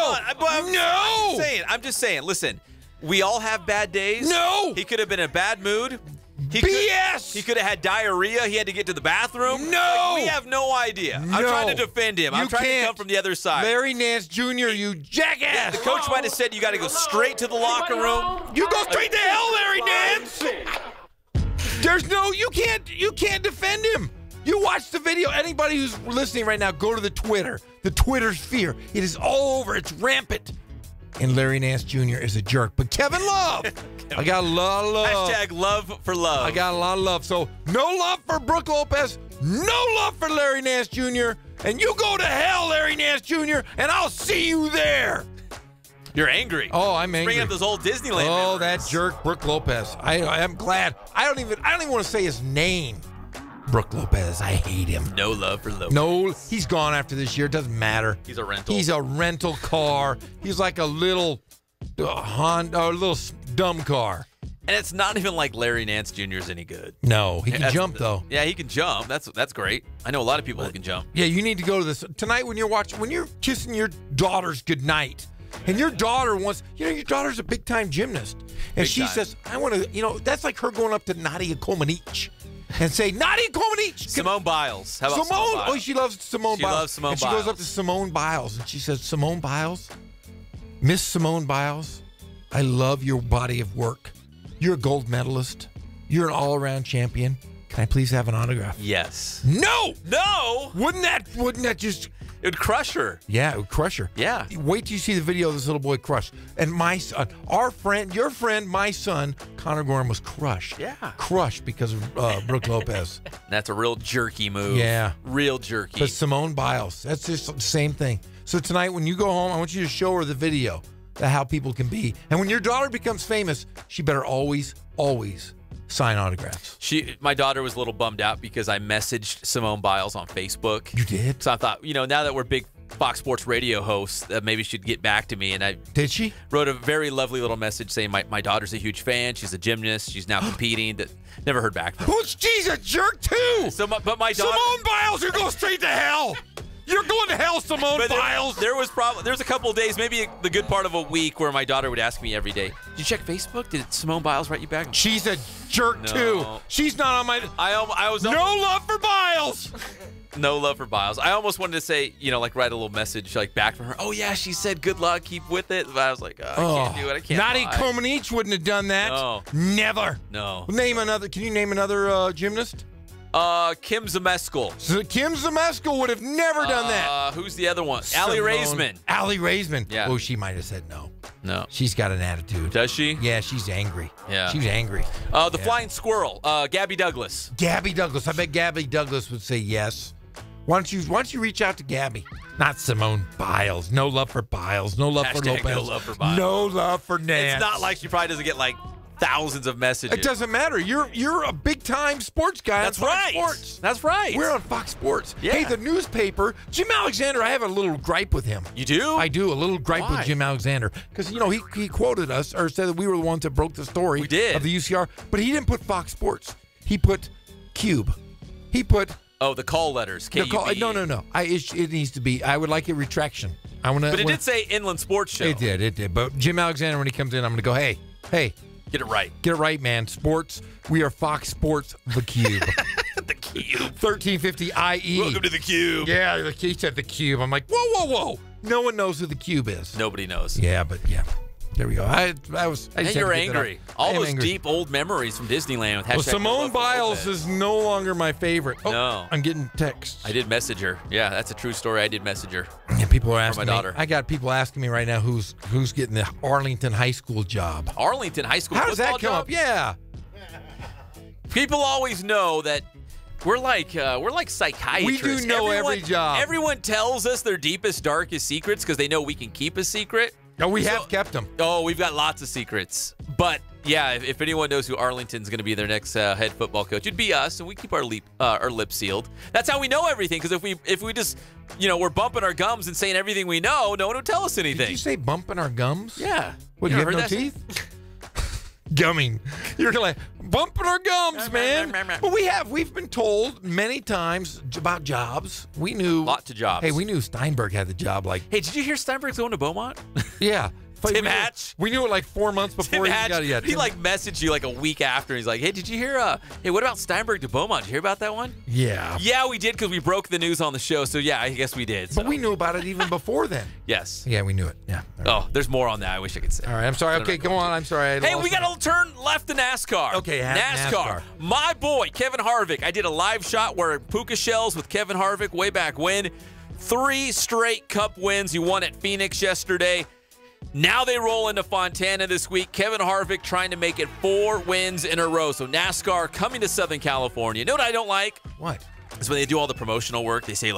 I'm just saying. Listen, we all have bad days. No! He could have been in a bad mood. BS! He could have had diarrhea. He had to get to the bathroom. No! We have no idea. No. I'm trying to defend him. I'm trying to come from the other side. Larry Nance Jr., you jackass! The coach might have said you got to go straight to the locker room. You go straight to hell, Larry Nance! There's no, you can't defend him. You watch the video. Anybody who's listening right now, go to the Twitter. The Twitter sphere. It is all over. It's rampant. And Larry Nance Jr. is a jerk. But Kevin Love, I got a lot of love. Hashtag love for love. I got a lot of love. So no love for Brooke Lopez. No love for Larry Nance Jr. And you go to hell, Larry Nance Jr., and I'll see you there. You're angry. Oh, I'm angry. Bringing up those old Disneyland Oh, memories. that jerk, Brooke Lopez. I'm glad. I don't even want to say his name. Brooke Lopez. I hate him. No love for Lopez. No, he's gone after this year. It doesn't matter. He's a rental. He's a rental car. He's like a little Honda, a little dumb car. And it's not even like Larry Nance Jr. is any good. No, he can jump though. Yeah, he can jump. That's great. I know a lot of people who can jump. Yeah, you need to go to this tonight when you're kissing your daughters goodnight. And your daughter wants, your daughter's a big-time gymnast. And she says, I want to, that's like her going up to Nadia Comaneci and say, Nadia Comaneci. Simone Biles. How about Simone Biles? Oh, she loves Simone Biles. She loves Simone Biles. And she goes up to Simone Biles and she says, Simone Biles, Miss Simone Biles, I love your body of work. You're a gold medalist. You're an all-around champion. Can I please have an autograph? Yes. No! No! Wouldn't that just... It would crush her. Yeah, it would crush her. Yeah. Wait till you see the video of this little boy crushed. And my son, your friend, my son, Connor Gorham, was crushed. Yeah. Crushed because of Brooke Lopez. That's a real jerky move. Yeah. Real jerky. But Simone Biles, that's just the same thing. So tonight when you go home, I want you to show her the video of how people can be. And when your daughter becomes famous, she better always, always sign autographs. My daughter was a little bummed out because I messaged Simone Biles on Facebook. You did? So I thought, now that we're big Fox Sports radio hosts, maybe she'd get back to me. And I did she? Wrote a very lovely little message saying my daughter's a huge fan. She's a gymnast. She's now competing. Never heard back from her. She's a jerk too. But my daughter, Simone Biles, you're going straight to hell. You're going to hell, Simone Biles. There was a couple of days, maybe the good part of a week, where my daughter would ask me every day, "Did you check Facebook? Did Simone Biles write you back?" She's a jerk too. She's not on my. I was no love for Biles. No love for Biles. I almost wanted to say, write a little message back from her. Oh yeah, she said good luck, keep with it. But I was like, I can't do it. I can't. Nadia Comaneci wouldn't have done that. No. Never. No. Name another. Can you name another gymnast? Kim Zemeskel. So Kim Zemeskel would have never done that. Who's the other one? Allie Raisman. Allie Raisman. Yeah. Oh, she might have said no. No. She's got an attitude. Does she? Yeah, she's angry. Yeah. She's angry. The Flying Squirrel. Gabby Douglas. Gabby Douglas. I bet Gabby Douglas would say yes. Why don't you reach out to Gabby? Not Simone Biles. No love for Biles. No love for Lopez. No love for Biles. No love for Nance. It's not like she probably doesn't get thousands of messages. It doesn't matter. You're a big time sports guy. That's on Fox right. Sports. That's right. We're on Fox Sports. Yeah. Hey, the newspaper. Jim Alexander. I have a little gripe with him. You do? I do. A little gripe Why? with Jim Alexander because he quoted us or said that we were the ones that broke the story. We did. Of the UCR, but he didn't put Fox Sports. He put Cube. He put. Oh, the call letters. K-U-B-E. No. It needs to be. I would like a retraction. But it did say Inland Sports Show. It did. But Jim Alexander, when he comes in, I'm going to go, hey. Get it right. Get it right, man. Sports. We are Fox Sports, the Cube. The Cube. 1350 IE. Welcome to the Cube. Yeah, he said the Cube. I'm like, whoa. No one knows who the Cube is. Nobody knows. Yeah, but yeah. There we go. I just and you're angry. All those angry. deep old memories from Disneyland. With Simone Biles is no longer my favorite. Oh, no. I'm getting texts. I did message her. Yeah, that's a true story. I did message her. Yeah, people are asking my daughter. I got people asking me right now who's getting the Arlington High School job. Arlington High School. How does that come job? up? Yeah. People always know that we're like psychiatrists. We do know every job. Everyone tells us their deepest, darkest secrets because they know we can keep a secret. No, we have kept them. Oh, we've got lots of secrets. But yeah, if anyone knows who Arlington's going to be their next head football coach, it'd be us, and we keep our lips sealed. That's how we know everything. Because if we just we're bumping our gums and saying everything we know, no one will tell us anything. Did you say bumping our gums? Yeah. What, you have no teeth? Gumming. You're like bumping our gums, man. But we've been told many times about jobs. We knew lots of jobs. Hey, we knew Steinberg had the job. Hey, did you hear Steinberg's going to Beaumont? Yeah. Tim Hatch. We knew it 4 months before he got it yet. He messaged you a week after. He's like, hey, did you hear? Hey, what about Steinberg to Beaumont? Did you hear about that one? Yeah. Yeah, we did because we broke the news on the show. So yeah, I guess we did. But we knew about it even before then. Yes. Yeah, we knew it. Yeah. Oh, there's more on that. I wish I could say. All right, I'm sorry. Okay, go on. I'm sorry. Hey, we got to turn left to NASCAR. Okay, NASCAR. My boy, Kevin Harvick. I did a live shot wearing puka shells with Kevin Harvick way back when. 3 straight Cup wins. He won at Phoenix yesterday. Now they roll into Fontana this week. Kevin Harvick trying to make it 4 wins in a row. So NASCAR coming to Southern California. You know what I don't like? What? It's when they do all the promotional work. They say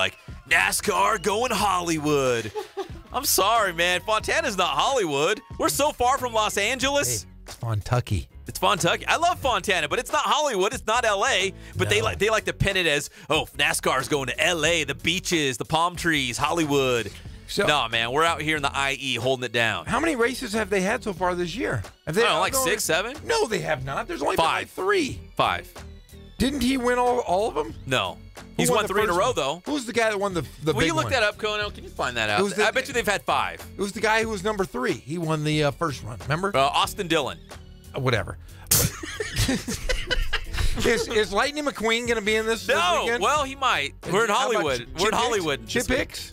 NASCAR going Hollywood. I'm sorry, man. Fontana's not Hollywood. We're so far from Los Angeles. Hey, it's Fontucky. It's Fontucky. I love Fontana, but it's not Hollywood. It's not L.A. But no. they like to pin it as, NASCAR's going to L.A., the beaches, the palm trees, Hollywood. So, no, man, we're out here in the IE holding it down. How many races have they had so far this year? Have they, like 6, 7? No, they have not. There's only 5. 3. 5. Didn't he win all of them? No. He's won 3 in a row, though. Who's the guy that won the big one? Will you look that up, Cono? Can you find that out? I bet you they've had 5. It was the guy who was number 3. He won the first run, remember? Austin Dillon. Whatever. Is Lightning McQueen going to be in this weekend? Well, he might. We're in Hollywood. We're in Hollywood. Chip Hicks?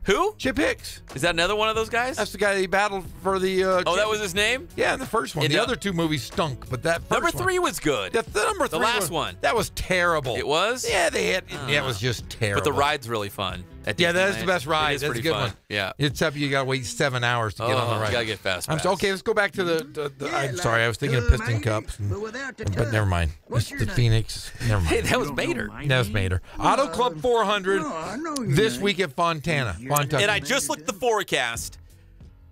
Who? Chip Hicks. Is that another one of those guys? That's the guy that he battled for the. That was his name? Yeah, in the first one. The other two movies stunk, but that first number one, 3 was good. The number 3 the last one. That was terrible. It was? Yeah, it was just terrible. But the ride's really fun. Yeah, that's the best ride. That's a good fun. one. Yeah. Except you got to wait 7 hours to get on the ride. You got to get fast. Okay, let's go back to the I'm sorry, I was thinking of Piston Cups. But never mind. It's the Phoenix. Never mind. Hey, that was Mater. That was Mater. Auto Club 400 this week at Fontana. And I just looked at the forecast.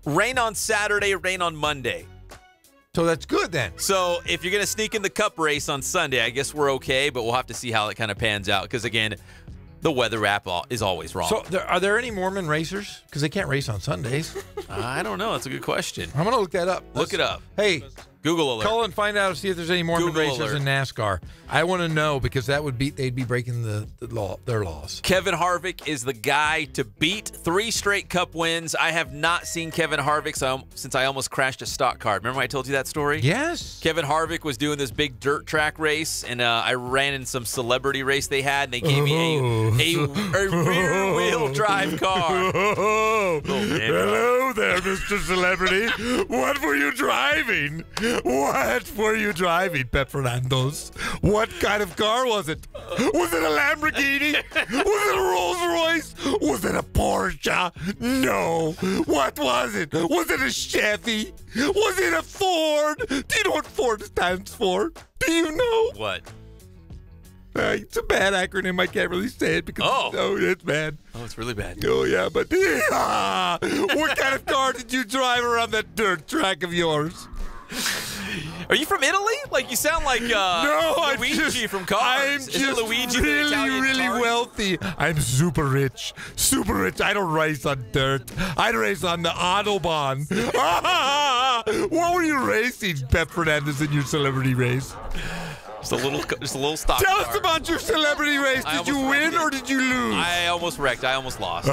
Rain on Saturday, rain on Monday. So that's good then. So if you're going to sneak in the Cup race on Sunday, I guess we're okay, but we'll have to see how it kind of pans out. Because, again, the weather app is always wrong. So are there any Mormon racers? Because they can't race on Sundays. I don't know. That's a good question. I'm going to look that up. Look it up. Hey, Google alert. Call and find out, see if there's any Mormon Google racers alert. in NASCAR. I want to know because they'd be breaking their laws. Kevin Harvick is the guy to beat. 3 straight Cup wins. I have not seen Kevin Harvick since I almost crashed a stock car. Remember I told you that story? Yes. Kevin Harvick was doing this big dirt track race, and I ran in some celebrity race they had, and they gave me a rear-wheel drive car. Hello there, Mr. Celebrity. What were you driving? What were you driving, Pep Fernandos? What kind of car was it? Was it a Lamborghini? Was it a Rolls Royce? Was it a Porsche? No. What was it? Was it a Chevy? Was it a Ford? Do you know what Ford stands for? Do you know? What? It's a bad acronym. I can't really say it because it's bad. Oh, it's really bad. Oh, yeah, but what kind of car did you drive around that dirt track of yours? Are you from Italy? Like you sound like Luigi from Cars. I'm just Luigi really wealthy. I'm super rich. Super rich. I don't race on dirt. I race on the Autobahn. What were you racing, Pep Fernandez, in your celebrity race? Just a little stock Tell car. us about your celebrity race. Did you win or did you lose? I almost wrecked. I almost lost.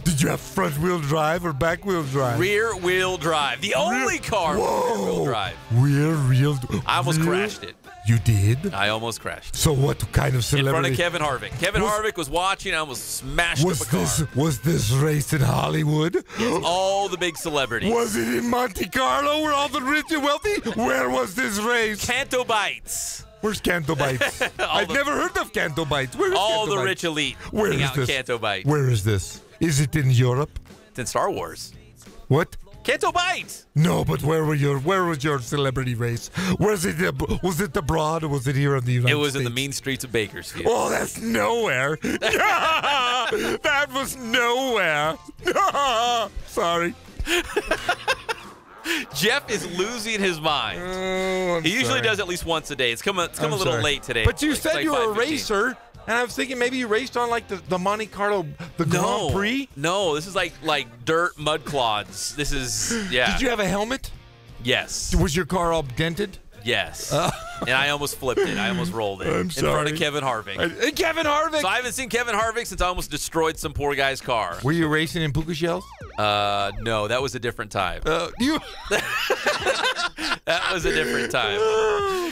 Did you have front-wheel drive or back-wheel drive? Rear-wheel drive. The only car with rear-wheel drive. Rear-wheel. I almost crashed it. You did? I almost crashed. So what kind of celebrity? In front of Kevin Harvick. Kevin Harvick was watching. I almost smashed up a car. Was this race in Hollywood? Yes, all the big celebrities. Was it in Monte Carlo where all the rich and wealthy? Where was this race? Canto Bites. Where's Canto Bites? I've never heard of Canto Bites. Where is all Canto the Bites? rich elite. Where hang is out in this? Canto Bites. Where is this? Is it in Europe? It's in Star Wars. What? Canto Bites. No, but where was your celebrity race? Was it abroad or was it here in the United States? It was in the mean streets of Bakersfield. Oh, that's nowhere. That was nowhere. Sorry. Jeff is losing his mind. He usually does at least once a day. It's come a little late today. But you Like, said like you were a 5:15. racer, and I was thinking maybe you raced on like the Monte Carlo, the Grand Prix. No, this is like dirt mud clods. This is Did you have a helmet? Yes. Was your car all dented? Yes. And I almost flipped it. I almost rolled it in front of Kevin Harvick. Kevin Harvick. So I haven't seen Kevin Harvick since I almost destroyed some poor guy's car. Were you racing in puka shells? No, that was a different time. That was a different time.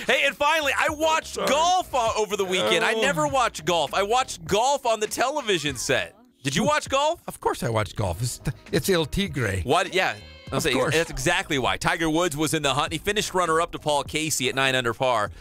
Hey, and finally, I watched golf over the weekend. I never watched golf. I watched golf on the television set. Did you watch golf? Of course I watched golf. It's El Tigre. What? Yeah. Of course. That's exactly why. Tiger Woods was in the hunt. He finished runner-up to Paul Casey at 9 under par.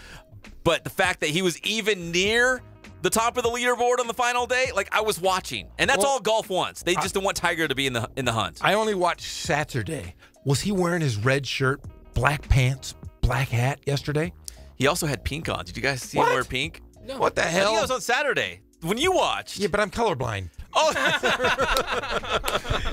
But the fact that he was even near the top of the leaderboard on the final day, like I was watching. And that's all golf wants. They just don't want Tiger to be in the hunt. I only watched Saturday. Was he wearing his red shirt, black pants, black hat yesterday? He also had pink on. Did you guys see him wear pink? No. What the I hell? think that was on Saturday when you watched. Yeah, but I'm colorblind. Oh,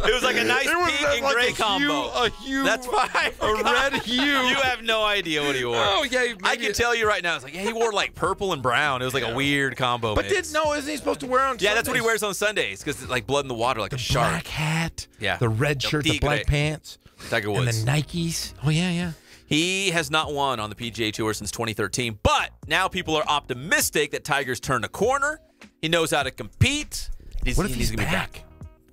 it was like a nice pink and like gray combo. A hue. That's fine. A red hue. You have no idea what he wore. Oh yeah, I can tell you right now. It's like he wore like purple and brown. It was like a weird combo. But mix. isn't he supposed to wear on? Yeah, that's what he Sundays? wears on Sundays because it's like blood in the water, like a shark. Black hat. Yeah. The red shirt, the black pants. Tiger And Woods. the Nikes. Oh yeah. He has not won on the PGA Tour since 2013, but now people are optimistic that Tiger's turned a corner. He knows how to compete. What if he's gonna be back?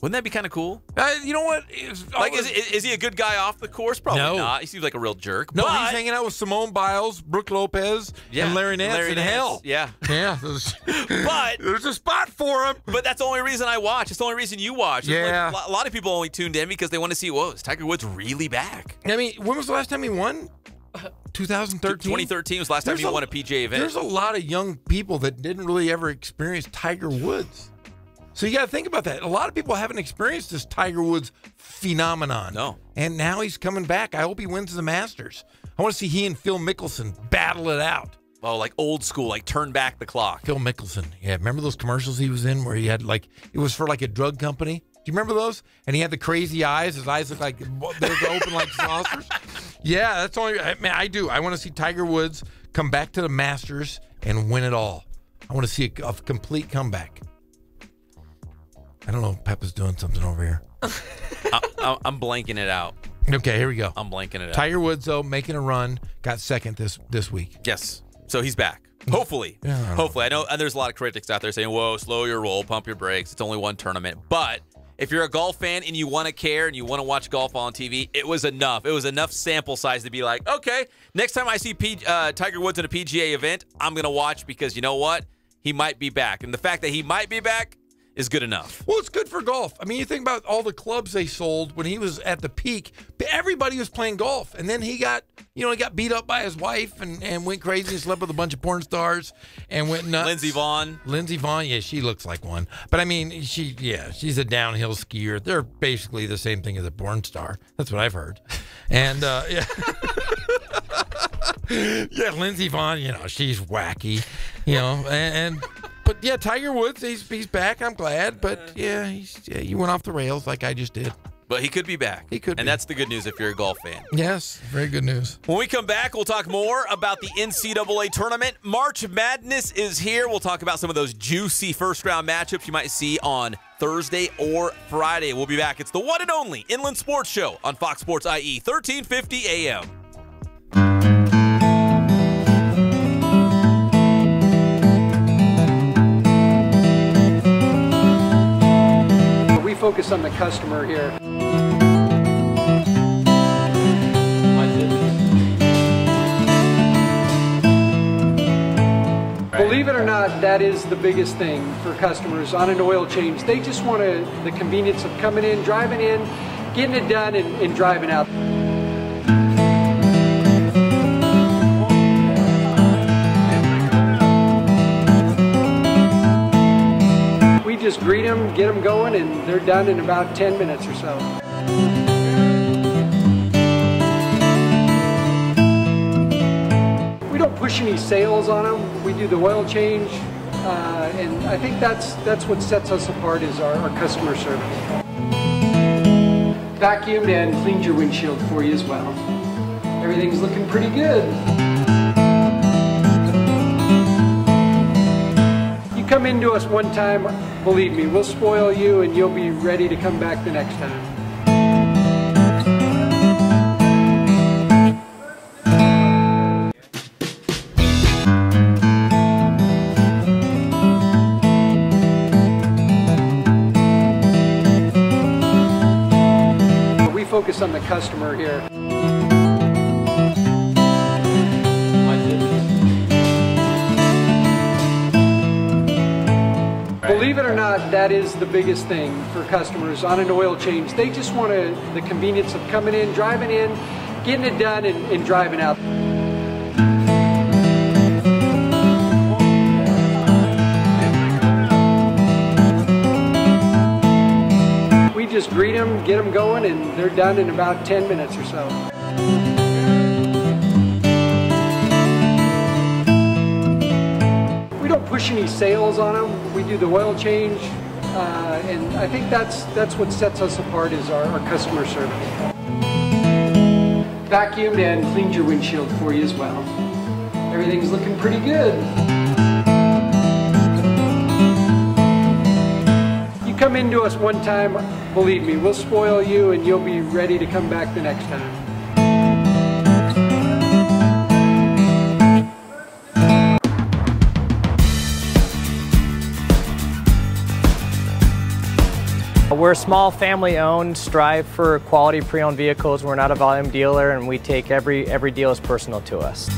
Wouldn't that be kind of cool? You know what? Is he a good guy off the course? Probably not. He seems like a real jerk. No, but he's hanging out with Simone Biles, Brooke Lopez, and Larry Nance in hell. Yeah. Yeah. But there's a spot for him. But that's the only reason I watch. It's the only reason you watch. Yeah. Like, a lot of people only tuned in because they want to see, whoa, is Tiger Woods really back? I mean, when was the last time he won? 2013? 2013 was the last time he won a PGA event. There's a lot of young people that didn't really ever experience Tiger Woods. So you got to think about that. A lot of people haven't experienced this Tiger Woods phenomenon. No. And now he's coming back. I hope he wins the Masters. I want to see he and Phil Mickelson battle it out. Oh, like old school, like turn back the clock. Phil Mickelson. Yeah, remember those commercials he was in where he had it was for like a drug company? Do you remember those? And he had the crazy eyes. His eyes looked like they were open like saucers. Yeah, that's only, man, I do. I want to see Tiger Woods come back to the Masters and win it all. I want to see a complete comeback. I don't know if Pep is doing something over here. I'm blanking it out. Okay, here we go. I'm blanking it out. Tiger Woods, though, making a run, got second this week. Yes. So he's back. Hopefully. Yeah, Hopefully. I know there's a lot of critics out there saying, whoa, slow your roll, pump your brakes. It's only one tournament. But if you're a golf fan and you want to care and you want to watch golf on TV, it was enough. It was enough sample size to be like, okay, next time I see Tiger Woods in a PGA event, I'm going to watch because you know what? He might be back. And the fact that he might be back is good enough. Well, it's good for golf. I mean, you think about all the clubs they sold when he was at the peak. Everybody was playing golf, and then he got beat up by his wife and went crazy and slept with a bunch of porn stars and went nuts. Lindsey Vonn, yeah, she looks like one. But I mean, she's a downhill skier. They're basically the same thing as a porn star. That's what I've heard. And yeah. Yeah, Lindsey Vonn, she's wacky, But yeah, Tiger Woods, he's back. I'm glad, but yeah, he went off the rails like I just did. But he could be back. He could, and that's the good news if you're a golf fan. Yes, very good news. When we come back, we'll talk more about the NCAA Tournament. March Madness is here. We'll talk about some of those juicy first-round matchups you might see on Thursday or Friday. We'll be back. It's the one and only Inland Sports Show on Fox Sports IE, 1350 AM. Focus on the customer here. Believe it or not, that is the biggest thing for customers on an oil change. They just want the convenience of coming in, driving in, getting it done, and driving out. Just greet them, get them going, and they're done in about 10 minutes or so. We don't push any sales on them. We do the oil change, and I think that's what sets us apart is our customer service. Vacuumed and cleaned your windshield for you as well. Everything's looking pretty good. Come into us one time, believe me, we'll spoil you and you'll be ready to come back the next time. We focus on the customer here. Believe it or not, that is the biggest thing for customers on an oil change. They just want the convenience of coming in, driving in, getting it done, and driving out. We just greet them, get them going, and they're done in about 10 minutes or so. Push any sales on them. We do the oil change, and I think that's what sets us apart is our customer service. Vacuumed and cleaned your windshield for you as well. Everything's looking pretty good. You come into us one time, believe me, we'll spoil you and you'll be ready to come back the next time. We're small, family-owned, strive for quality pre-owned vehicles. We're not a volume dealer, and we take every deal as personal to us.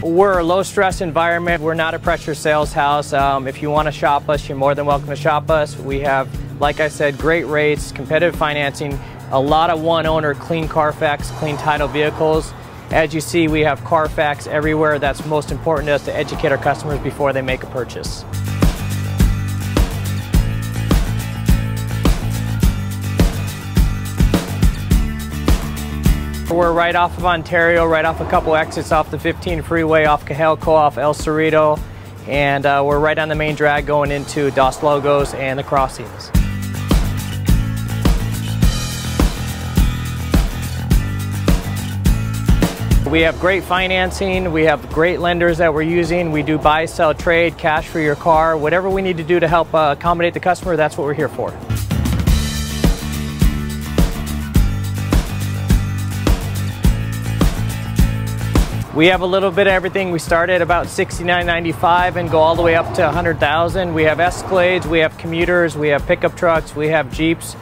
We're a low-stress environment. We're not a pressure sales house. If you want to shop us, you're more than welcome to shop us. We have, like I said, great rates, competitive financing, a lot of one-owner, clean Carfax, clean title vehicles. As you see, we have Carfax everywhere. That's most important to us, to educate our customers before they make a purchase. We're right off of Ontario, right off a couple exits off the 15 freeway, off Cajelco, off El Cerrito, and we're right on the main drag going into Dos Logos and the crossings. We have great financing, we have great lenders that we're using. We do buy, sell, trade, cash for your car, whatever we need to do to help accommodate the customer, that's what we're here for. We have a little bit of everything. We start at about $69.95 and go all the way up to $100,000. We have Escalades, we have commuters, we have pickup trucks, we have Jeeps,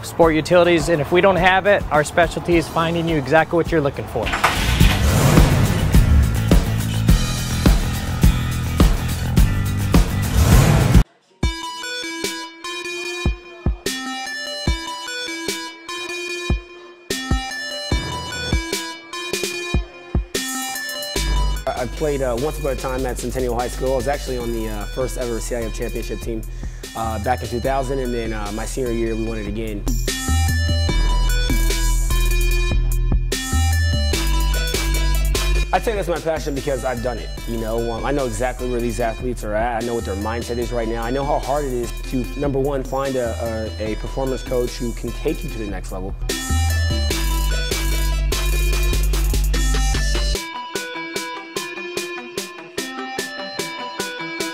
sport utilities, and if we don't have it, our specialty is finding you exactly what you're looking for. I played once upon a time at Centennial High School. I was actually on the first ever CIF championship team back in 2000, and then my senior year we won it again. I'd say that's my passion because I've done it. You know, I know exactly where these athletes are at. I know what their mindset is right now. I know how hard it is to, number one, find a performance coach who can take you to the next level.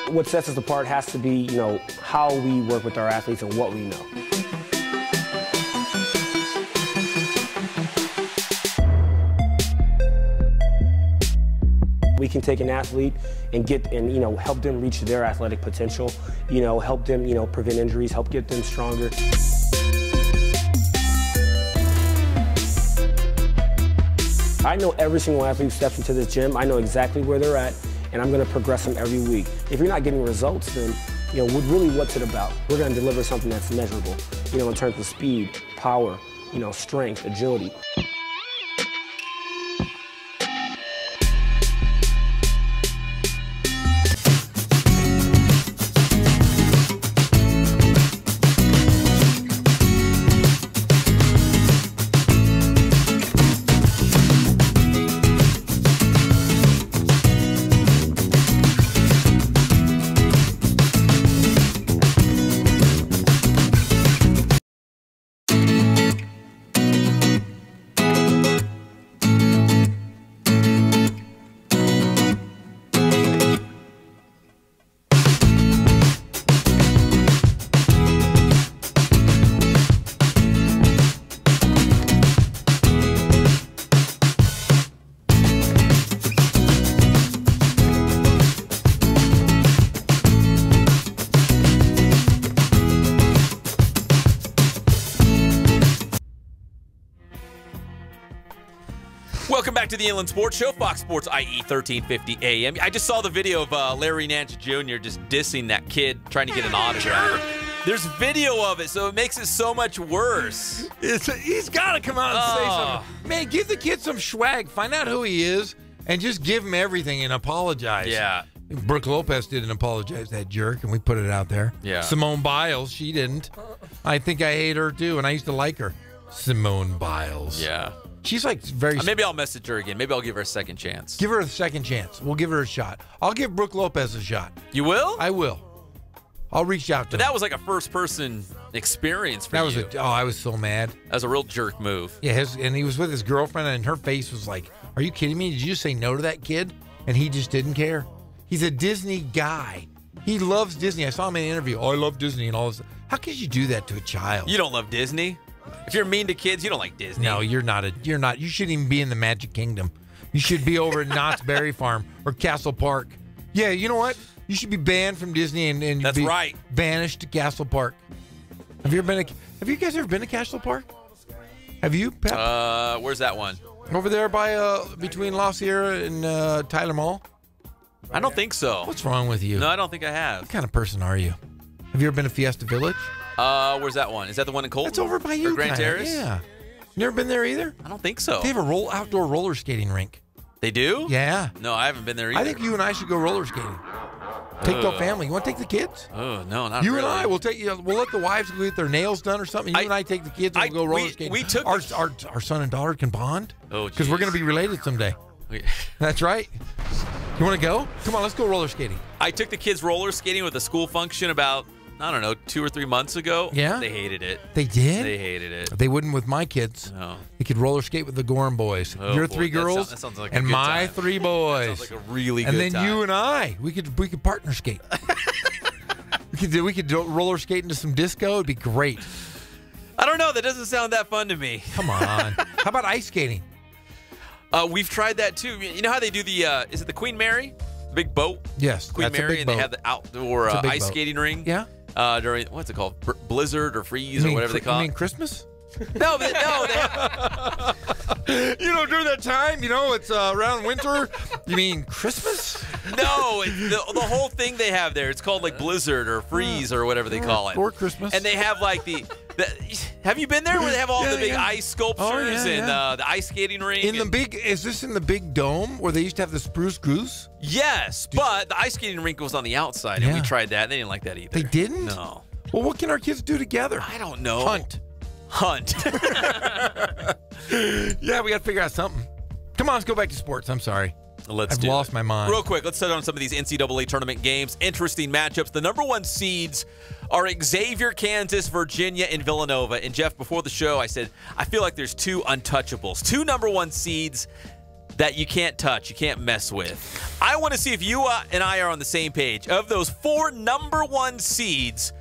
What sets us apart has to be, you know, how we work with our athletes and what we know. We can take an athlete and you know, help them reach their athletic potential, you know, help them, you know, prevent injuries, help get them stronger. I know every single athlete who steps into this gym. I know exactly where they're at, and I'm going to progress them every week. If you're not getting results, then, you know, really what's it about? We're going to deliver something that's measurable, you know, in terms of speed, power, you know, strength, agility. Welcome back to the Inland Sports Show, Fox Sports IE 1350 AM. I just saw the video of Larry Nance Jr. just dissing that kid trying to get an autograph. There's video of it, so it makes it so much worse. He's got to come out and say something. Man, give the kid some swag. Find out who he is and just give him everything and apologize. Yeah. Brooke Lopez didn't apologize, that jerk, and we put it out there. Yeah. Simone Biles, she didn't. I think I hate her, too, and I used to like her. Simone Biles. Yeah. She's like very... Maybe I'll message her again. Maybe I'll give her a second chance. Give her a second chance. We'll give her a shot. I'll give Brooke Lopez a shot. You will? I will. I'll reach out to her. But that was like a first-person experience for you. I was so mad. That was a real jerk move. Yeah, and he was with his girlfriend, and her face was like, are you kidding me? Did you just say no to that kid? And he just didn't care. He's a Disney guy. He loves Disney. I saw him in an interview. Oh, I love Disney and all this. How could you do that to a child? You don't love Disney? If you're mean to kids, you don't like Disney. No, you're not. You shouldn't even be in the Magic Kingdom. You should be over at Knott's Berry Farm or Castle Park. Yeah, you know what? You should be banned from Disney and That's be right. banished to Castle Park. Have you guys ever been to Castle Park? Have you, Pep? Where's that one? Over there by between La Sierra and Tyler Mall? I don't think so. What's wrong with you? No, I don't think I have. What kind of person are you? Have you ever been to Fiesta Village? Where's that one? Is that the one in Colton? It's over by you, Or Grand Terrace? Yeah. You never been there either? I don't think so. They have a outdoor roller skating rink. They do? Yeah. No, I haven't been there either. I think you and I should go roller skating. Take the family. You want to take the kids? Oh, no, not You really. and I will take you. We'll let the wives go get their nails done or something. You and I take the kids and we'll go roller skating. We took our son and daughter can bond. Oh, because we're going to be related someday. That's right. You want to go? Come on, let's go roller skating. I took the kids roller skating with a school function about, I don't know, 2 or 3 months ago. Yeah? They hated it. They did? They hated it. They wouldn't with my kids. No. They could roller skate with the Gorham boys. Oh, Your boy, 3 that girls sounds like a and good my time. 3 boys. Sounds like a really and good then time. you and I, we could partner skate. we could roller skate into some disco. It'd be great. I don't know. That doesn't sound that fun to me. Come on. How about ice skating? We've tried that too. You know how they do the, is it the Queen Mary? The big boat? Yes. Queen that's a Mary, big and boat. they have the outdoor It's a big ice boat. skating ring. Yeah. During, what's it called? Blizzard or Freeze You or mean whatever they call You it. mean Christmas? No, they have, during that time, it's around winter. You mean Christmas? no, the whole thing they have there. It's called like Blizzard or Freeze or whatever they call it. Or Christmas. And they have like the have you been there where they have all the big ice sculptures and the ice skating ring? Is this in the big dome where they used to have the spruce goose? Yes, but the ice skating rink was on the outside, and we tried that, and they didn't like that either. They didn't? No. Well, what can our kids do together? I don't know. Hunt. Yeah, we got to figure out something. Come on, let's go back to sports. I'm sorry. I've lost my mind. Real quick, let's touch on some of these NCAA tournament games. Interesting matchups. The number 1 seeds are Xavier, Kansas, Virginia, and Villanova. And Jeff, before the show, I said, I feel like there's 2 untouchables. 2 number 1 seeds that you can't touch, you can't mess with. I want to see if you and I are on the same page. Of those 4 number 1 seeds,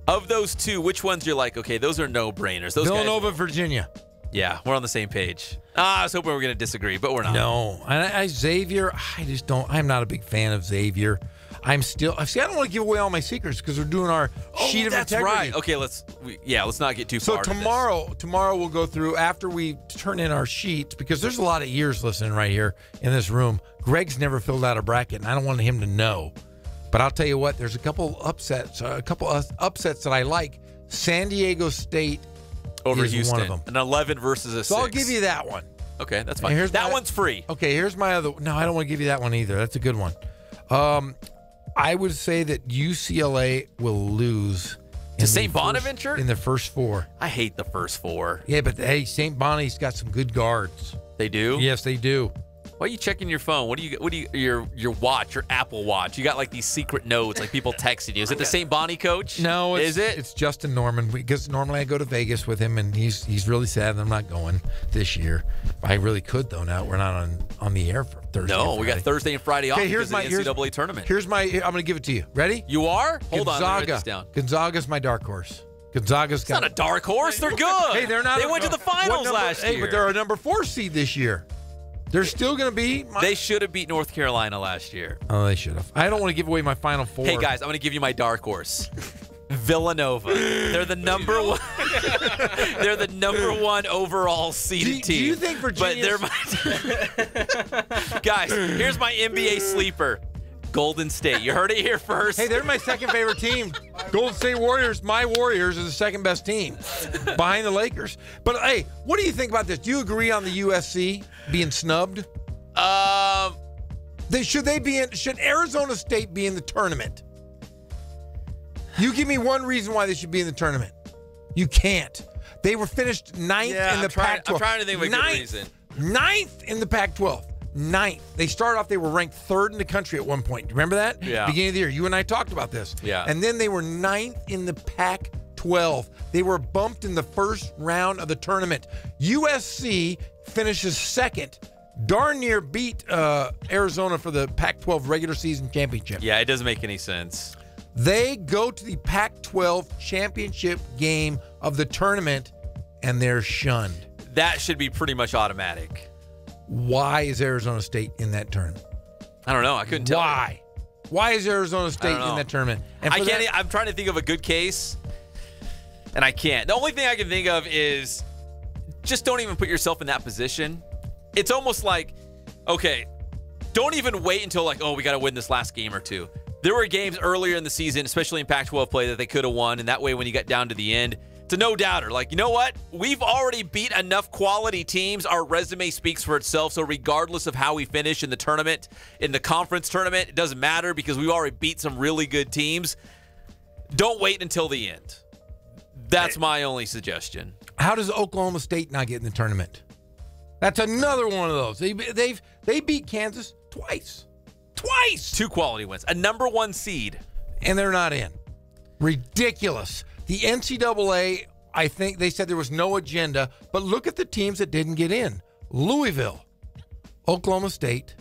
of those 2, which ones you're like, okay, those are no-brainers. Those Villanova, Virginia. Yeah, we're on the same page. I was hoping we were going to disagree, but we're not. No. And Xavier, I'm not a big fan of Xavier. I'm still, I don't want to give away all my secrets because we're doing our sheet of that's integrity. right. Okay, let's not get too far. So tomorrow we'll go through after we turn in our sheets because there's a lot of ears listening right here in this room. Greg's never filled out a bracket, and I don't want him to know. But I'll tell you what, there's a couple upsets that I like. San Diego State over is Houston, one of them. An 11 versus a 6. So I'll give you that one. Okay, that's fine. That one's free. Okay, here's my other. No, I don't want to give you that one either. That's a good one. I would say that UCLA will lose to St. Bonaventure in the first 4. I hate the first 4. Yeah, but hey, St. Bonnie's got some good guards. They do? Yes, they do. Why are you checking your phone? What do you your watch, your Apple Watch? You got like these secret notes, like people texting you. Is it the St. Bonnie coach? No, is it? It's Justin Norman because normally I go to Vegas with him, and he's really sad that I'm not going this year. I really could though. Now we're not on the air for Thursday. No, we got Thursday and Friday off because of the NCAA tournament. I'm going to give it to you. Ready? You are? Hold on, let me write Gonzaga. this down. Gonzaga's my dark horse. Gonzaga's got. It's not a dark horse. They're good. Hey, they're not. They went to the finals last year. Hey, but they're a number 4 seed this year. They're still going to be. They should have beat North Carolina last year. Oh, they should have. I don't want to give away my final 4. Hey, guys, I'm going to give you my dark horse. Villanova. They're the number 1. They're the number 1 overall seeded team. Do you think Virginia? Guys, here's my NBA sleeper. Golden State. You heard it here first. Hey, they're my second favorite team. Golden State Warriors. My Warriors are the second best team behind the Lakers. But hey, what do you think about this? Do you agree on the USC being snubbed? Should Arizona State be in the tournament? You give me one reason why they should be in the tournament. You can't. They were finished 9th in the Pac-12. I'm trying to think of a good reason. 9th in the Pac-12. 9th. They started off, they were ranked 3rd in the country at one point. Do you remember that? Yeah. Beginning of the year. You and I talked about this. Yeah. And then they were 9th in the Pac-12. They were bumped in the first round of the tournament. USC finishes 2nd. Darn near beat Arizona for the Pac-12 regular season championship. Yeah, it doesn't make any sense. They go to the Pac-12 championship game of the tournament, and they're shunned. That should be pretty much automatic. Why is Arizona State in that tournament? I don't know. I couldn't tell. Why? Why is Arizona State in that tournament? And I can't. I'm trying to think of a good case, and I can't. The only thing I can think of is just don't even put yourself in that position. It's almost like, okay, don't even wait until like, oh, we got to win this last game or two. There were games earlier in the season, especially in Pac-12 play, that they could have won, and that way when you got down to the end, it's a no-doubter. Like, you know what? We've already beat enough quality teams. Our resume speaks for itself, so regardless of how we finish in the tournament, in the conference tournament, it doesn't matter because we've already beat some really good teams. Don't wait until the end. That's my only suggestion. How does Oklahoma State not get in the tournament? That's another one of those. They beat Kansas twice. Twice! 2 quality wins. A #1 seed. And they're not in. Ridiculous. The NCAA, I think they said there was no agenda, but look at the teams that didn't get in. Louisville, Oklahoma State,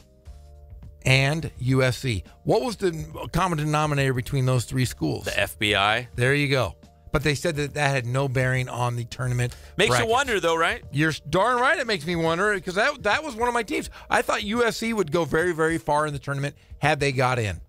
and USC. What was the common denominator between those 3 schools? The FBI. There you go. But they said that had no bearing on the tournament. Makes brackets. you wonder, though, right? You're darn right it makes me wonder, because that was one of my teams. I thought USC would go very, very far in the tournament had they got in.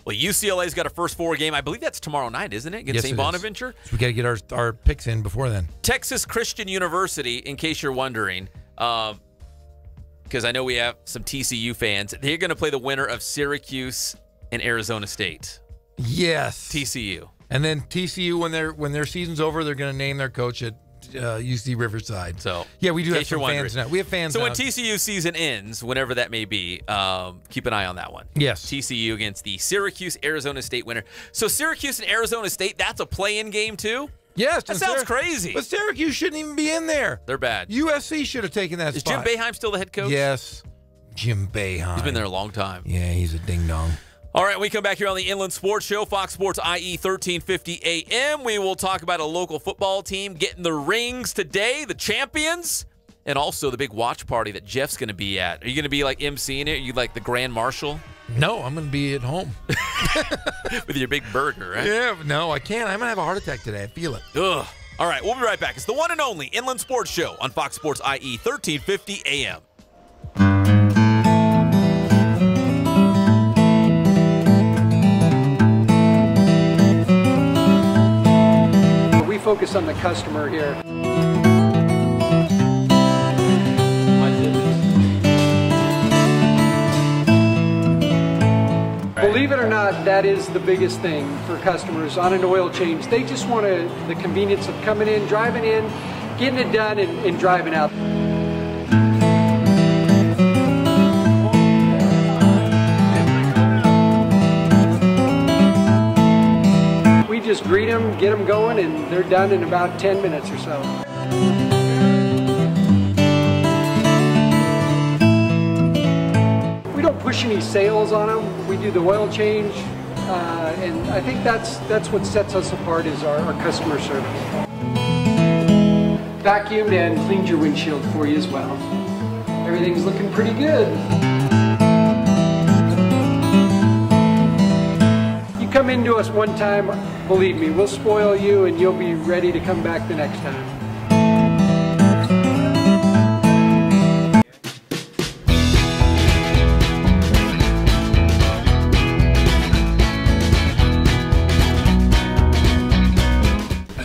Well, UCLA's got a first 4 game. I believe that's tomorrow night, isn't it? Against St. Bonaventure? So we got to get our picks in before then. Texas Christian University, in case you're wondering, because I know we have some TCU fans. They're going to play the winner of Syracuse and Arizona State. Yes. TCU. And then TCU, when their season's over, they're going to name their coach at UC Riverside. So yeah, we do have some fans now. We have fans. So now. when TCU season ends, whenever that may be, keep an eye on that one. Yes. TCU against the Syracuse Arizona State winner. So Syracuse and Arizona State, that's a play-in game too. Yes, that sounds crazy. But Syracuse shouldn't even be in there. They're bad. USC should have taken that spot. Is Jim Boeheim still the head coach? Yes, Jim Boeheim. He's been there a long time. Yeah, he's a ding dong. All right, we come back here on the Inland Sports Show, Fox Sports IE 1350 AM. We will talk about a local football team getting the rings today, the champions, and also the big watch party that Jeff's going to be at. Are you going to be like emceeing it? Are you like the Grand Marshal? No, I'm going to be at home. With your big burger, right? Yeah, no, I can't. I'm going to have a heart attack today. I feel it. Ugh. All right, we'll be right back. It's the one and only Inland Sports Show on Fox Sports IE 1350 AM. We focus on the customer here. Believe it or not, that is the biggest thing for customers on an oil change. They just want the convenience of coming in, driving in, getting it done, and driving out. We just greet them, get them going, and they're done in about 10 minutes or so. We don't push any sales on them. We do the oil change, and I think that's what sets us apart is our customer service. Vacuumed and cleaned your windshield for you as well. Everything's looking pretty good. You come into us one time, believe me, we'll spoil you and you'll be ready to come back the next time.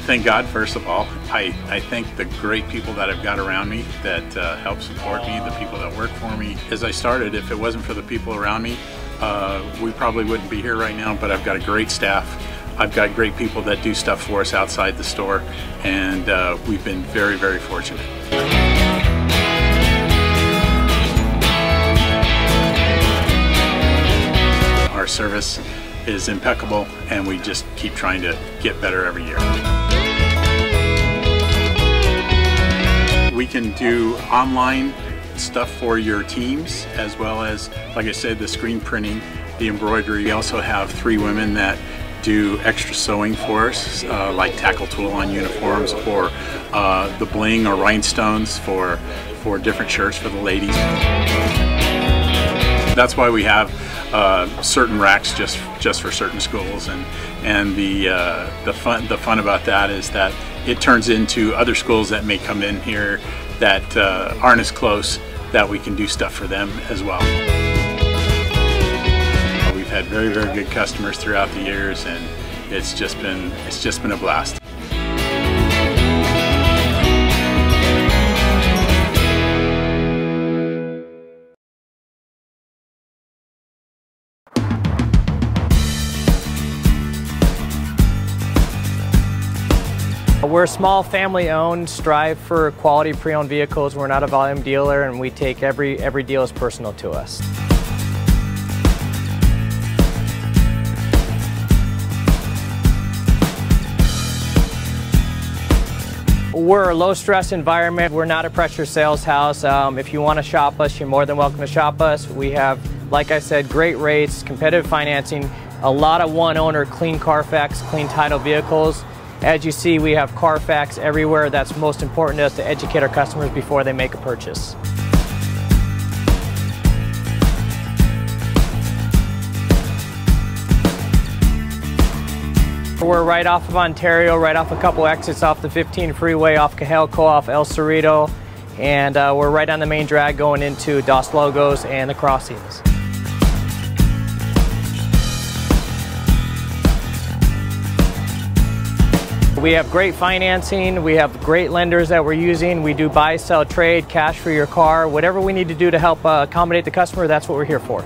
Thank God, first of all. I thank the great people that I've got around me that help support me, the people that work for me. As I started, if it wasn't for the people around me, we probably wouldn't be here right now, but I've got a great staff. I've got great people that do stuff for us outside the store, and we've been very, very fortunate. Our service is impeccable, and we just keep trying to get better every year. We can do online stuff for your teams, as well as, like I said, the screen printing, the embroidery. We also have 3 women that do extra sewing for us, like tackle tool on uniforms, or the bling or rhinestones for different shirts for the ladies. That's why we have certain racks just for certain schools, and the fun about that is that it turns into other schools that may come in here that aren't as close, that we can do stuff for them as well. We've had very, very good customers throughout the years, and it's just been a blast. We're small, family-owned, strive for quality pre-owned vehicles. We're not a volume dealer, and we take every deal as personal to us. We're a low-stress environment. We're not a pressure sales house. If you want to shop us, you're more than welcome to shop us. We have, like I said, great rates, competitive financing, a lot of one-owner, clean Carfax, clean title vehicles. As you see, we have Carfax everywhere. That's most important to us, to educate our customers before they make a purchase. We're right off of Ontario, right off a couple exits off the 15 freeway, off Cajalco, off El Cerrito, and we're right on the main drag going into Dos Logos and the crossings. We have great financing, we have great lenders that we're using. We do buy, sell, trade, cash for your car. Whatever we need to do to help accommodate the customer, that's what we're here for.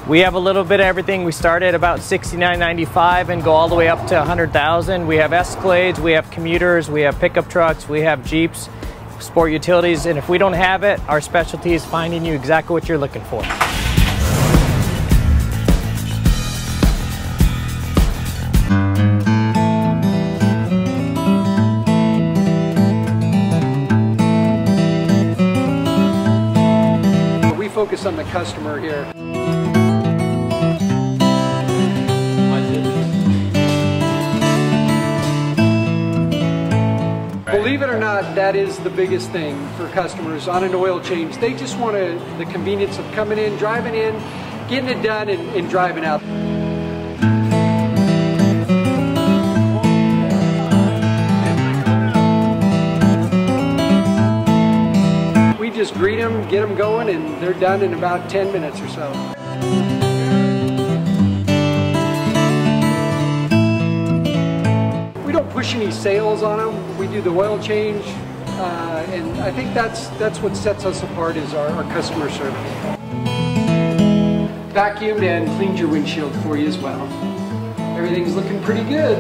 We have a little bit of everything. We start at about $69.95 and go all the way up to $100,000. We have Escalades, we have commuters, we have pickup trucks, we have Jeeps, sport utilities, and if we don't have it, our specialty is finding you exactly what you're looking for. We focus on the customer here. Believe it or not, that is the biggest thing for customers on an oil change. They just want the convenience of coming in, driving in, getting it done, and driving out. We just greet them, get them going, and they're done in about 10 minutes or so. We don't push any sales on them. We do the oil change, and I think that's what sets us apart is our customer service. Vacuumed and cleaned your windshield for you as well. Everything's looking pretty good.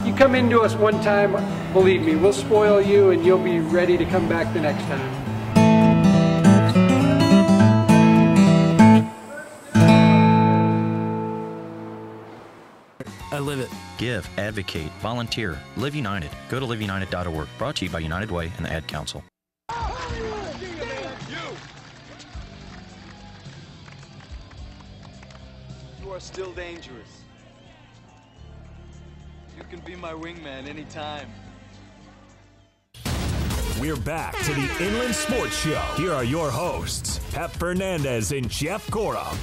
You come into us one time, believe me, we'll spoil you and you'll be ready to come back the next time. I live it. Give, advocate, volunteer. Live United. Go to liveunited.org. Brought to you by United Way and the Ad Council. You are still dangerous. You can be my wingman anytime. We're back to the Inland Sports Show. Here are your hosts, Pep Fernandez and Jeff Corum.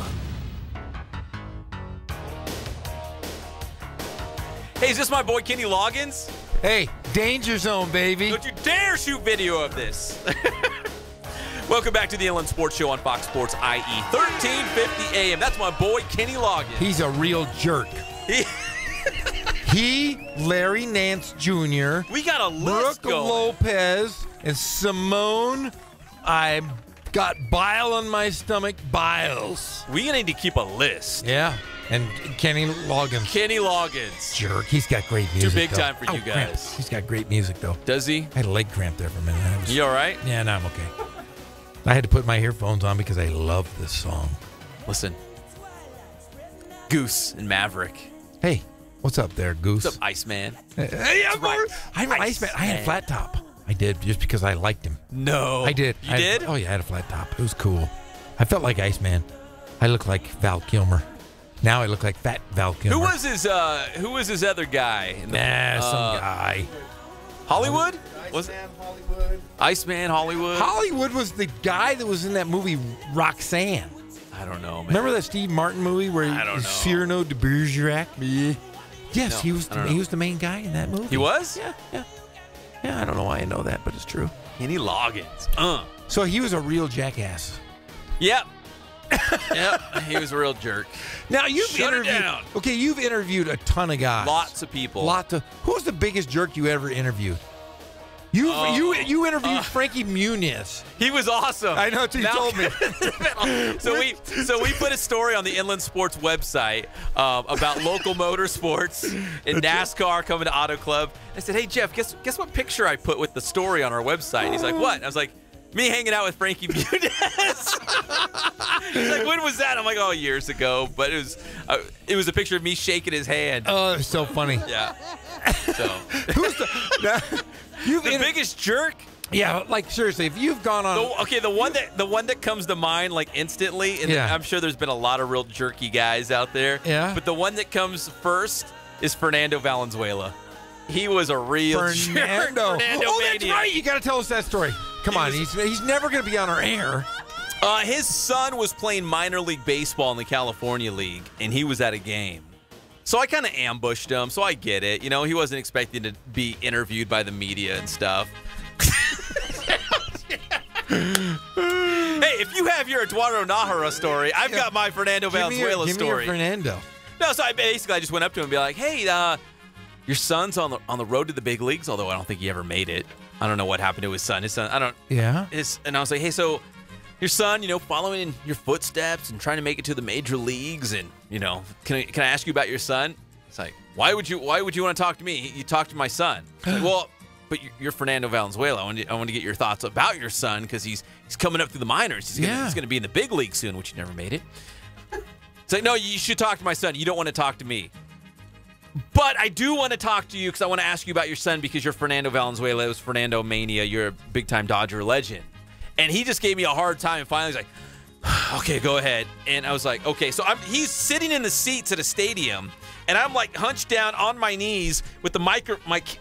Hey, is this my boy Kenny Loggins? Hey, danger zone, baby. Don't you dare shoot video of this. Welcome back to the Inland Sports Show on Fox Sports IE 1350 AM. That's my boy Kenny Loggins. He's a real jerk. He, Larry Nance Jr., we got a list Brooke going. Lopez, and Simone. I got bile on my stomach, biles. We need to keep a list. Yeah, and Kenny Loggins. Kenny Loggins. Jerk. He's got great music. Too big though. time for you guys. Cramp. He's got great music, though. Does he? I had a leg cramp there for a minute. You all right? Yeah, no, I'm okay. I had to put my earphones on because I love this song. Listen. Goose and Maverick. Hey, what's up there, Goose? What's up, Iceman? Hey, I'm an Iceman. I had a flat top. I did, just because I liked him. No. I did. You did? Oh, yeah, I had a flat top. It was cool. I felt like Iceman. I looked like Val Kilmer. Now I look like fat Val Kilmer. Who was his other guy? Some guy. Hollywood? Was it? Hollywood. Iceman Hollywood? Hollywood was the guy that was in that movie Roxanne. I I don't know, man. Remember that Steve Martin movie where I don't know. Cyrano de Bergerac? Yes, No, he was the main guy in that movie. He was? Yeah. I don't know why I know that, but it's true. Kenny Loggins. So he was a real jackass. Yep. Yep. He was a real jerk. Now you've Shut it interviewed. down. Okay, you've interviewed a ton of guys. Lots of people. Who's the biggest jerk you ever interviewed? You interviewed Frankie Muniz. He was awesome. I know. You told me. So we put a story on the Inland Sports website about local motorsports and NASCAR coming to Auto Club. I said, "Hey Jeff, guess what picture I put with the story on our website?" And he's like, "What?" And I was like, "Me hanging out with Frankie Muniz." He's like, "When was that?" I'm like, "Oh, years ago." But it was a picture of me shaking his hand. Oh, it's so funny. Yeah. So who's the biggest jerk? Yeah, like seriously, if you've gone on, the one that comes to mind like instantly, and I'm sure there's been a lot of real jerky guys out there. Yeah. But the one that comes first is Fernando Valenzuela. He was a real Fernando. jerk. Fernando Oh, that's Mania. right. You got to tell us that story. Come on, he's never going to be on our air. His son was playing minor league baseball in the California League, and he was at a game. So I kind of ambushed him, so I get it. You know, he wasn't expecting to be interviewed by the media and stuff. Hey, if you have your Eduardo Nájera story, I've got my Fernando Valenzuela story. Give me your Fernando. No, so I just went up to him and be like, "Hey, your son's on the road to the big leagues, although I don't think he ever made it. I don't know what happened to his son. Yeah. And I was like, hey, so your son, following in your footsteps and trying to make it to the major leagues, and can I ask you about your son?" It's like, why would you want to talk to me? You talk to my son. Like, well, but you're Fernando Valenzuela. I want to get your thoughts about your son because he's coming up through the minors. He's going to be in the big league soon, which you never made it. It's like, no, you should talk to my son. You don't want to talk to me. But I do want to talk to you because I want to ask you about your son because you're Fernando Valenzuela. It was Fernando Mania. You're a big-time Dodger legend. And he just gave me a hard time. And finally, he's like, okay, go ahead. And I was like, okay. So he's sitting in the seats at a stadium. And I'm like hunched down on my knees with my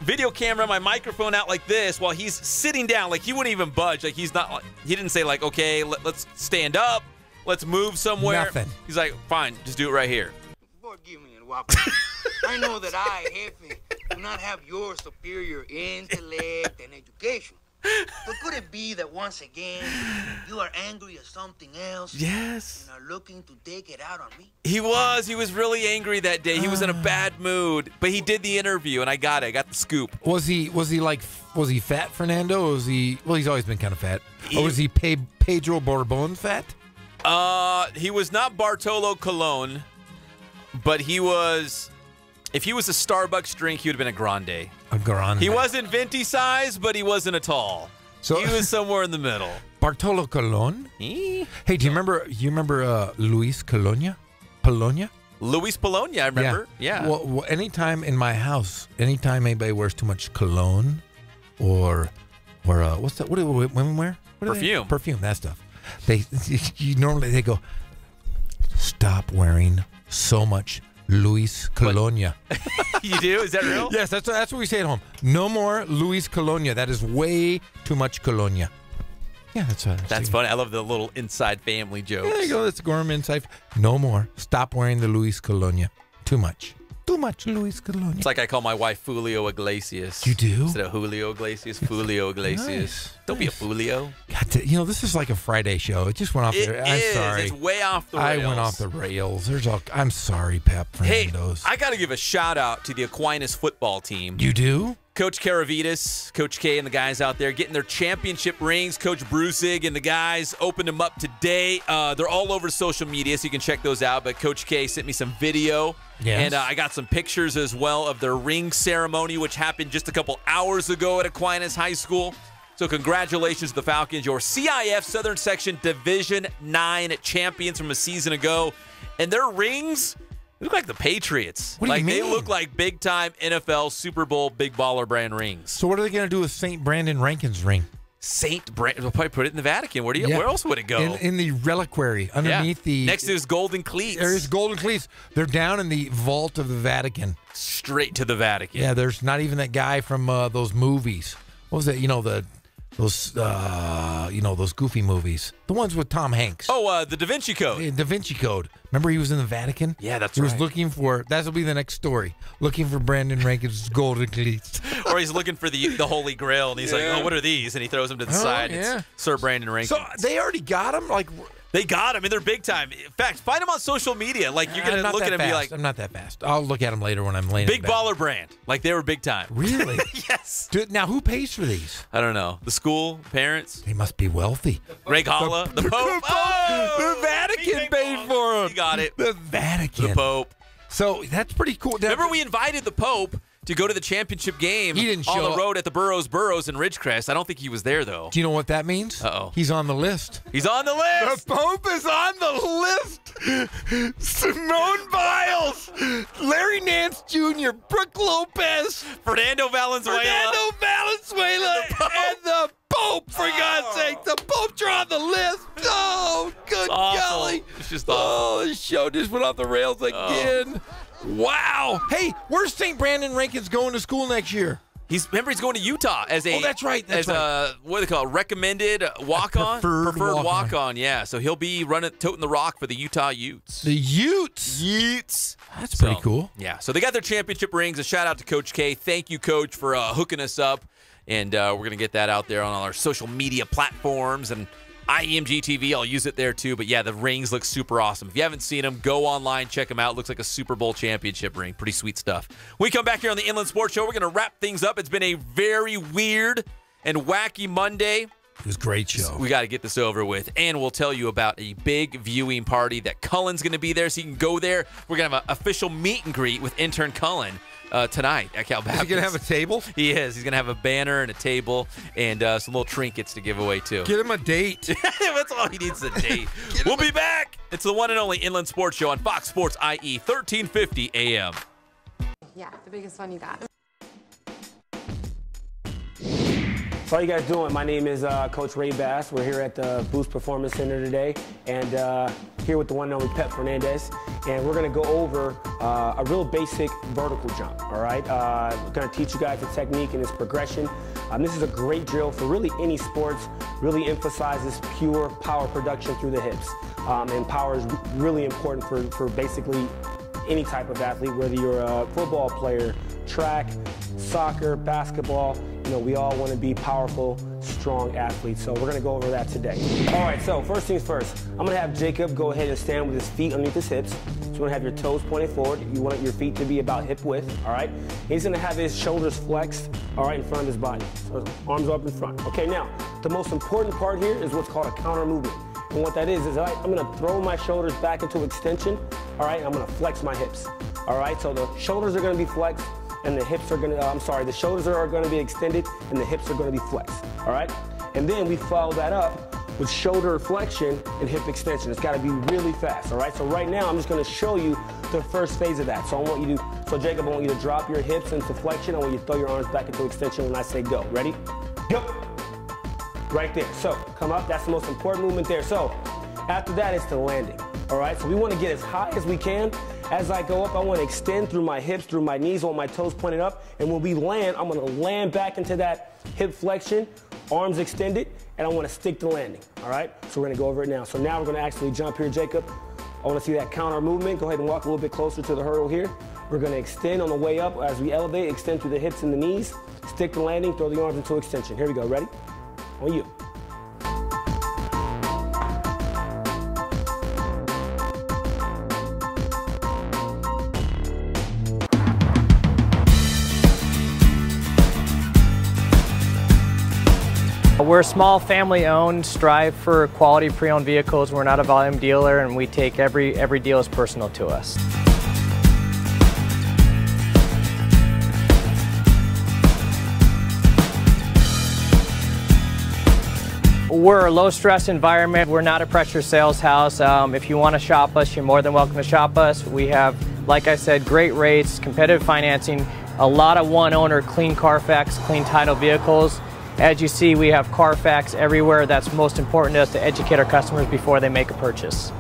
video camera, my microphone out like this while he's sitting down. Like he wouldn't even budge. Like he didn't say like, okay, let's stand up. Let's move somewhere. Nothing. He's like, fine, just do it right here. Forgive me, Guapo. I know that I, Jefe, do not have your superior intellect and education. But could it be that once again you are angry at something else? Yes. And are looking to take it out on me? He was really angry that day. He was in a bad mood, but he did the interview, and I got the scoop. Was he fat, Fernando? Or was he? Well, he's always been kind of fat. Or was he Pedro Borbon fat? He was not Bartolo Colon, but he was. If he was a Starbucks drink, he would have been a grande. A grande. He wasn't venti size, but he wasn't a tall. So he was somewhere in the middle. Bartolo Colon. Hey, do you remember Luis Colonia? Polonia? Luis Polonia, I remember. Yeah. Well, anytime in my house, anytime anybody wears too much cologne, or what's that? What do women wear? Perfume. Perfume. That stuff. They go, stop wearing so much Luis Colonia. You do? Is that real? Yes, that's what we say at home. No more Luis Colonia. That is way too much Colonia. Yeah, that's funny. I love the little inside family jokes. There you go. That's gourmet inside. No more. Stop wearing the Luis Colonia. Too much. Too much Luis Colonia. It's like I call my wife Fulio Iglesias. You do? Instead of Julio Iglesias, Fulio Iglesias. Nice. Don't be a Fulio. God, this is like a Friday show. It just went off the rails. I'm sorry. It's way off the rails. I went off the rails. I'm sorry, Pep Fernando's. Hey, I got to give a shout out to the Aquinas football team. You do? Coach Karavitas, Coach K, and the guys out there getting their championship rings. Coach Brusig and the guys opened them up today. They're all over social media, so you can check those out. But Coach K sent me some video. Yes. And I got some pictures as well of their ring ceremony, which happened just a couple hours ago at Aquinas High School. So congratulations to the Falcons, your CIF Southern Section Division 9 champions from a season ago. And their rings look like the Patriots. What do you mean? They look like big-time NFL Super Bowl big baller brand rings. So what are they going to do with St. Brandon Rankin's ring? St. Brandon, we'll probably put it in the Vatican. Where else would it go? In the reliquary, underneath the... Next to his golden cleats. There's golden cleats. They're down in the vault of the Vatican. Straight to the Vatican. Yeah, there's not even that guy from those movies. What was that? those those goofy movies, the ones with Tom Hanks. Oh, the Da Vinci Code. Da Vinci Code. Remember, he was in the Vatican. Yeah, that's he right. was looking for. That'll be the next story. Looking for Brandon Rankin's golden cleats. Or he's looking for the Holy Grail, and he's like, "Oh, what are these?" And he throws them to the side. Yeah. It's Sir Brandon Rankin. So they already got him. Like they got him, and they're big time. In fact, find him on social media. Like you're gonna look at him and be like, "I'm not that fast." I'll look at him later when I'm laying. Big baller brand. Like they were big time. Really? Yes. Dude, now who pays for these? I don't know. The school, parents. They must be wealthy. Greg Holla, the Pope. The Vatican paid for him. You got it. The Vatican. The Pope. So that's pretty cool. Remember, we invited the Pope to go to the championship game He didn't on show the up. road at the Burroughs in Ridgecrest. I don't think he was there, though. Do you know what that means? Uh-oh. He's on the list. He's on the list. The Pope is on the list. Simone Biles, Larry Nance Jr., Brooke Lopez, Fernando Valenzuela, and the Pope, for God's sake. The Popes are on the list. Oh, good golly. It's just awful. Oh, the show just went off the rails again. Wow. Hey, where's St. Brandon Rankin's going to school next year? He's going to Utah as a. Oh, that's right. That's a what do they call it? Recommended walk-on, preferred walk-on. Yeah, so he'll be toting the rock for the Utah Utes. The Utes. Utes. That's pretty cool. Yeah. So they got their championship rings. A shout out to Coach K. Thank you, Coach, for hooking us up, and we're gonna get that out there on all our social media platforms and IEMG TV. I'll use it there too. But yeah, the rings look super awesome. If you haven't seen them, go online, check them out. Looks like a Super Bowl championship ring. Pretty sweet stuff. When we come back here on the Inland Sports Show, we're going to wrap things up. It's been a very weird and wacky Monday. It was a great show. We got to get this over with. And we'll tell you about a big viewing party that Cullen's going to be there, so you can go there. We're going to have an official meet and greet with intern Cullen tonight at Cal Baptist. Is he going to have a table? He is. He's going to have a banner and a table and some little trinkets to give away, too. Get him a date. That's all he needs, a date. We'll be back. It's the one and only Inland Sports Show on Fox Sports IE 1350 AM. Yeah, the biggest one you got. So how you guys doing? My name is Coach Ray Bass. We're here at the Boost Performance Center today, and here with the one and only Pep Fernandez, and we're going to go over a real basic vertical jump, all right? We're going to teach you guys the technique and its progression. This is a great drill for really any sports, really emphasizes pure power production through the hips, and power is really important for basically any type of athlete, whether you're a football player, track, soccer, basketball. You know, we all want to be powerful, strong athletes, so we're going to go over that today. All right, so first things first, I'm going to have Jacob go ahead and stand with his feet underneath his hips. So you want to have your toes pointed forward. You want your feet to be about hip width, all right? He's going to have his shoulders flexed, all right, in front of his body. So his arms up in front. Okay, now, the most important part here is what's called a counter movement. And what that is I'm going to throw my shoulders back into extension, all right? I'm going to flex my hips, all right? So the shoulders are going to be flexed, and the hips are going to, the shoulders are going to be extended, and the hips are going to be flexed, all right? And then we follow that up with shoulder flexion and hip extension. It's got to be really fast, all right? So right now, I'm just going to show you the first phase of that. So Jacob, I want you to drop your hips into flexion. I want you to throw your arms back into extension when I say go. Ready? Go. Right there. So come up. That's the most important movement there. So after that, it's the landing, all right? So we want to get as high as we can. As I go up, I want to extend through my hips, through my knees, I want my toes pointed up. And when we land, I'm going to land back into that hip flexion, arms extended, and I want to stick the landing, all right? So we're going to go over it now. So now we're going to actually jump here, Jacob. I want to see that counter movement. Go ahead and walk a little bit closer to the hurdle here. We're going to extend on the way up. As we elevate, extend through the hips and the knees, stick the landing, throw the arms into extension. Here we go. Ready? On you. We're a small family-owned, strive for quality pre-owned vehicles. We're not a volume dealer, and we take every deal as personal to us. We're a low-stress environment. We're not a pressure sales house. If you want to shop us, you're more than welcome to shop us. We have, like I said, great rates, competitive financing, a lot of one-owner, clean Carfax, clean title vehicles. As you see, we have Carfax everywhere. That's most important to us, to educate our customers before they make a purchase.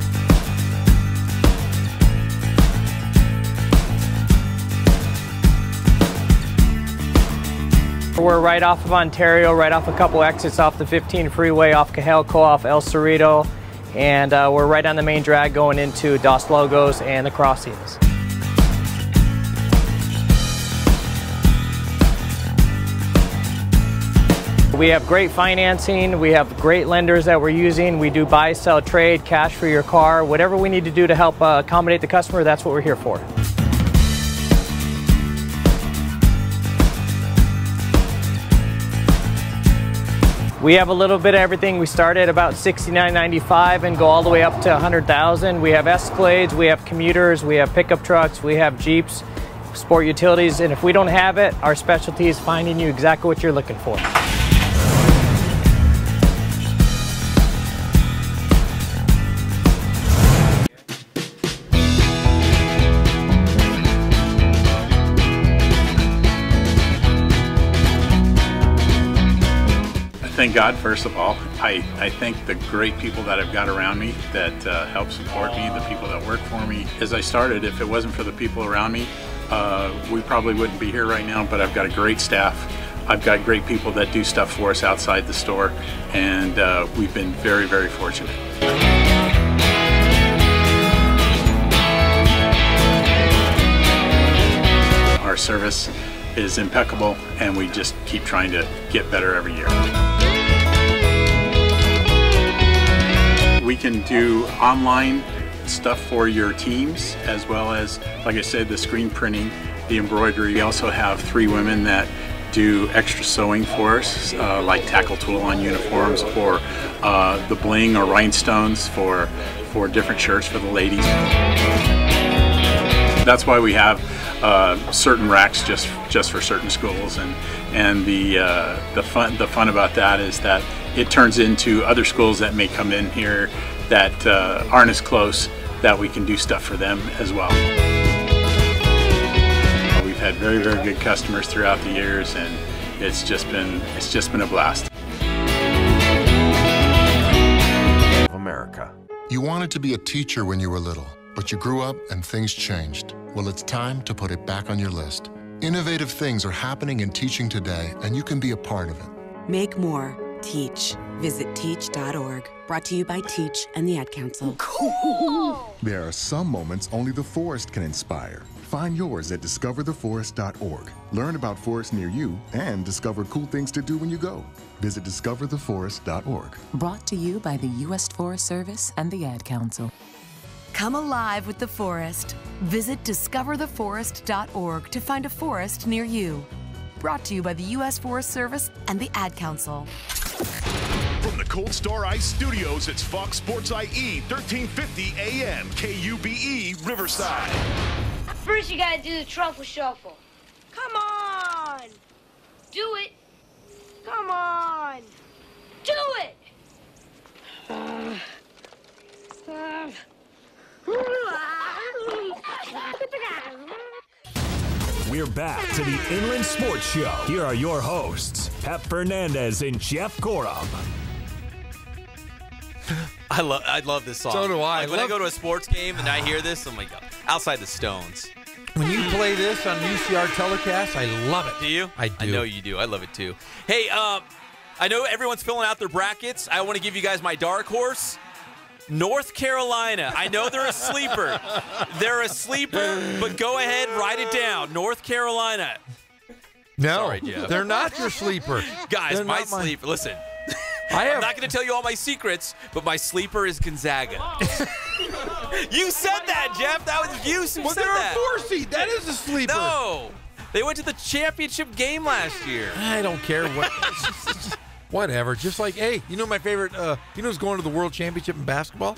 We're right off of Ontario, right off a couple exits off the 15 freeway, off Cajalco, off El Cerrito, and we're right on the main drag going into Dos Logos and the Crossings. We have great financing, we have great lenders that we're using. We do buy, sell, trade, cash for your car, whatever we need to do to help accommodate the customer, that's what we're here for. We have a little bit of everything. We start at about $69.95 and go all the way up to $100,000. We have Escalades, we have commuters, we have pickup trucks, we have Jeeps, sport utilities, and if we don't have it, our specialty is finding you exactly what you're looking for. Thank God, first of all. I thank the great people that I've got around me that help support me, the people that work for me. As I started, if it wasn't for the people around me, we probably wouldn't be here right now, but I've got a great staff. I've got great people that do stuff for us outside the store, and we've been very, very fortunate. Our service is impeccable, and we just keep trying to get better every year. We can do online stuff for your teams, as well as, like I said, the screen printing, the embroidery. We also have 3 women that do extra sewing for us, like tackle tool on uniforms, or the bling or rhinestones for different shirts for the ladies. That's why we have certain racks just for certain schools, and the fun about that is that it turns into other schools that may come in here that aren't as close, that we can do stuff for them as well. We've had very, very good customers throughout the years, and it's just been a blast. America. You wanted to be a teacher when you were little, but you grew up and things changed. Well, it's time to put it back on your list. Innovative things are happening in teaching today, and you can be a part of it. Make more. Teach. Visit teach.org. Brought to you by Teach and the Ad Council. Cool! There are some moments only the forest can inspire. Find yours at discovertheforest.org. Learn about forests near you and discover cool things to do when you go. Visit discovertheforest.org. Brought to you by the U.S. Forest Service and the Ad Council. Come alive with the forest. Visit discovertheforest.org to find a forest near you. Brought to you by the U.S. Forest Service and the Ad Council. From the Cold Star Ice Studios, it's Fox Sports IE, 1350 AM, KUBE, Riverside. First, you gotta do the truffle shuffle. Come on! Do it! Come on! Do it! We're back to the Inland Sports Show. Here are your hosts, Pep Fernandez and Jeff Corum. I love this song. So do I. Like when I go to a sports game and I hear this, I'm like, outside the Stones. When you play this on UCR telecast, I love it. Do you? I do. I know you do. I love it too. Hey, I know everyone's filling out their brackets. I want to give you guys my dark horse. North Carolina. I know they're a sleeper. They're a sleeper, but go ahead, write it down. North Carolina. No, sorry, Jeff. They're not your sleeper. Guys, They're my not sleeper. Listen, I'm not going to tell you all my secrets, but my sleeper is Gonzaga. You said that, Jeff. That was you who said that. They're a 4 seed. That is a sleeper. No. They went to the championship game last year. I don't care what. Whatever. Just like, hey, you know my favorite, you know who's going to the World Championship in basketball?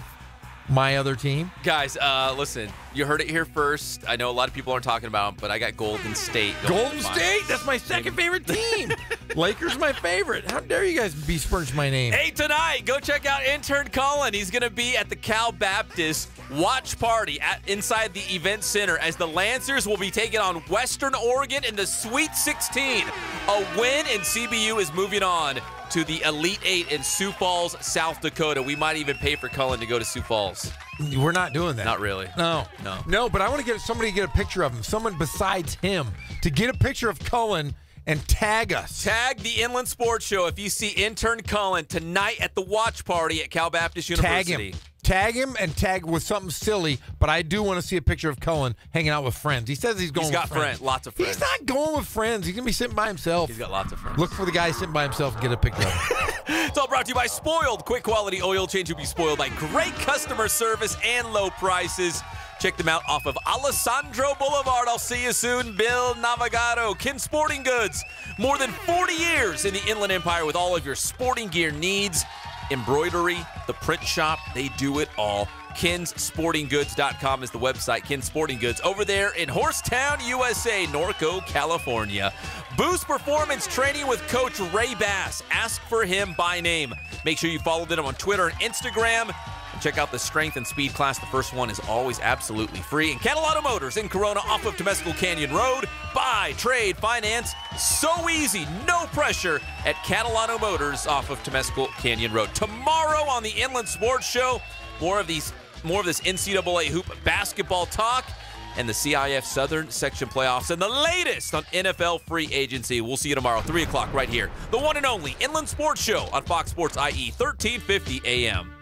My other team. Guys, listen, you heard it here first. I know a lot of people aren't talking about it, but I got Golden State. Golden State? That's my second favorite team. Lakers my favorite. How dare you guys besmirch my name? Hey, tonight, go check out intern Colin. He's going to be at the Cal Baptist watch party inside the event center as the Lancers will be taking on Western Oregon in the Sweet 16. A win, and CBU is moving on to the Elite 8 in Sioux Falls, South Dakota. We might even pay for Cullen to go to Sioux Falls. We're not doing that. Not really. No. But I want to get somebody to get a picture of him, someone besides him, to get a picture of Cullen and tag us. Tag the Inland Sports Show if you see intern Cullen tonight at the watch party at Cal Baptist University. Tag him and tag with something silly, but I do want to see a picture of Cullen hanging out with friends. He says he's going with friends. He's got friends, lots of friends. He's not going with friends. He's going to be sitting by himself. He's got lots of friends. Look for the guy sitting by himself and get a picture of him. It's all brought to you by Spoiled. Quick quality oil change will be spoiled by great customer service and low prices. Check them out off of Alessandro Boulevard. I'll see you soon. Bill Navigado, Kin Sporting Goods. More than 40 years in the Inland Empire with all of your sporting gear needs. Embroidery, the print shop, they do it all. KinsSportingGoods.com is the website. Kins Sporting Goods over there in Horsetown, USA, Norco, California. Boost Performance Training with Coach Ray Bass. Ask for him by name. Make sure you follow them on Twitter and Instagram. And check out the strength and speed class. The first one is always absolutely free. And Catalano Motors in Corona off of Temescal Canyon Road. Buy, trade, finance. So easy. No pressure at Catalano Motors off of Temescal Canyon Road. Tomorrow on the Inland Sports Show, more of this NCAA hoop basketball talk and the CIF Southern Section playoffs and the latest on NFL free agency. We'll see you tomorrow, 3 o'clock right here. The one and only Inland Sports Show on Fox Sports IE 1350 AM.